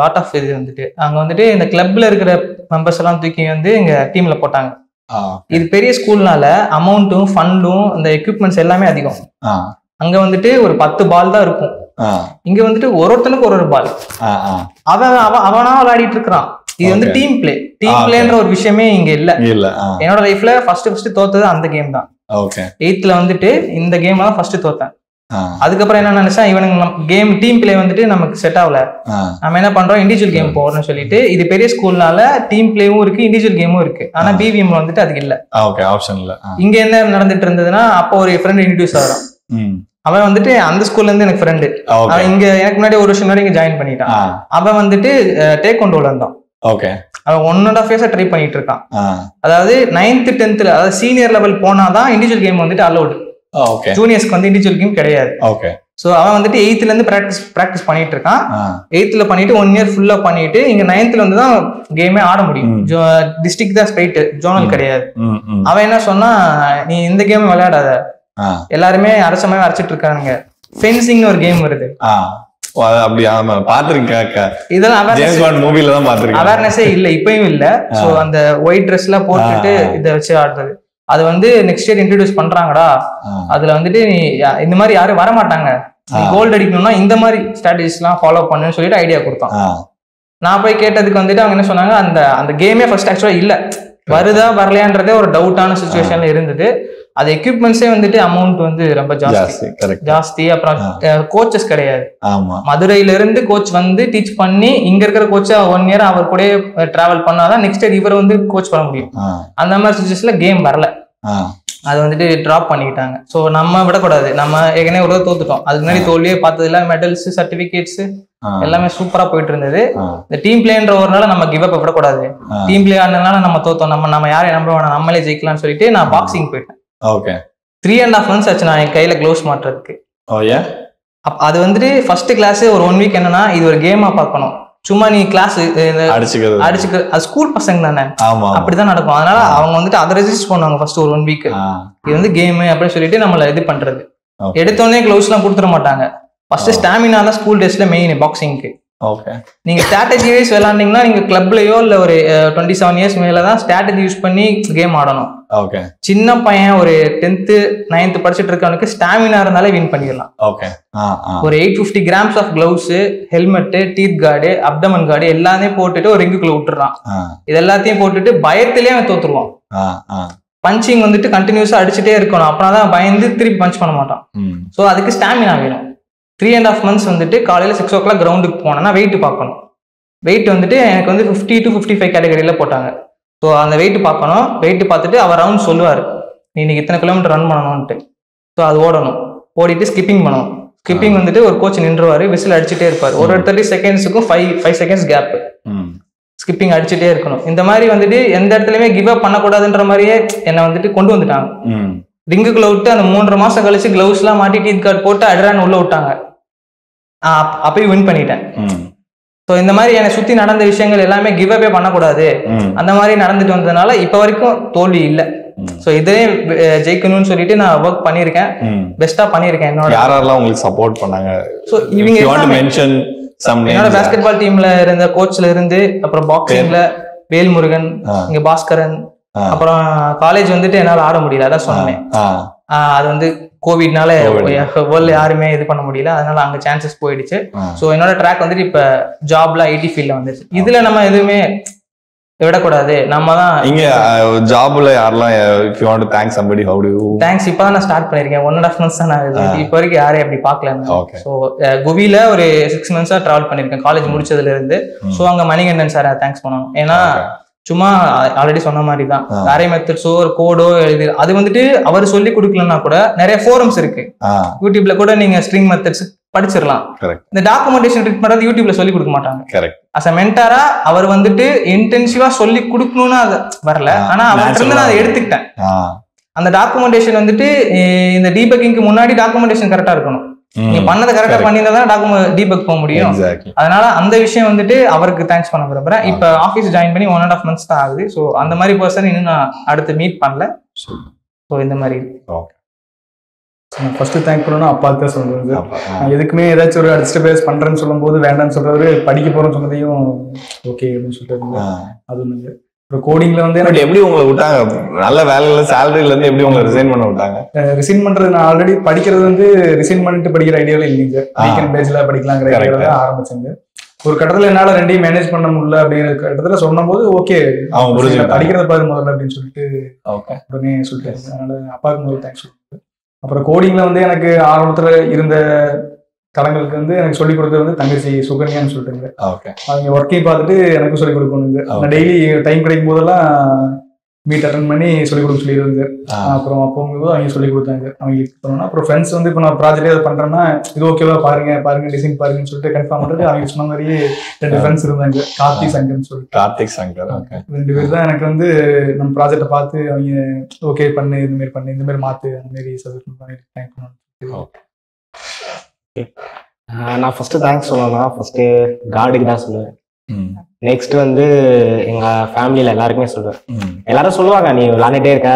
லாட் ஆஃப் இது வந்துட்டு அங்க வந்துட்டு இந்த கிளப்ல இருக்கிற மெம்பர்ஸ் எல்லாம் தூக்கி வந்து எங்க டீம்ல போட்டாங்க. இது பெரிய ஸ்கூல்னால அமௌண்ட்டும் ஃபண்டும் இந்த எக்யூப்மெண்ட்ஸ் எல்லாமே அதிகம். அங்க வந்துட்டு ஒரு 10 பால் தான் இருக்கும். இங்க வந்துட்டு ஒருத்தனுக்கு ஒரு பால். அவனா விளையாடிட்டு இருக்கிறான். இது வந்து டீம் பிளேன்ற ஒரு விஷயமே இங்க இல்ல. என்னோட லைஃப்ல ஃபர்ஸ்ட் தோத்தது அந்த கேம் தான். 8th வந்துட்டு இந்த கேம் தான் ஃபர்ஸ்ட் தோத்தேன். அதுக்கப்புறம் என்ன நினைச்சேன், இவனுங்க கேம் டீம் பிளே வந்துட்டு நமக்கு செட் ஆகல, நம்ம என்ன பண்றோம் இண்டிவிஜுவல் கேம் போறோம்னு சொல்லிட்டு, இது பெரிய ஸ்கூல்னால டீம் பிளேவும் இருக்கு இண்டிவிஜுவல் கேமும் இருக்கு. ஆனா BVM வந்துட்டு அதுக்கு இல்ல, ஆப்ஷன் இல்ல. இங்க என்ன நடந்துட்டு இருந்ததுன்னா, அப்போ ஒரு ஃப்ரெண்ட் இன்ட்ரோடியூஸ் ஆகிறான். அவன் வந்துட்டு அந்த ஸ்கூல்ல இருந்து எனக்கு ஃப்ரெண்டு. அவன் இங்க எனக்கு முன்னாடி ஒரு வருஷம் முன்னாடி இங்க ஜாயின் பண்ணிட்டான். அவன் வந்துட்டு டேக்வாண்டோல இருந்தான். அவன் 1.5 years ட்ரை பண்ணிட்டு இருக்கான். அதாவது 9th 10th அதாவது சீனியர் லெவல் போனாதான் இண்டிவிஜுவல் கேம் வந்துட்டு அலோடு. ஜூனியர்ஸ்க்கு வந்து இண்டிவிஜுவல் கேம் கிடையாது. சோ அவன் வந்துட்டு 8th இருந்து பிராக்டிஸ் பண்ணிட்டு இருக்கான். 8th பண்ணிட்டு 1 year ஃபுல்லா பண்ணிட்டு இங்க 9th வந்து தான் கேமே ஆட முடியும். டிஸ்ட்ரிக்ட் தான் ஸ்ட்ரைட், ஜோனல் கிடையாது. அவன் என்ன சொன்னா, நீ இந்த கேம் விளையாடாத, எல்லாருமே அரசமே அரைச்சிட்டு இருக்கானுங்க, ஃபென்சிங் ஒரு கேம் வருது. அவேர்னஸே இல்ல, இப்பயும் இல்ல. சோ அந்த ஒயிட் ட்ரெஸ் எல்லாம் போட்டுட்டு இதை வச்சு ஆடுறது, அது வந்து நெக்ஸ்ட் இயர் இன்ட்ரோடியூஸ் பண்றாங்கடா. அதுல வந்துட்டு நீ இந்த மாதிரி யாரும் வரமாட்டாங்க, கோல்டு அடிக்கணும்னா இந்த மாதிரி ஸ்ட்ராட்டஜிஸ்லாம் ஃபாலோ பண்ணுன்னு சொல்லிட்டு ஐடியா கொடுத்தான். நான் போய் கேட்டதுக்கு வந்துட்டு அவங்க என்ன சொன்னாங்க, அந்த கேமே ஃபர்ஸ்ட் ஆக்சுவலா இல்ல, வருதா வரலையான்றதே ஒரு டவுட்டான சுச்சுவேஷன்ல இருந்தது. அது எக்யூப்மெண்ட்ஸே வந்துட்டு அமௌண்ட் வந்து ரொம்ப ஜாஸ்தி. அப்புறம் கோச்சஸ் கிடையாது. மதுரையில இருந்து கோச் வந்து டீச் பண்ணி இங்க இருக்கிற கோச்சை 1 இயர் அவர் கூட டிராவல் பண்ணாதான் நெக்ஸ்ட் இயர் இவர் வந்து கோச் பண்ண முடியும். அந்த மாதிரி சுச்சுவேஷன்ல கேம் வரல, அது வந்துட்டு டிராப் பண்ணிக்கிட்டாங்க. ஸோ நம்ம விடக்கூடாது, நம்ம ஏற்கனவே ஒரு தோத்துட்டோம். அதுக்கு முன்னாடி தோல்வியே பார்த்ததுல மெடல்ஸ் சர்டிபிகேட்ஸ் எல்லாமே சூப்பரா போயிட்டு இருந்தது. இந்த டீம் பிளேன்ற ஒரு நாள் நம்ம கிவ் அப் விடக்கூடாது. டீம் பிளே ஆனதுனால நம்ம தோத்தோம், நம்ம யாரையும் நம்ப வேணாம், நம்மளே ஜெயிக்கலாம்னு சொல்லிட்டு நான் பாக்ஸிங் போயிட்டேன். 3.5 months ஆச்சு நான் என் கையில க்ளோவ்ஸ் மாட்டுறதுக்கு. அது வந்துட்டு ஃபர்ஸ்ட் கிளாஸ் ஒரு 1 week என்னன்னா, இது ஒரு கேமா பார்க்கணும். சும்மா நீ கிளாஸ் அடிச்சுக்க அது ஸ்கூல் பசங்க தானே, அப்படிதான் நடக்கும். அதனால அவங்க வந்துட்டு அதை ரெஜிஸ்டர் பண்ணுவாங்க ஃபர்ஸ்ட் ஒரு 1 week. இது வந்து கேமு அப்படின்னு சொல்லிட்டு நம்மள இது பண்றது. எடுத்தோடனே க்ளவுஸ் எல்லாம் கொடுத்துட மாட்டாங்க. ஃபர்ஸ்ட் ஸ்டாமினா தான் ஸ்கூல் டேஸ்ல மெயின் பாக்ஸிங்க்கு. நீங்க ஸ்ட்ராட்டஜி வைஸ் விளையாண்டீங்கன்னா நீங்க கிளப்லயோ இல்ல ஒரு 27 years மேலதான் ஸ்ட்ராட்டஜி யூஸ் பண்ணி கேம் ஆடணும். சின்ன பையன் ஒரு 10th 9th படிச்சுட்டு இருக்கவனுக்கு ஸ்டாமினா இருந்தாலே வின் பண்ணிடலாம். ஒரு 850 grams of gloves, helmet, teeth guard, abdomen guard எல்லாமே போட்டுட்டு ஒரு ரிங்குக்குள்ள விட்டுறான். இது எல்லாத்தையும் போட்டுட்டு பயத்திலேயே அவன் தோத்துருவான். பஞ்சிங் வந்துட்டு கண்டினியூஸா அடிச்சுட்டே இருக்கணும், அப்படின்னாதான் பயந்து திருப்பி பஞ்ச் பண்ண மாட்டான். சோ அதுக்கு ஸ்டாமினா வேணும். 3.5 months வந்துட்டு காலையில 6 o'clock கிரவுண்டுக்கு போனேன்னா வெயிட் பார்க்கணும். வெயிட் வந்துட்டு எனக்கு வந்து 50 to 55 கேட்டகரியில போட்டாங்க. ஸோ அந்த வெயிட் பார்க்கணும். வெயிட் பார்த்துட்டு அவர் ரவுண்ட் சொல்லுவார், நீ இன்னைக்கு இத்தனை கிலோமீட்டர் ரன் பண்ணணும்ட்டு. ஸோ அது ஓடணும், ஓடிட்டு ஸ்கிப்பிங் பண்ணணும். ஸ்கிப்பிங் வந்துட்டு ஒரு கோச் நின்றுவாரு, விசில் அடிச்சுட்டே இருப்பார். ஒரு 30 secondsக்கும் 5 seconds கேப் ஸ்கிப்பிங் அடிச்சுட்டே இருக்கணும். இந்த மாதிரி வந்துட்டு எந்த இடத்துலயுமே கிவ் அப் பண்ணக்கூடாதுன்ற மாதிரியே என்னை வந்துட்டு கொண்டு வந்துட்டாங்க. ரிங்குக்குள்ள விட்டு அந்த 3.5 மாசம் கழிச்சு கிளவுஸ் எல்லாம் மாட்டி டீத் கார்டு போட்டு அட்ரான் உள்ள விட்டாங்க. அப்பயும் வின் பண்ணிட்டேன். ஸோ இந்த மாதிரி என்னை சுத்தி நடந்த விஷயங்கள் எல்லாமே கிவ் அப்பே பண்ணக்கூடாது, அந்த மாதிரி நடந்துட்டு வந்ததுனால இப்ப வரைக்கும் தோல்வி இல்லை. ஸோ இதே ஜெயிக்கணும்னு சொல்லிட்டு நான் ஒர்க் பண்ணியிருக்கேன், பெஸ்டா பண்ணியிருக்கேன். என்னோட யாரெல்லாம் உங்களுக்கு சப்போர்ட் பண்ணாங்க? ஸோ இவங்க என்னோட பாஸ்கெட் பால் டீம்ல இருந்த கோச்ல இருந்து, அப்புறம் பாக்ஸிங்ல வேல்முருகன், இங்க பாஸ்கரன், அப்புறம் காலேஜ் வந்துட்டு என்னால ஆட முடியல, அதான் சொன்னேன். அது வந்து கோவிட்னால வேர்ல்ட்ல யாருமே இது பண்ண முடியல, அதனால அங்க சான்சஸ் போயிடுச்சு. ஸோ என்னோட ட்ராக் வந்துட்டு இப்ப ஜாப்ல ஐடி ஃபீல்ட்ல வந்துருச்சு. இதுல நம்ம எதுவுமே விடக்கூடாது, நம்ம தான் இங்க ஜாப்ல யாரெல்லாம் if you want to thank somebody, how do you? Thanks. இப்பதான் நான் ஸ்டார்ட் பண்ணிருக்கேன், 1.5 months தான் நான் இப்ப வரைக்கும் யாரையும் அப்படி பாக்கல. ஸோ குவில ஒரு 6 months டிராவல் பண்ணிருக்கேன் காலேஜ் முடிச்சதுல இருந்து. ஸோ அங்க மணிகண்டன் சார் தேங்க்ஸ் பண்ணணும். ஏன்னா சும்மா ஆல்ரெடி சொன்ன மாதிரி தான் நிறைய மெத்தட்ஸோ ஒரு கோடோ எழுதி அது வந்துட்டு அவர் சொல்லி கொடுக்கலன்னா கூட நிறைய ஃபோரம்ஸ் இருக்கு. யூடியூப்ல கூட நீங்க ஸ்ட்ரிங் மெத்தட்ஸ் படிச்சிடலாம். இந்த டாக்குமெண்டேஷன் ட்ரீட் பண்றது யூடியூப்ல சொல்லி கொடுக்க மாட்டாங்க. அஸ் அ மென்டாரா அவர் வந்துட்டு இன்டென்சிவா சொல்லி கொடுக்கணும்னு அது வரல, ஆனா அவர்கிட்ட இருந்து நான் அதை எடுத்துக்கிட்டேன். அந்த டாக்குமெண்டேஷன் வந்துட்டு இந்த டீபக்கிங்க்கு முன்னாடி டாக்குமெண்டேஷன் கரெக்டா இருக்கணும். நீங்க பண்ணதை கரெக்டா பண்ணியிருந்தா டீபக் போக முடியும். அதனால அந்த விஷயம் வந்துட்டு அவருக்கு தேங்க்ஸ் பண்ண விரும்புறேன். இப்ப ஆபீஸ் ஜாயின் பண்ணி 1.5 months தான் ஆகுது. ஸோ அந்த மாதிரி பர்சன் இன்னும் நான் அடுத்து மீட் பண்ணல. ஸோ இந்த மாதிரி ஃபர்ஸ்ட் தேங்க் பண்ணணும்னா அப்பாவுக்கு தான் சொல்றது. எதுக்குமே ஏதாச்சும் ஒரு அடிச்சுட்டு பேஸ் பண்றேன்னு சொல்லும் போது வேண்டாம்னு சொல்றவரு படிக்க போறோம்னு சொன்னதையும் ஓகே அப்படின்னு சொல்லிட்டு அது ஒண்ணு. அப்புறம் கோடிங்ல வந்து எப்படி உங்களை விட்டாங்க? நல்ல வேலையில சேலரில இருந்து எப்படி உங்களை ரிசைன் பண்ண விட்டாங்க? ரிசைன் பண்றது நான் ஆல்ரெடி படிக்கிறது வந்து ரிசைன் பண்ணிட்டு படிக்கிற ஐடியாவில் இல்லைங்க. வீக்கெண்ட் பேஸ்ல படிக்கலாங்கிற ஐடியாவில் தான் ஆரம்பிச்சாங்க. ஒரு கட்டத்துல என்னால ரெண்டையும் மேனேஜ் பண்ண முடியல அப்படிங்கிற கட்டத்துல சொன்னும் போது ஓகே படிக்கிறத பாரு முதல்ல அப்படின்னு சொல்லிட்டு உடனே சொல்லிட்டாங்க. அதனால அப்பாவுக்கு முதல்ல தேங்க்ஸ் சொல்லிட்டு. அப்புறம் கோடிங்ல வந்து எனக்கு ஆரம்பத்துல இருந்த தடங்களுக்கு வந்து எனக்கு சொல்லிக் கொடுத்தது வந்து தங்கச்சி சுகன்யான்னு சொல்லிட்டு அவங்க ஒர்க்கையும் பார்த்துட்டு எனக்கு சொல்லிக் கொடுக்கணும். டெய்லி டைம் கிடைக்கும் போதெல்லாம் மீட் அட்டன் பண்ணி சொல்லிக் கொடுக்க சொல்லிடுவாங்க. அப்புறம் அப்போ அவங்க சொல்லிக் கொடுத்தாங்க. அவங்களுக்கு பண்ணோம்னா அப்புறம் ஃப்ரெண்ட்ஸ் வந்து இப்போ நான் ப்ராஜெக்ட் ஏதாவது பண்றேன்னா இது ஓகேவா பாருங்க டிசைன் பாருங்கன்னு சொல்லிட்டு கன்ஃபார்ம் பண்றது. அவங்க சொன்ன மாதிரியே 2 ஃப்ரெண்ட்ஸ் இருந்தாங்க, கார்த்திக் சங்கர்னு சொல்லிட்டு. கார்த்திக் சங்கர் 2 பேர் தான் எனக்கு வந்து நம்ம ப்ராஜெக்டை பார்த்து அவங்க ஓகே பண்ணு, இந்த மாதிரி மாத்து, அந்த மாதிரி சஜஷன் பண்ணி தேங்க் பண்ணணும். நான் ஃபர்ஸ்ட் தேங்க்ஸ் சொல்லலாம். ஃபர்ஸ்ட் காடுக்கு தான் சொல்லுவேன். நெக்ஸ்ட் வந்து எங்க ஃபேமிலியில எல்லாருக்குமே சொல்லுவேன். எல்லாரும் சொல்லுவாங்க நீ விளையாண்டுட்டே இருக்க,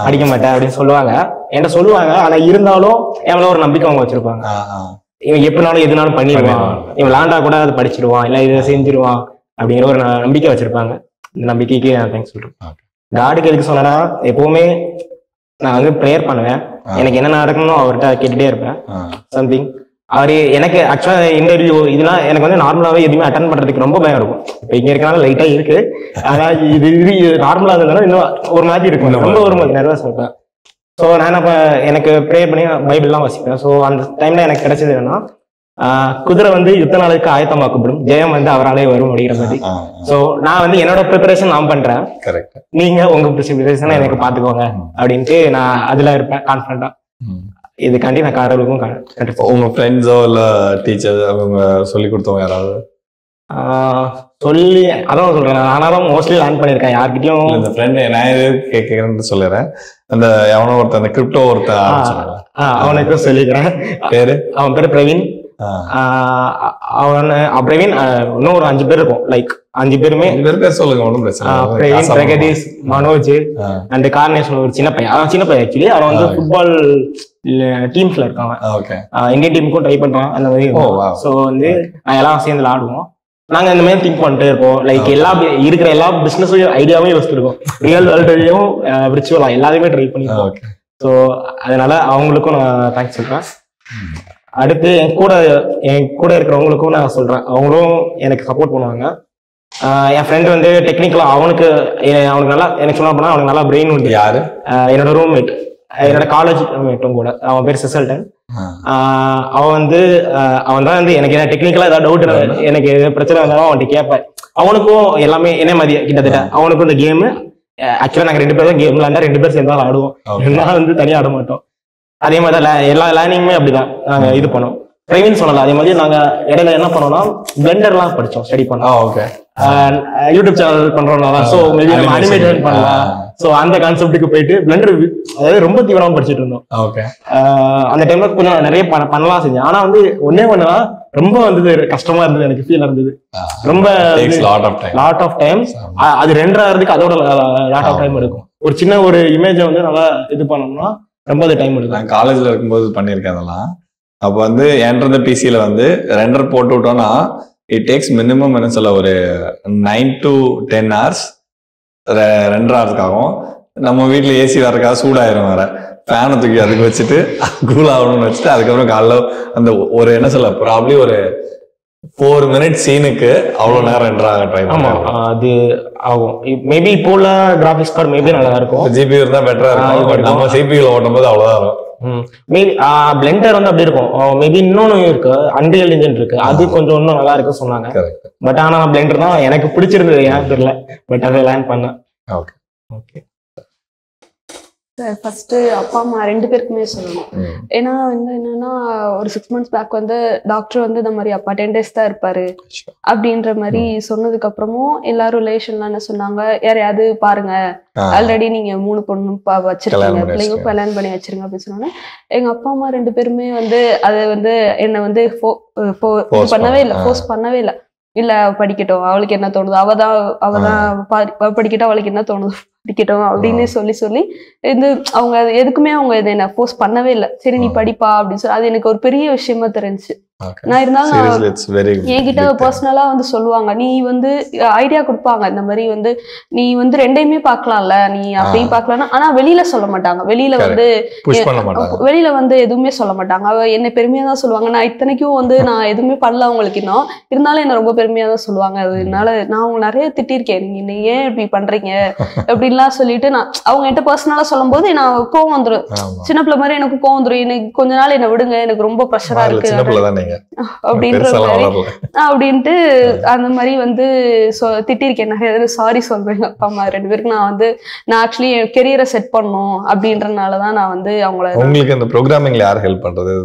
படிக்க மாட்டேன் அப்படின்னு சொல்லுவாங்க, என்கிட்ட சொல்லுவாங்க. ஆனா இருந்தாலும் எவ்வளோ ஒரு நம்பிக்கை அவங்க வச்சிருப்பாங்க. இவன் எப்படினாலும் எதுனாலும் பண்ணிடுவான், இவன் விளையாண்டா கூட அது படிச்சிடுவான், இல்லை இதை செஞ்சிருவான் அப்படிங்கிற ஒரு நம்பிக்கை வச்சிருப்பாங்க. இந்த நம்பிக்கைக்கு நான் தேங்க்ஸ் சொல்றேன். காடுக்கு எதுக்கு சொன்னா, எப்பவுமே நான் வந்து ப்ரேயர் பண்ணுவேன். எனக்கு என்ன நடக்கணும் அவர்கிட்ட கேட்டுட்டே இருப்பேன். சம்திங் அவரு எனக்கு ஆக்சுவலா இன்டர்வியூ இதெல்லாம் எனக்கு வந்து நார்மலாவே எதுவுமே அட்டன் பண்றதுக்கு ரொம்ப பயம் இருக்கும். இப்ப இங்க இருக்கனால லைட்டா இருக்கு. ஆனா இது நார்மலா இருந்தாலும் இன்னும் ஒரு மாதிரி இருக்கும், ரொம்ப ஒரு மாதிரி நர்வஸ் இருப்பேன். ஸோ நான் அப்ப எனக்கு ப்ரே பண்ணி பைபிள்லாம் வாசிப்பேன். ஸோ அந்த டைம்ல எனக்கு கிடைச்சது என்னன்னா, குதிரை வந்து யுத்த நாளுக்கு ஆயத்தமாக்கப்படும், ஜெயம் வந்து அவராலே வரும் அப்படிங்கிற மாதிரி. ஸோ நான் வந்து என்னோட ப்ரிப்பரேஷன் நான் பண்றேன், நீங்க உங்க ப்ரிப்பரேஷனை எனக்கு பாத்துக்கோங்க அப்படின்ட்டு நான் அதுல இருப்பேன் கான்ஃபிடண்டா. இதுக்காண்டி நான் கடவுளுக்கும் உங்க ஃப்ரெண்ட்ஸோ இல்ல டீச்சர் அவங்க சொல்லி கொடுத்தவங்க யாராவது சொல்லி அதான் சொல்றேன். ஆனாலும் மோஸ்ட்லி லேர்ன் பண்ணிருக்கேன் யார்கிட்டயும். இந்த ஃப்ரெண்ட் நான் எது கேட்கிறேன்னு சொல்லிடுறேன். அந்த எவனோ ஒருத்தன் அந்த கிரிப்டோ ஒருத்தன் அவனுக்கும் சொல்லிக்கிறேன். பேரு அவன் பேரு பிரவீன். அவன் பிரவீன் இன்னும் ஒரு 5 பேர் இருக்கும். லைக் 5 பேருமே பேர் சொல்லுங்க, ஒன்றும் பிரச்சனை. பிரவீன், பிரகதீஷ், மனோஜ் அண்ட் கார்னேஷன் ஒரு சின்ன பையன். அவன் சின்ன பையன் ஆக்சுவலி. அவன் வந்து ஃபுட்பால் டீம்ஸ்ல இருக்கான். இந்தியன் டீமுக்கும் ட்ரை பண்றான் அந்த மாதிரி. ஸோ வந்து எல்லாம் சேர்ந்து விளாடுவோம். நாங்க இந்த மாதிரி திங்க் பண்ணிட்டே இருப்போம். லைக் இருக்கிற எல்லா பிசினஸ் ஐடியாவும் யோசிச்சிருக்கோம். ரியல் வேர்ல்டையும் விர்ச்சுவலா எல்லாத்தையுமே ட்ரை பண்ணிருக்கோம். ஸோ அதனால அவங்களுக்கும் நான் தேங்க்ஸ் சொல்றேன். அடுத்து என் கூட இருக்கிறவங்களுக்கும் நான் சொல்றேன், அவங்களும் எனக்கு சப்போர்ட் பண்ணுவாங்க. என் ஃப்ரெண்ட் வந்து டெக்னிக்கலா அவனுக்கு நல்லா எனக்கு சொல்ல போனா அவனுக்கு நல்லா பிரெயின் உண்டு. யாரு? என்னோட ரூம்மேட், என்னோட காலேஜ் ரூம்மேட்டும் கூட. அவன் பேர் சிசல்டன். அவன் தான் வந்து எனக்கு என்ன டெக்னிக்கலா ஏதாவது டவுட், எனக்கு பிரச்சனை வந்தாலும் அவன்கிட்ட கேட்பேன். அவனுக்கும் எல்லாமே என்ன மாதிரி கிட்டத்தட்ட. அவனுக்கும் இந்த கேமு ஆக்சுவலா நாங்க 2 பேரும் தான் கேம் விளையாண்டா 2 பேர் சேர்ந்து ஆடுவோம். எல்லாம் வந்து தனியா ஆட மாட்டோம். அதே மாதிரி தான் எல்லா லேர்னிங்குமே அப்படிதான் நாங்க இது பண்ணோம். பிரவீன் சொல்லலாம். அதே மாதிரி நாங்க இடையில என்ன பண்ணோம்னா பிளெண்டர்லாம் படிச்சோம், ஸ்டடி பண்ணோம். யூடியூப் சேனல் பண்றோம்னா ஸோ மேபி நம்ம அனிமேஷன் பண்ணலாம். ஸோ அந்த கான்செப்டுக்கு போயிட்டு பிளெண்டர் அதாவது ரொம்ப தீவிரமா படிச்சுட்டு இருந்தோம். அந்த டைம்ல கொஞ்சம் நிறைய பண்ணலாம் செஞ்சேன். ஆனா வந்து ஒண்ணுனா ரொம்ப வந்து கஷ்டமா இருந்தது, எனக்கு ஃபீல் இருந்தது. ரொம்ப லாட் ஆஃப் டைம். அது ரெண்டர் ஆகிறதுக்கு அதோட லாட் ஆஃப் டைம் எடுக்கும். ஒரு சின்ன ஒரு இமேஜை வந்து நல்லா இது பண்ணோம்னா ரொம்ப டைம் எடுக்கும். நான் காலேஜ்ல இருக்கும்போது பண்ணியிருக்கேன் அதெல்லாம். அப்போ வந்து என்ட்ரு பிசியில வந்து ரெண்டர் போட்டு விட்டோம்னா இட் டேக்ஸ் மினிமம் என்ன சொல்ல ஒரு 9 to 10 hours 2 hours ஆகும். நம்ம வீட்டுல ஏசி வரக்காக சூடாயிரும், வேற ஃபேனை தூக்கி அதுக்கு வச்சுட்டு கூல் ஆகணும்னு வச்சுட்டு அதுக்கப்புறம் காலைல அந்த ஒரு என்ன சொல்ல ப்ராப்ளி ஒரு 4 minutes சீனுக்கு அவ்வளவு நேரம் ரெண்டராக ட்ரை பண்ணுவோம். அது ஆகும். மேபி இப்போ உள்ள கிராபிக்ஸ் கார்டு மேபி நல்லா இருக்கும், ஜிபி இருந்தா பெட்டரா இருக்கும். பட் நம்ம சிபியூல ஓட்டும் போது அவ்வளவுதான் இருக்கும். மேபி பிளெண்டர் வந்து அப்படி இருக்கும். மேபி இன்னொன்னு இருக்கு, அன்ரியல் இன்ஜின் இருக்கு, அது கொஞ்சம் இன்னும் நல்லா இருக்கு சொன்னாங்க. பட் ஆனா பிளெண்டர் தான் எனக்கு பிடிச்சிருந்தது, ஏன் தெரியல. பட் அதை லேர்ன் பண்ணேன். ஓகே ஓகே சார் ஃபர்ஸ்ட் அப்பா அம்மா 2 பேருக்குமே சொல்லணும். ஏன்னா வந்து என்னன்னா ஒரு 6 months பேக் வந்து டாக்டர் வந்து இந்த மாதிரி அப்பா 10 days தான் இருப்பாரு அப்படின்ற மாதிரி சொன்னதுக்கு அப்புறமும் எல்லாரும் ரிலேஷன்லாம் என்ன சொன்னாங்க, யாரையாவது பாருங்க, ஆல்ரெடி நீங்க 3 பொண்ணு வச்சிருக்கீங்க, பிள்ளைங்க கல்யாணம் பண்ணி வச்சிருங்க அப்படின்னு சொன்னாங்க. எங்க அப்பா அம்மா 2 பேருமே வந்து அதை வந்து என்னை வந்து பண்ணவே இல்லை, ஃபோர்ஸ் பண்ணவே இல்லை. இல்ல படிக்கட்டும், அவளுக்கு என்ன தோணுது, அவதான் படிக்கட்டும், அவளுக்கு என்ன தோணுது படிக்கட்டும் அப்படின்னு சொல்லி இது அவங்க எதுக்குமே அவங்க இதை என்ன ஃபோர்ஸ் பண்ணவே இல்லை. சரி நீ படிப்பா அப்படின்னு சொல்லி அது எனக்கு ஒரு பெரிய விஷயமா தெரிஞ்சுச்சு. நான் இருந்தாலும் என்கிட்ட பர்சனலா வந்து சொல்லுவாங்க, நீ வந்து ஐடியா கொடுப்பாங்க, இந்த மாதிரி வந்து நீ வந்து 2யுமே பாக்கலாம்ல, நீ அப்படியும் பாக்கலாம்னா. ஆனா வெளியில சொல்ல மாட்டாங்க, வெளியில வந்து எதுவுமே சொல்ல மாட்டாங்க. அவ என்ன பெருமையா தான் சொல்லுவாங்க. நான் இத்தனைக்கும் வந்து நான் எதுவுமே பண்ணல அவங்களுக்கு இன்னும், இருந்தாலும் என்ன ரொம்ப பெருமையா தான் சொல்லுவாங்க. அதனால நான் அவங்க நிறைய திட்டிருக்கேன், நீங்க ஏன் இப்படி பண்றீங்க அப்படின்லாம் சொல்லிட்டு. நான் அவங்க என்கிட்ட பர்சனலா சொல்லும் போது நான் கோவம் வந்துடும், சின்ன பிள்ளை மாதிரி எனக்கு கோவம் வந்துடும். எனக்கு கொஞ்ச நாள் என்ன விடுங்க, எனக்கு ரொம்ப ப்ரெஷரா இருக்கு அப்படின்ற மாதிரி அப்படின்ட்டு அந்த மாதிரி வந்து திட்டிருக்கேன். நான் சாரி சொல்றேன் அப்பா அம்மா 2 பேருக்கு. நான் ஆக்சுவலி என் கெரியரை செட் பண்ணணும் அப்படின்றனாலதான் நான் வந்து அவங்கள. உங்களுக்கு இந்த ப்ரோக்ராமிங்ல யார் ஹெல்ப் பண்றது?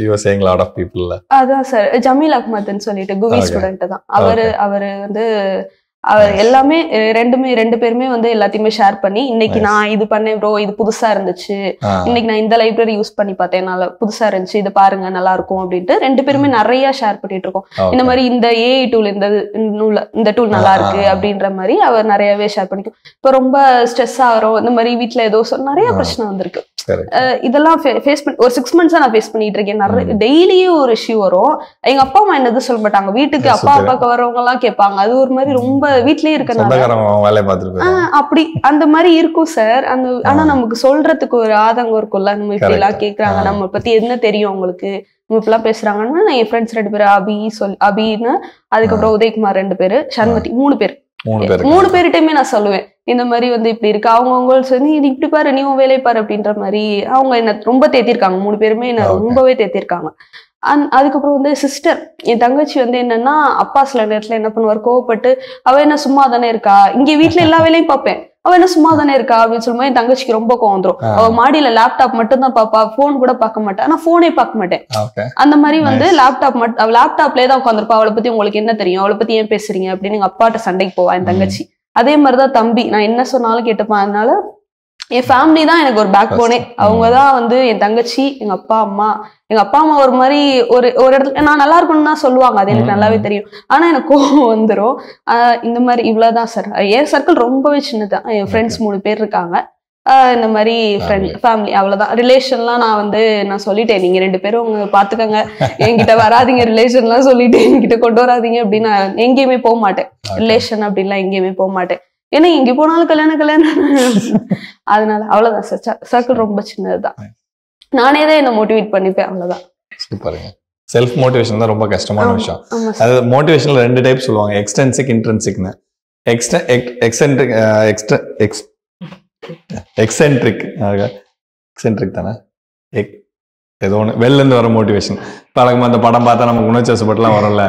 You are saying lot of people. அதான் சார், ஜமீல் அஹ்மத்னு சொல்லிட்டு குவி ஸ்டூடெண்ட் தான். அவரு வந்து அவர் எல்லாமே 2 பேருமே வந்து எல்லாத்தையுமே ஷேர் பண்ணி, இன்னைக்கு நான் இது பண்ணேன் ப்ரோ, இது புதுசா இருந்துச்சு, இன்னைக்கு நான் இந்த லைப்ரரி யூஸ் பண்ணி பார்த்தேன், நல்லா புதுசா இருந்துச்சு, இது பாருங்க நல்லா இருக்கும் அப்படின்ட்டு 2 பேருமே நிறைய ஷேர் பண்ணிட்டு இருக்கோம். இந்த மாதிரி இந்த ஏஐ டூல், இந்த டூல் நல்லா இருக்கு அப்படின்ற மாதிரி அவர் நிறையவே ஷேர் பண்ணிக்கும். இப்போ ரொம்ப ஸ்ட்ரெஸ் ஆகிறோம், இந்த மாதிரி வீட்டுல ஏதோ நிறைய பிரச்சனை வந்திருக்கு. இதெல்லாம் ஃபேஸ் பண்ணி ஒரு 6 months நான் ஃபேஸ் பண்ணிட்டு இருக்கேன். நிறைய டெய்லியும் ஒரு இஷ்யூ வரும். எங்க அப்பா அம்மா என்னது சொல்ல மாட்டாங்க, வீட்டுக்கு அப்பாவுக்கு வரவங்க எல்லாம் கேட்பாங்க. அது ஒரு மாதிரி ரொம்ப வீட்லயே இருக்கனால அப்படி அந்த மாதிரி இருக்கும் சார். ஆனா நமக்கு சொல்றதுக்கு ஒரு ஆதங்கம் இருக்கும்ல, நம்ம இப்படி எல்லாம் கேக்குறாங்க, நம்ம பத்தி என்ன தெரியும் உங்களுக்கு, இப்பெல்லாம் பேசுறாங்கன்னா என் ஃப்ரெண்ட்ஸ் 2 பேரு அபின்னு, அதுக்கப்புறம் உதயகுமார் 2 பேரு, சண்மதி 3 பேர். 3 பேர்கிட்டயுமே நான் சொல்லுவேன் இந்த மாதிரி வந்து இப்படி இருக்கு. அவங்க நீ இப்படி பாரு, நீ உன் வேலையை பாரு அப்படின்ற மாதிரி அவங்க என்ன ரொம்ப தேத்திருக்காங்க. 3 பேருமே என்ன ரொம்பவே தேத்திருக்காங்க. அதுக்கப்புறம் வந்து சிஸ்டர், என் தங்கச்சி வந்து என்னன்னா, அப்பா சில நேரத்துல என்ன பண்ணுவார், கோவப்பட்டு அவ என்ன சும்மா தானே இருக்கா, இங்க வீட்டுல எல்லா வேலையும் பார்ப்பேன், அவ என்ன சும்மா தானே இருக்கா அப்படின்னு சொல்லும்போது என் தங்கச்சிக்கு ரொம்ப கோவம் வந்துரும். அவ மாடியில லேப்டாப் மட்டும் தான் பாப்பா, போன் கூட பார்க்க மாட்டா. ஆனா போனே பார்க்க மாட்டேன். அந்த மாதிரி வந்து லேப்டாப்லயே தான் உட்காந்துருப்பா. அவளை பத்தி உங்களுக்கு என்ன தெரியும், அவளை பத்தி ஏன் பேசுறீங்க அப்படின்னு எங்க அப்பாட்ட சண்டைக்கு போவா என் தங்கச்சி. அதே மாதிரிதான் தம்பி, நான் என்ன சொன்னாலும் கேட்டுப்பான். அதனால என் ஃபேமிலி தான் எனக்கு ஒரு பேக் போனே. அவங்கதான் வந்து என் தங்கச்சி, எங்க அப்பா அம்மா. எங்க அப்பா அம்மா ஒரு மாதிரி ஒரு இடத்துல நான் நல்லா இருக்கணும்னு தான் சொல்லுவாங்க, அது எனக்கு நல்லாவே தெரியும். ஆனா எனக்கு கோவம் வந்துடும். இந்த மாதிரி இவ்வளவுதான் சார். என் சர்க்கிள் ரொம்பவே சின்னதான். என் ஃப்ரெண்ட்ஸ் 3 பேர் இருக்காங்க. இந்த மாதிரி ஃபேமிலி அவ்வளவுதான். ரிலேஷன்லாம் நான் சொல்லிட்டேன், நீங்க 2 பேரும் பாத்துக்கங்க, என்கிட்ட வராதிங்க, ரிலேஷன்லாம் சொல்லிட்டு என்கிட்ட கொண்டு வராதிங்க அப்படின்னு நான் எங்கேயுமே போக மாட்டேன். ரிலேஷன் அப்படின்லாம் எங்கேயுமே போக மாட்டேன். ஏன்னா எங்க போனாலும் கல்யாணம் அதனால அவ்வளவுதான் சார். சர்க்கிள் ரொம்ப சின்னதுதான். நானே தான் என்ன மோட்டிவேட் பண்ணிப்பேன், அவ்வளவுதான். சூப்பருங்க. செல்ஃப் மோட்டிவேஷன் தான் ரொம்ப கஷ்டமான விஷயம். அது மோட்டிவேஷன்ல 2 டைப் சொல்லுவாங்க, எக்ஸ்ட்ரின்சிக் இன்ட்ரின்சிக்னு. எக்ஸென்ட்ரிக் தானே, ஏதோ ஒன்று வெளில இருந்து வர மோட்டிவேஷன். பழக்கமா அந்த படம் பார்த்தா நமக்கு உணர்ச்சி வசப்பட்டுலாம் வரல,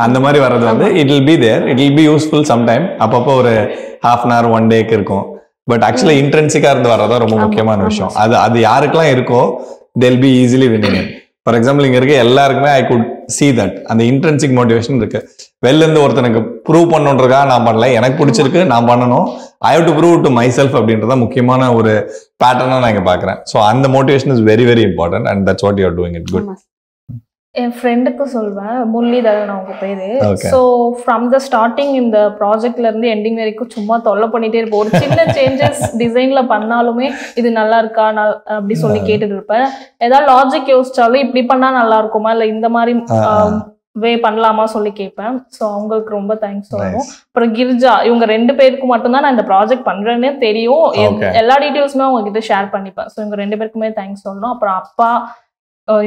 அந்த மாதிரி வர்றது வந்து it will be there, it will be useful sometime. அப்பப்போ ஒரு ½ an hour 1 டேக்கு இருக்கும். பட் ஆக்சுவலா இன்ட்ரென்சிக்கா இருந்து வர்றதான் ரொம்ப முக்கியமான விஷயம். அது யாருக்கெல்லாம் இருக்கோ they'll be easily winning it. For example இங்க இருக்க எல்லாருக்குமே ஐ குட் see that அந்த இன்ட்ரென்சிக் மோட்டிவேஷன் இருக்கு. வெளில இருந்து ஒருத்தனுக்கு ப்ரூவ் பண்ணுன்றதுக்காக நான் பண்ணல, எனக்கு பிடிச்சிருக்கு நான் பண்ணணும், I have to prove to myself அப்படின்றத முக்கியமான ஒரு பேட்டர்னா நான் இங்க பாக்குறேன். ஸோ அந்த motivation is very very important and that's what you are doing it good. என் ஃப்ரெண்டுக்கு சொல்வேன், முரளிதரன் அவங்க பேரு. ஸோ ஃப்ரம் த ஸ்டார்டிங் இந்த ப்ராஜெக்ட்ல இருந்து எண்டிங் வரைக்கும் சும்மா தொல்லை பண்ணிட்டே இருப்போம். ஒரு சின்ன சேஞ்சஸ் டிசைன்ல பண்ணாலுமே இது நல்லா இருக்கா அப்படி சொல்லி கேட்டுட்டு இருப்பேன். ஏதாவது லாஜிக் யோசிச்சாலும் இப்படி பண்ணா நல்லா இருக்குமா, இல்லை இந்த மாதிரி வே பண்ணலாமா சொல்லி கேட்பேன். ஸோ அவங்களுக்கு ரொம்ப தேங்க்ஸ் சொல்லணும். அப்புறம் கிரிஜா, இவங்க 2 பேருக்கு மட்டும்தான் நான் இந்த ப்ராஜெக்ட் பண்றேன்னே தெரியும். எல்லா டீட்டெயில்ஸுமே அவங்க கிட்ட ஷேர் பண்ணிப்பேன். ஸோ இவங்க 2 பேருக்குமே தேங்க்ஸ் சொல்லணும். அப்புறம் அப்பா,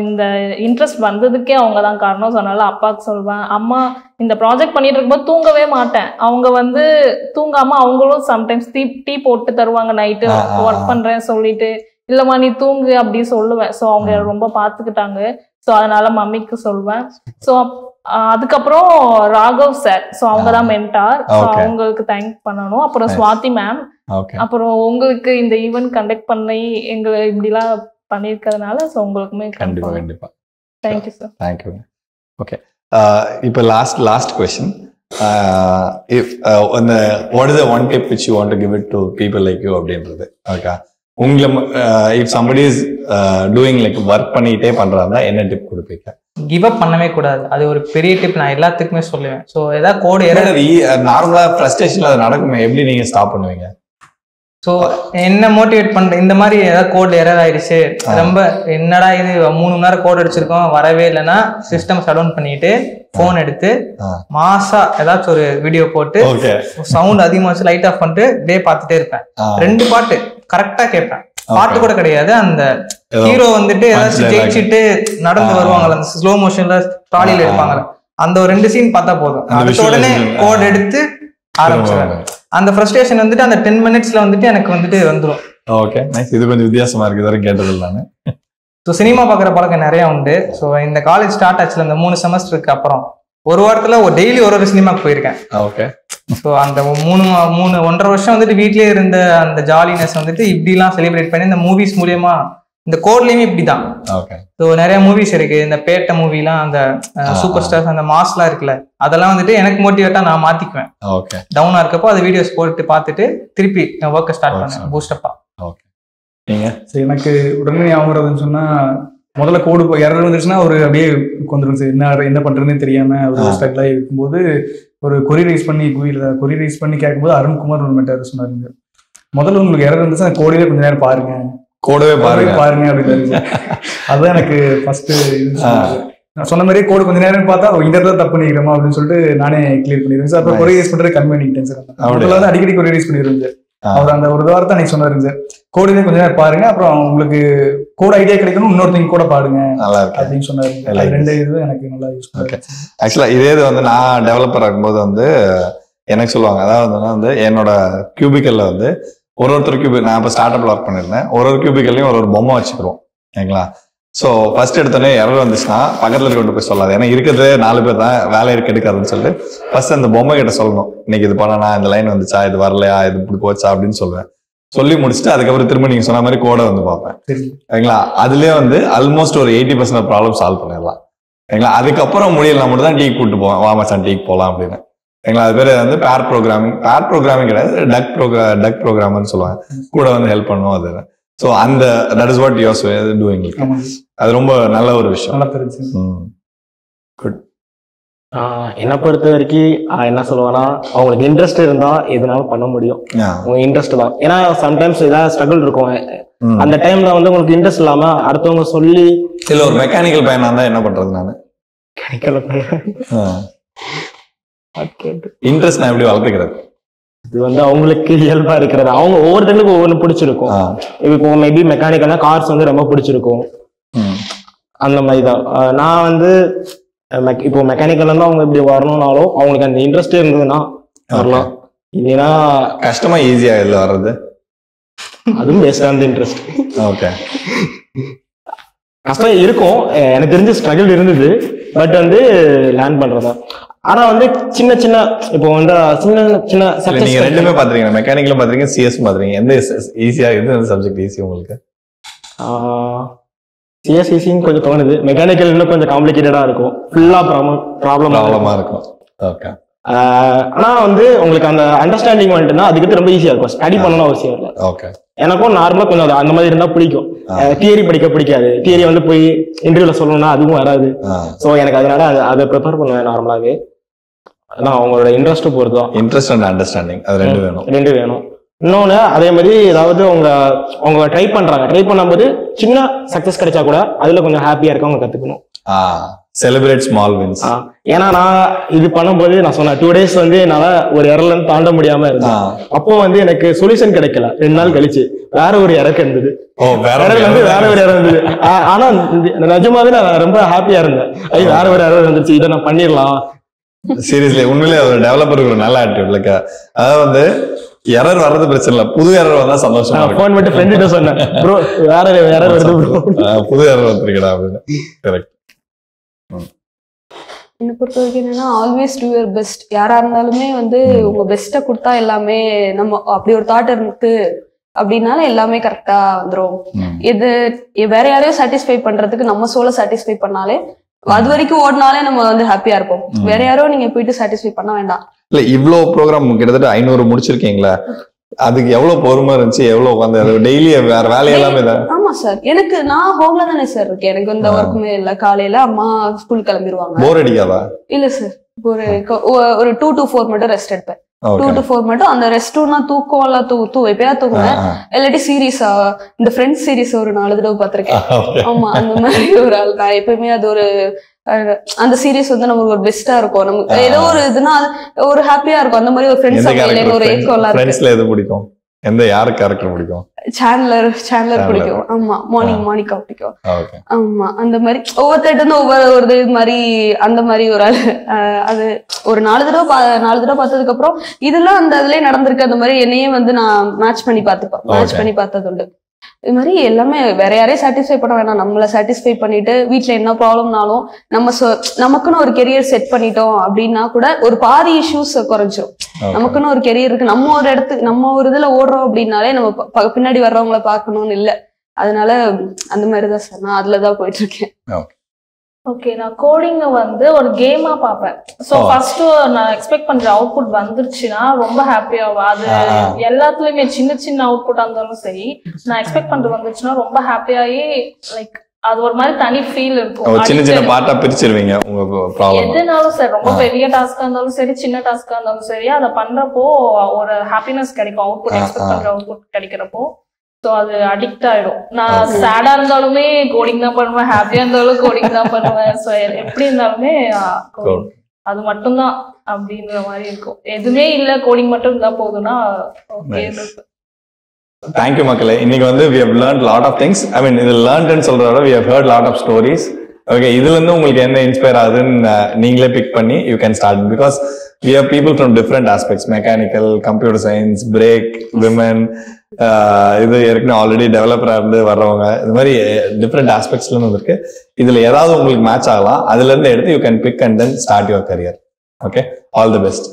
இந்த இன்ட்ரெஸ்ட் வந்ததுக்கே அவங்க தான் காரணம். ஸோ அதனால அப்பாவுக்கு சொல்வேன். அம்மா இந்த ப்ராஜெக்ட் பண்ணிட்டு இருக்கும்போது தூங்கவே மாட்டேன். அவங்க தூங்காம அவங்களும் சம்டைம்ஸ் டீ போட்டு தருவாங்க நைட்டு ஒர்க் பண்றேன் சொல்லிட்டு, இல்லம்மா நீ தூங்கு அப்படி சொல்லுவேன். ஸோ அவங்க ரொம்ப பார்த்துக்கிட்டாங்க. ஸோ அதனால மம்மிக்கு சொல்வேன். ஸோ அதுக்கப்புறம் ராகவ் சார், ஸோ அவங்க தான் மென்டார். ஸோ அவங்களுக்கு தேங்க் பண்ணணும். அப்புறம் சுவாதி மேம், அப்புறம் உங்களுக்கு இந்த ஈவென்ட் கண்டக்ட் பண்ணி எங்களை இப்படிலாம் பண்ணிருக்கிறதுனால ஸோ உங்களுக்குமே கண்டிப்பா தேங்க்யூ சார். தேங்க்யூ. ஓகே, இப்போ last question. What is the one tip which you want to give it to people like you அப்படின்றது. ஓகே, உங்களை if somebody is doing like work பண்ணிட்டே பண்றாங்கன்னா என்ன டிப் கொடுப்பீங்க? கிவ் அப் பண்ணவே கூடாது. அது ஒரு பெரிய டிப் நான் எல்லாத்துக்குமே சொல்லுவேன். ஸோ ஏதாவது கோடு நார்மலா ஃப்ரஸ்ட்ரேஷன்ல அது நடக்குமே, எப்படி நீங்க ஸ்டாப் பண்ணுவீங்க? ஸோ என்ன மோட்டிவேட் பண்ற, இந்த மாதிரி ஏதாவது கோட்ல எரர் ஆயிடுச்சு, ரொம்ப என்னடா இது 3 மணி நேரம் கோட் அடிச்சிருக்கோம் வரவே இல்லைன்னா சிஸ்டம் ஷட் டவுன் பண்ணிட்டு போன் எடுத்து மாசா ஏதாச்சும் ஒரு வீடியோ போட்டு சவுண்ட் அதிகமா வச்சு லைட் ஆஃப் பண்ணிட்டு டே பார்த்துட்டே இருப்பேன். 2 பாட்டு கரெக்டா கேட்பேன். பாட்டு கூட கிடையாது, அந்த ஹீரோ ஏதாச்சும் ஜெயிச்சுட்டு நடந்து வருவாங்கல்ல, அந்த ஸ்லோ மோஷன்ல ட்ராலியில எடுப்பாங்கல்ல, அந்த ஒரு 2 சீன் பார்த்தா போதும், அடுத்த உடனே கோட் எடுத்து ஆரம்பிச்சிருவேன். அந்த ஃப்ரஸ்ட்ரேஷன் அந்த 10 மினிட்ஸ்ல எனக்கு வந்துடும். Okay, nice. இது கொஞ்சம் வித்தியாசமா இருக்கு, இதெல்லாம் கேட்டது நானு. ஸோ சினிமா பார்க்குற பழக்கம் நிறைய உண்டு. ஸோ இந்த காலேஜ் ஸ்டார்ட் ஆச்சுல, இந்த 3 செமஸ்டருக்கு அப்புறம் ஒரு வாரத்துல டெய்லி ஒரு சினிமாக்கு போயிருக்கேன். ஓகே, ஸோ அந்த 1.5 வருஷம் வீட்லயே இருந்த அந்த ஜாலினஸ் இப்படிலாம் செலிப்ரேட் பண்ணி இந்த மூவிஸ் மூலியமா, இந்த கோட்லயுமே இப்படிதான். ஸோ நிறைய மூவிஸ் இருக்கு, இந்த பேட்ட மூவிலாம், அந்த சூப்பர் ஸ்டார்ஸ், அந்த மாஸ்லாம் இருக்குல்ல, அதெல்லாம் எனக்கு மோட்டிவேட்டா நான் மாத்திக்குவேன். டவுனா இருக்கப்போ அது வீடியோஸ் போட்டு பார்த்துட்டு திருப்பி ஒர்க்கை ஸ்டார்ட் பண்ணேன் பூஸ்டப்பா. எனக்கு உடனே ஞாபகம் சொன்னா, முதல்ல கோடு எரர் வந்துச்சுன்னா ஒரு அப்படியே கொஞ்சம் என்ன பண்றதுன்னு தெரியாம ஒரு ஸ்ட்ரகிள் ஆகி இருக்கும்போது ஒரு கொரி ரைஸ் பண்ணி கேட்கும்போது அருண்குமார் ஒரு மெட்டார் சொன்னாருங்க, முதல்ல உங்களுக்கு எரர் இருந்துச்சு அந்த கோடியே கொஞ்ச நேரம் பாருங்க அப்படின்னு. அதுதான் எனக்கு ஃபர்ஸ்ட் நான் சொன்ன மாதிரியே கோடு கொஞ்ச நேரம் பார்த்தா இந்த இடத்துல தப்பு பண்ணிக்கிறோமா அப்படின்னு சொல்லிட்டு நானே கிளியர் பண்ணிடுவேன் சார். அப்புறம் கொரி ரைஸ் பண்றது கம்மி பண்ணிக்கிட்டேன் சார். அடிக்கடி கொரி ரைஸ் பண்ணிடுவேன் சார். அவர் அந்த ஒரு வாரத்தை அன்னைக்கு சொன்னாருங்க சார், கோடிலே கொஞ்ச நேரம் பாருங்க, அப்புறம் உங்களுக்கு கோட் ஐடியா கிடைக்கணும், இன்னொருத்தங்க கூட பாடுங்க நல்லா இருக்கு அப்படின்னு சொன்னாரு. 2 இது எனக்கு நல்லா யூஸ் ஓகே. ஆக்சுவலா இதே இது வந்து நான் டெவலப்பர் ஆகும்போது வந்து எனக்கு சொல்லுவாங்க, அதாவது வந்து என்னோட கியூபிக்கல்ல வந்து ஒருத்தர் கியூபிக், நான் இப்போ ஸ்டார்ட் அப்ல ஒர்க் பண்ணிருந்தேன், ஒரு கியூபிக்கல்லையும் ஒரு பொம்மை வச்சுக்கிறோம் சரிங்களா. ஸோ ஃபர்ஸ்ட் எடுத்தோடனே எரர் வந்துச்சுன்னா பக்கத்துல கொண்டு போய் சொல்லாது, ஏன்னா இருக்கிறதே 4 பேர் தான், வேலை எடுக்காதுன்னு சொல்லிட்டு ஃபர்ஸ்ட் அந்த பொம்மை கிட்ட சொல்லணும், இன்னைக்கு இது பண்ணனா, இந்த லைன் வந்துச்சா, இது வரலையா, இது இப்படி போச்சா அப்படின்னு சொல்லுவேன். சொல்லி முடிச்சுட்டு அதுக்கப்புறம் திரும்ப நீங்க சொன்ன மாதிரி கோடை வந்து பார்ப்பேன் சரிங்களா. அதுலயே வந்து ஆல்மோஸ்ட் ஒரு 80% ப்ராப்ளம் சால்வ் பண்ணிடலாம் சரிங்களா. அதுக்கப்புறம் முடியலாம் மட்டும் தான் டீக்கு கூப்பிட்டு போவேன், வா மச்சான் டீக்கு போகலாம் அப்படின்னு சரிங்களா. அது பேர் வந்து பேர் ப்ரோக்ராமிங் கிடையாது, டக் ப்ரோக்ராமர்னு சொல்லுவாங்க, கூட வந்து ஹெல்ப் பண்ணுவோம் அது. ஸோ அந்த that is what use doing. அது ரொம்ப நல்ல ஒரு விஷயம். குட். என்னை பொறுத்த வரைக்கும் என்ன சொல்லுவேன்னா, அவங்களுக்கு இன்ட்ரெஸ்ட் இருந்தா எதுனாலும் பண்ண முடியும். உங்க இன்ட்ரெஸ்ட் தான். ஏன்னா சம்டைம்ஸ் ஏதாவது ஸ்ட்ரகிள் இருக்கும், அந்த டைம்ல வந்து உங்களுக்கு இன்ட்ரெஸ்ட் இல்லாம அடுத்தவங்க சொல்லி, இல்ல ஒரு மெக்கானிக்கல் பையனா இருந்தா என்ன பண்றது, நானு இன்ட்ரெஸ்ட் நான் எப்படி வளர்த்துக்கிறது, இது வந்து அவங்களுக்கு இயல்பா இருக்கிறது. அவங்க ஒவ்வொருத்தங்களுக்கும் ஒவ்வொன்று பிடிச்சிருக்கும். இப்போ மேபி மெக்கானிக்கல்னா கார்ஸ் வந்து ரொம்ப பிடிச்சிருக்கும், அந்த மாதிரிதான். நான் வந்து இப்போ மெக்கானிக்கல் இருந்தா அவங்க இப்படி வரணும்னாலும் அவங்களுக்கு அந்த இன்ட்ரெஸ்ட் இருந்ததுன்னா வரலாம். இல்லைன்னா கஷ்டமா ஈஸியா இல்லை வர்றது, அதுவும் based on the interest. Okay. கஷ்டம் இருக்கும், எனக்கு தெரிஞ்ச ஸ்ட்ரகிள் இருந்தது, பட் வந்து லேர்ன் பண்றதா. ஆனா வந்து சின்ன சின்ன இப்போ வந்து சின்ன நீங்க ரெண்டுமே பாத்துறீங்க, மெக்கானிக்கலும் பாத்துறீங்க, சிஎஸ் பாத்துறீங்க, எந்த ஈஸியா எது சப்ஜெக்ட் ஈஸி உங்களுக்கு? சிஎஸ் ஈஸின்னு கொஞ்சம் தோணுது, மெக்கானிக்கல் இன்னும் கொஞ்சம் காம்ப்ளிகேட்டடா இருக்கும், ஃபுல்லா ப்ராப்ளமா இருக்கும். ஓகே. ஆனா வந்து உங்களுக்கு அந்த அண்டர்ஸ்டாண்டிங் வந்துட்டுனா அதுக்கு ரொம்ப ஈஸியா இருக்கும், ஸ்டடி பண்ணணும் அவசியம் இல்லை. ஓகே. எனக்கும் நார்மலா கொஞ்சம் அந்த மாதிரி இருந்தா பிடிக்கும். தியரி படிக்க பிடிக்காது, தியரி வந்து போய் இன்டர்வியூல சொல்லணும்னா அதுவும் வராது. சோ எனக்கு அதனால அதை ப்ரிப்பேர் பண்ணுவேன் நார்மலாவே. அதான் அவங்களோட இன்ட்ரெஸ்ட் பொறுத்துதான். இன்ட்ரெஸ்ட் அண்ட் அண்டர்ஸ்டாண்டிங் அது ரெண்டு வேணும். இன்னொன்னு அதே மாதிரி ஏதாவது அவங்க ட்ரை பண்ணும்போது சின்ன சக்சஸ் கிடைச்சா கூட அதுல கொஞ்சம் ஹாப்பியா இருக்க அவங்க கத்துக்கணும். Celebrate small wins. ஏன்னா நான் இது பண்ணும்போது நான் சொன்னேன் 2 days வந்து என்னால ஒரு எரர்ல தாண்ட முடியாம இருந்தேன். அப்போ வந்து எனக்கு சொல்யூஷன் கிடைக்கல. 2 நாள் கழிச்சு வேற ஒரு எரர் இருந்தது, வேற ஒரு எரர் இருந்தது. ஆனா நிஜமாவே நான் ரொம்ப ஹாப்பியா இருந்தேன், வேற ஒரு எரர் இருந்துச்சு, இதை நான் பண்ணிடலாம். சீரியஸ்லி உண்மையிலே ஒரு டெவலப்பருக்கு ஒரு நல்ல ஆட்டிடியூட். லைக் அதாவது வந்து எரர் வர்றது பிரச்சனை இல்லை, புது எரர் வந்தா சந்தோஷம். போன் மட்டும் ஃப்ரெண்ட்கிட்ட சொன்னேன், ப்ரோ வேற எரர் வருது ப்ரோ, புது எரர் வந்துருக்கடா அப்படின்னு. கரெக்ட். என்னை பொறுத்த வரைக்கும் என்னன்னா, ஆல்வேஸ் டூ யுவர் பெஸ்ட். யாரா இருந்தாலுமே வந்து உங்க பெஸ்ட்டை கொடுத்தா எல்லாமே நம்ம அப்படி ஒரு தாட் இருக்கு அப்படின்னால எல்லாமே கரெக்டா வந்துடும். இது வேற யாரையும் சாட்டிஸ்ஃபை பண்றதுக்கு நம்ம சோலை சாட்டிஸ்ஃபை பண்ணாலே அது வரைக்கும் ஓடினாலே நம்ம வந்து ஹாப்பியா இருப்போம். வேற யாரோ நீங்க போயிட்டு சாட்டிஸ்ஃபை பண்ண வேண்டாம். இல்ல இவ்வளவு ப்ரோக்ராம் கிட்டத்தட்ட 500 முடிச்சிருக்கீங்களா, அதுக்கு எவ்வளவு பொறுமை இருந்துச்சு, எவ்வளவு உட்காந்து டெய்லி வேற வேலையெல்லாமே தான்? ஆமா சார், எனக்கு நான் ஹோம்ல தானே சார் இருக்கேன், எனக்கு இந்த ஒர்க்குமே இல்ல. காலையில அம்மா ஸ்கூல் கிளம்பிடுவாங்க. போர் அடிக்காதா? இல்ல சார், ஒரு 2 to 4 மட்டும் ரெஸ்ட் எடுப்பேன். 2 to 4 மட்டும். அந்த ரெஸ்ட்னா தூக்கம் எல்லாம் எப்பயாவது தூங்குவேன், இல்லாட்டி சீரீஸ், இந்த ஃப்ரெண்ட்ஸ் சீரீஸ் ஒரு 4 தடவை பார்த்திருக்கேன். ஆமா, அந்த மாதிரி ஒரு ஆள் நான். எப்பயுமே அது ஒரு அந்த சீரீஸ் வந்து நமக்கு ஒரு பெஸ்டா இருக்கும், நமக்கு ஏதோ ஒரு இதுனா ஒரு ஹாப்பியா இருக்கும். அந்த மாதிரி ஒரு ஃப்ரெண்ட்ஸ் ஒரு ஏக்கம் எல்லாம் ஃப்ரெண்ட்ஸ்ல எது பிடிக்கும்? எந்த யாரு கேரக்டர் பிடிக்கும்? சாண்ட்லர் பிடிக்கும். ஆமா, மானிகா பிடிக்கும். ஆமா, அந்த மாதிரி ஒவ்வொருத்தட்டு ஒவ்வொரு இது மாதிரி அந்த மாதிரி ஒரு ஆள். அது ஒரு 4 தடவை பார்த்ததுக்கு அப்புறம் இதெல்லாம் அந்த இதுலயே நடந்திருக்கு. அந்த மாதிரி என்னையே வந்து நான் மேட்ச் பண்ணி பார்த்தது உண்டு. இது மாதிரி எல்லாமே வேற யாரையும் சாட்டிஸ்ஃபை பண்ண வேணாம், நம்மள சாட்டிஸ்ஃபை பண்ணிட்டு வீட்டுல என்ன ப்ராப்ளம்னாலும் நமக்குன்னு ஒரு கெரியர் செட் பண்ணிட்டோம் அப்படின்னா கூட ஒரு பாதி இஷ்யூஸ் குறைஞ்சிரும். நமக்குன்னு ஒரு கெரியர் இருக்கு, நம்ம ஒரு இதுல ஓடுறோம் அப்படின்னாலே நம்ம பின்னாடி வர்றவங்கள பாக்கணும்னு இல்ல. அதனால அந்த மாதிரிதான் சார் நான் அதுலதான் போயிட்டு இருக்கேன். ஓகே, நான் கோடிங்க வந்து ஒரு கேமா பார்ப்பேன். ஸோ ஃபர்ஸ்ட் நான் எக்ஸ்பெக்ட் பண்ற அவுட்புட் வந்துருச்சுன்னா ரொம்ப ஹாப்பியாகும். அது எல்லாத்துலயுமே சின்ன சின்ன அவுட்புட்டா இருந்தாலும் சரி, நான் எக்ஸ்பெக்ட் பண்றது வந்துருச்சுன்னா ரொம்ப ஹாப்பியாகி லைக் அது ஒரு மாதிரி தனி ஃபீல் இருக்கும். சின்ன சின்ன பார்ட்டா பிரிச்சிருவீங்க உங்க ப்ராப்ளம். எதுனாலும் சரி, ரொம்ப பெரிய டாஸ்கா இருந்தாலும் சரி, சின்ன டாஸ்கா இருந்தாலும் சரி, அதை பண்றப்போ ஒரு ஹாப்பினஸ் கிடைக்கும். அவுட்புட் எக்ஸ்பெக்ட் பண்ற அவுட்புட் கிடைக்கிறப்போ ஸோ அது அடிக்ட் ஆயிடும். நான் சேடா இருந்தாலுமே கோடிங் தான் பண்ணுவேன், ஹாப்பியா இருந்தாலும் கோடிங் தான் பண்ணுவேன். ஸோ எப்படி இருந்தாலுமே அது மட்டும்தான் அப்படின்ற மாதிரி இருக்கும். எதுவுமே இல்ல கோடிங் மட்டும் இருந்தா போதும்னா ஓகே. தேங்க்யூ மக்களே. இன்னைக்கு வந்து we have learned lot of things. I mean இது learned சொல்றத விட we have heard lot of stories. Okay, இதுல இருந்து உங்களுக்கு என்ன இன்ஸ்பயர் ஆகுதுன்னு நீங்களே பிக் பண்ணி you can start, because we have people from different aspects, mechanical, computer science, brake, women, இது ஏற்கனவே ஆல்ரெடி டெவலப்பரா இருந்து வர்றவங்க, இந்த மாதிரி டிஃப்ரெண்ட் ஆஸ்பெக்ட்ஸ்ல இருந்து இருக்கு. இதுல ஏதாவது உங்களுக்கு மேட்ச் ஆகலாம், அதுல இருந்து எடுத்து you can pick and then start your career. Okay, all the best.